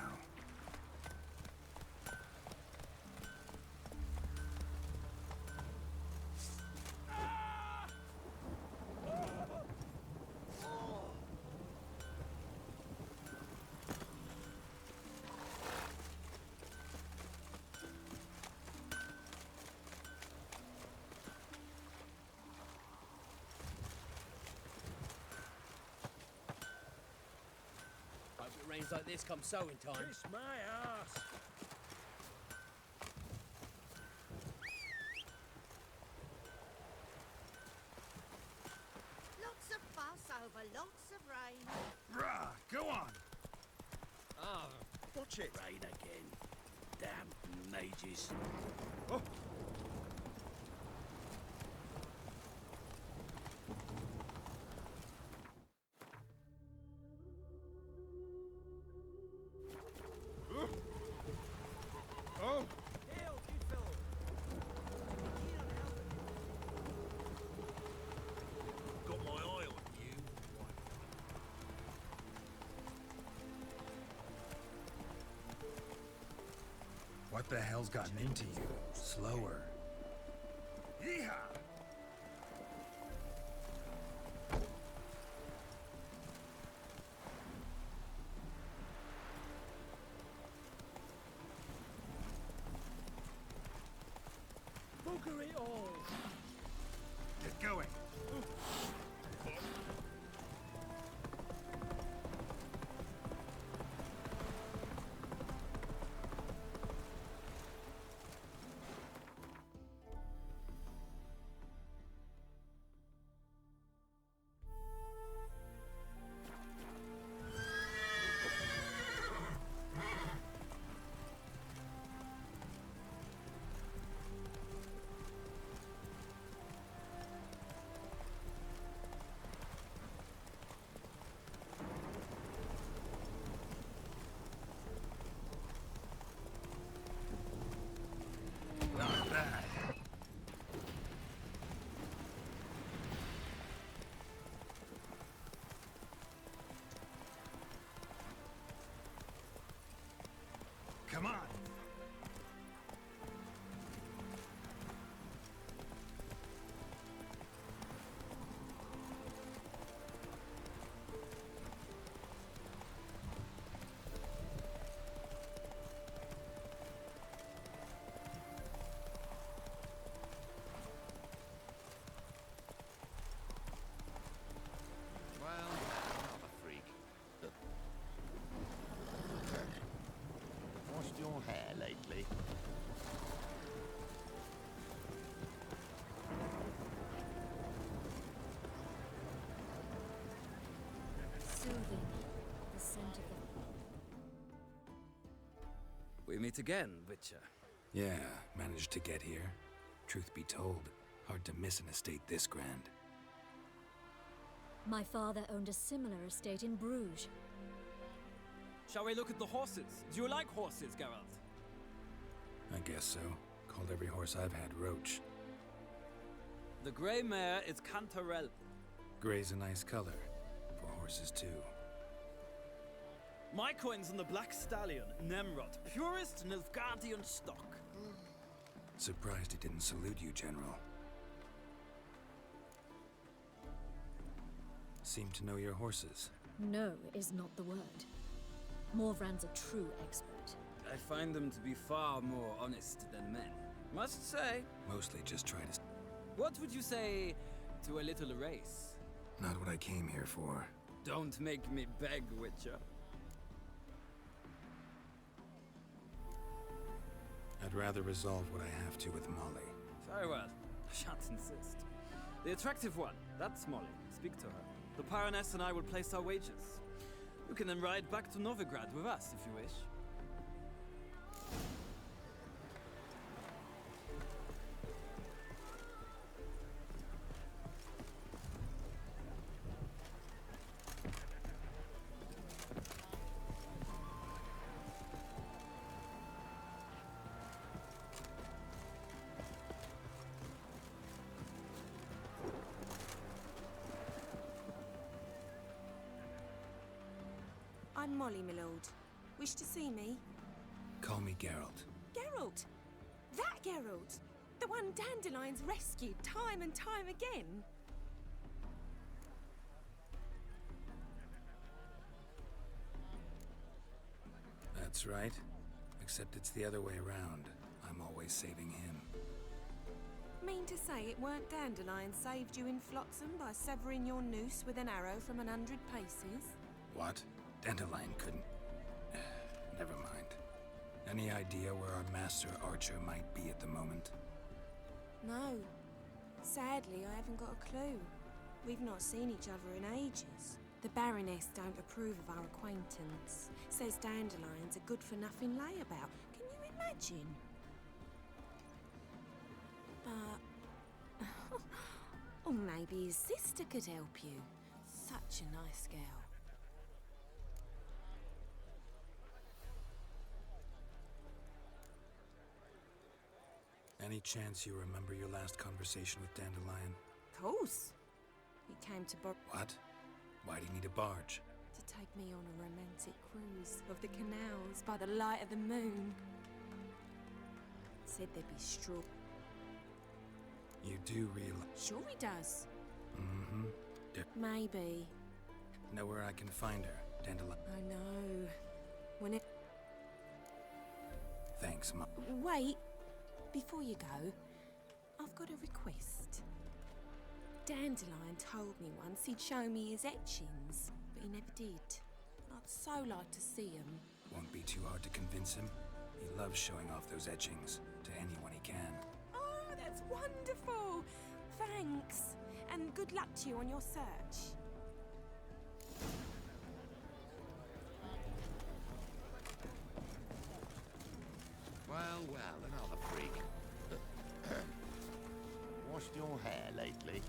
Hope it rains like this come sowing time. Kiss my ass! Lots of fuss over lots of rain. Rah, go on! Ah, Watch it! rain again. Damn mages. Oh. Oh! Hail, you fellow! Got my eye on you. What the hell's gotten into you? Slower. Yeehaw! Booger it all! Get going! meet again, Witcher. Yeah, managed to get here. Truth be told, hard to miss an estate this grand. My father owned a similar estate in Bruges. Shall we look at the horses? Do you like horses, Geralt? I guess so. Called every horse I've had Roach. The grey mare is Cantarell. Gray's a nice color. For horses, too. My coin's on the black stallion, Nemrod, purest Nilfgaardian stock. Surprised he didn't salute you, General. Seem to know your horses. No is not the word. Morvran's a true expert. I find them to be far more honest than men. Must say. Mostly just try to... What would you say to a little race? Not what I came here for. Don't make me beg, Witcher. I'd rather resolve what I have to with Molly. Very well. I shan't insist. The attractive one, that's Molly. Speak to her. The Baroness and I will place our wages. You can then ride back to Novigrad with us, if you wish. I'm Molly, my lord. Wish to see me? Call me Geralt. Geralt! That Geralt! The one Dandelion's rescued time and time again! That's right. Except it's the other way around. I'm always saving him. Mean to say it weren't Dandelion saved you in Flotsam by severing your noose with an arrow from 100 paces? What? Dandelion couldn't... Never mind. Any idea where our master archer might be at the moment? No. Sadly, I haven't got a clue. We've not seen each other in ages. The Baroness don't approve of our acquaintance. Says Dandelion's a good-for-nothing layabout. Can you imagine? But... or maybe his sister could help you. Such a nice girl. Any chance you remember your last conversation with Dandelion? Course. He came to What? Why do you need a barge? to take me on a romantic cruise of the canals by the light of the moon. Said there'd be straw. You do realize... Sure he does. Mm-hmm. Maybe. Know where I can find her, Dandelion? I know. When it... Thanks, Mom. Wait. Before you go, I've got a request. Dandelion told me once he'd show me his etchings, but he never did. I'd so like to see them. Won't be too hard to convince him. He loves showing off those etchings to anyone he can. Oh, that's wonderful! Thanks, and good luck to you on your search. Well, well, another freak. Washed your hair lately?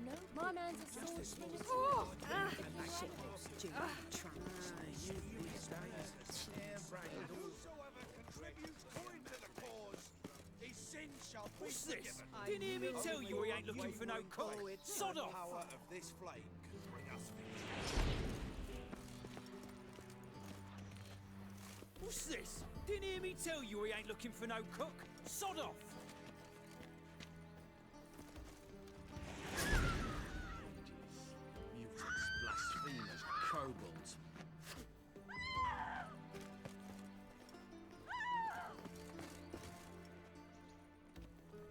know. My man's a sword swinger. Shit, those stupid tramps. What's this? Didn't hear me tell you we ain't looking for no cook. Sod off! Power of this flame can bring us victory. What's this? Didn't hear me tell you we ain't looking for no cook. Sod off! Mutants, blasphemers, kobolds.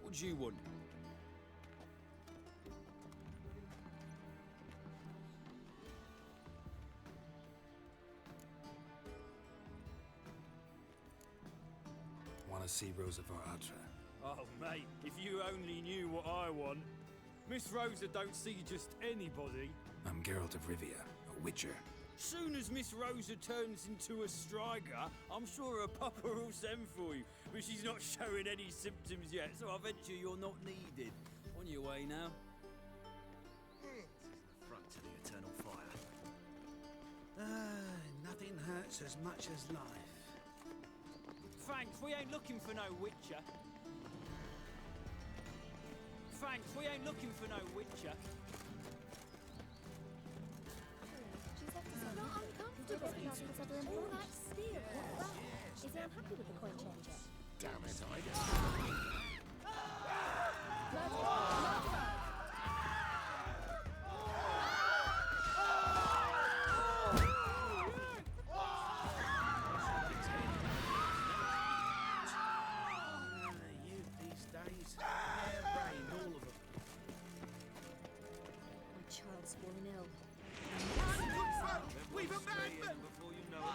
What do you want? Want to see Rosa Atra? Oh, mate, if you only knew what I want. Miss Rosa don't see just anybody. I'm Geralt of Rivia, a witcher. Soon as Miss Rosa turns into a striker, I'm sure her papa will send for you. But she's not showing any symptoms yet, so I venture you're not needed. On your way now. Front to the eternal fire. Nothing hurts as much as life. Thanks, we ain't looking for no witcher. Thanks, we ain't looking for no witcher. She's left us not uncomfortable. Each other and all that steel. Is he unhappy with the coin changer? Damn it, I Youth these days, harebrained, all of them. My child's fallen ill. We've abandoned! Before you know it.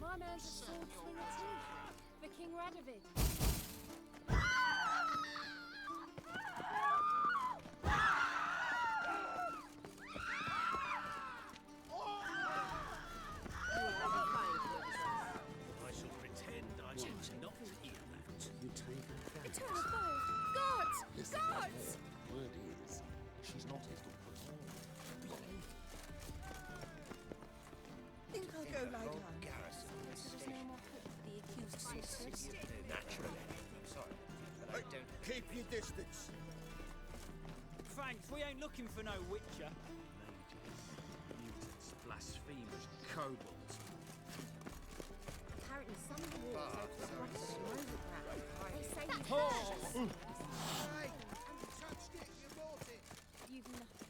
My man's a sword swinger too. For King Radovid. I shall pretend I did not hear that. You take her back. Eternal fire! Guards! Guards! Word is, she's not his daughter at all. Think I'll go lie down. Garrison. So there's no more hope for the accused sorceress. Naturally. I'm sorry. I don't... Keep your distance. Thanks, we ain't looking for no witcher. Mutants, blasphemers, kobolds. Apparently some of the walls over the rocks are overground. They say you Hey, you touched it, you bought it. You've nothing.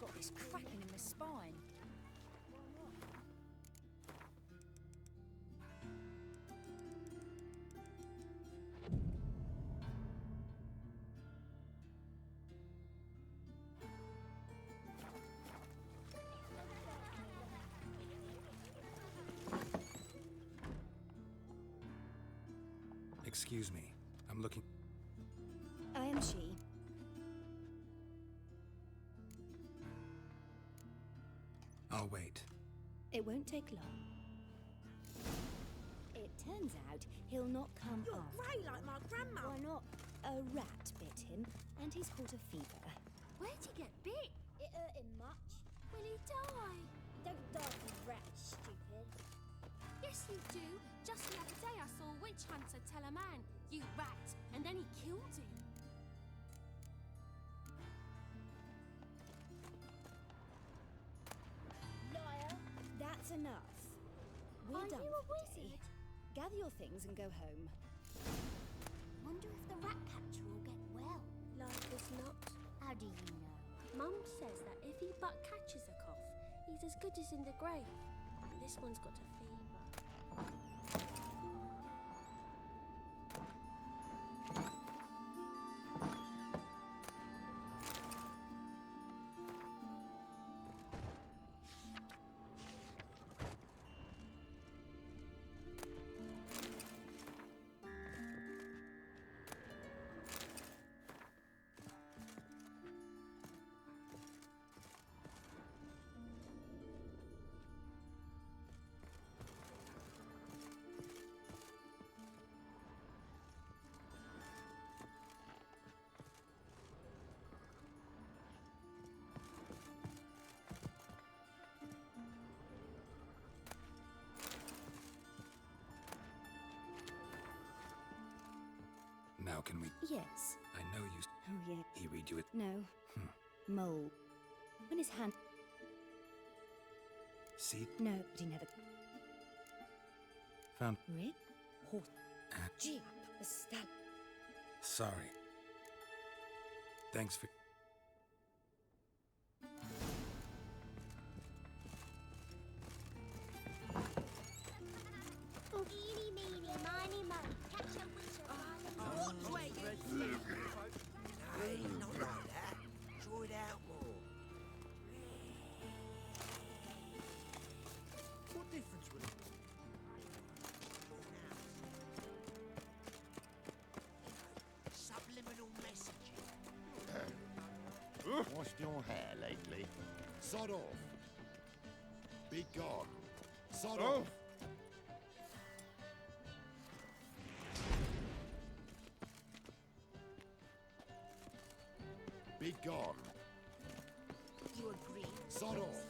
Got this cracking in my spine. Excuse me. I'm looking... I am she. I'll wait. It won't take long. It turns out he'll not come You're after. grey like my grandma. Why not? A rat bit him, and he's caught a fever. Where'd he get bit? It hurt him much. Will he die? Don't die from rats, stupid. Yes, you do. Just the other day I saw a witch hunter tell a man, "You rat," and then he killed him. Liar. That's enough. we're Are done you a for the day. wizard? Gather your things and go home. Wonder if the rat catcher will get well. Like as not. How do you know? Mum says that if he but catches a cough, he's as good as in the grave. And this one's got a fever. Now can we... Yes. I know you... Oh, yeah. He read you it... No. Mole. When his hand... See? No, but he never... Found... Rick? Horse. Jeep. The stab. Sorry. Thanks for... Eeny, meeny, miny, mo. Catch a wizard. Hey, not like that. Draw it out more. What difference will it make? Subliminal messaging. Washed your hair lately? Sod off. Be gone. Sod off. Be gone. You agree? Sod off.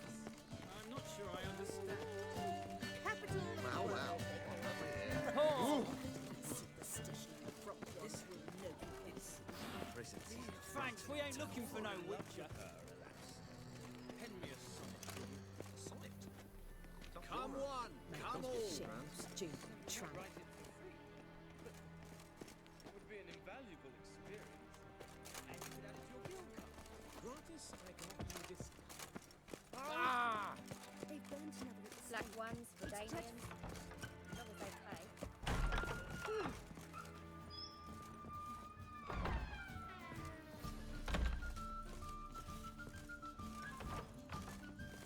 I'm not sure I understand. Capital. Wow, wow. Oh! Superstition. This will no this. Thanks, we ain't looking for no witcher. Come one, come all. Stupid tramp. It would be an invaluable experience. And you could add it to your guild card. Gratis, I can offer you this. Ah! They've burnt another at the Black stake. ones, It's Verdanians. As long as they pay.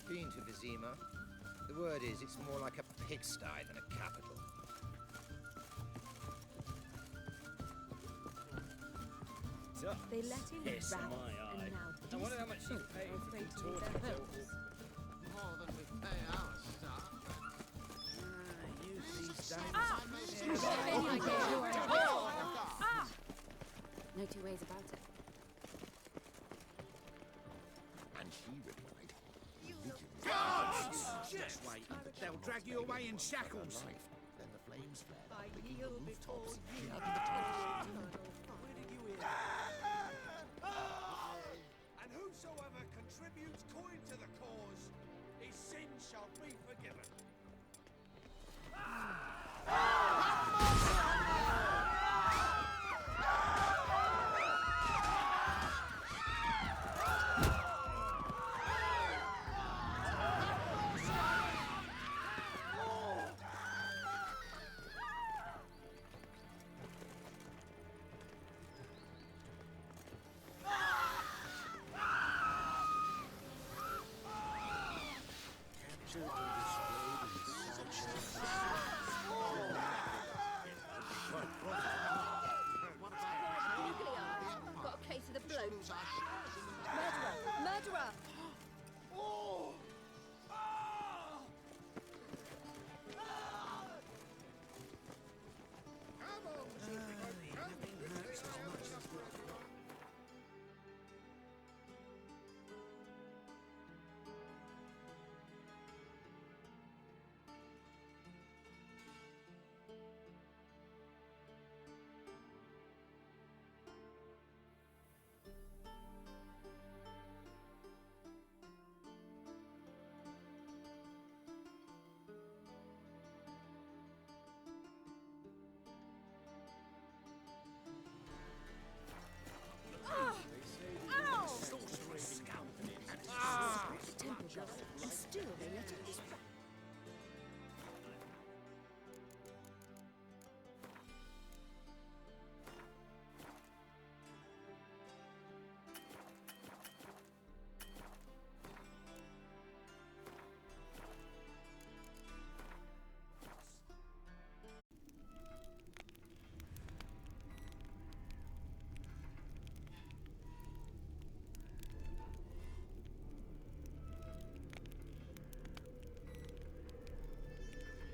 Been to Vizima. The word is, it's more like a pigsty than a capital. They let in Piss Ralph, my eye. and now I wonder how these much she's folk paid are for afraid to leave contorting their herself. homes. More than we pay our staff. No two ways about it. And she replied, Guards! Just wait. They'll drag you away in shackles. life. Then the flames flared, I licking the yield before rooftops. She you. hadn't the time. Where did you hear? And whosoever contributes coin to the cause, his sins shall be forgiven. Capture the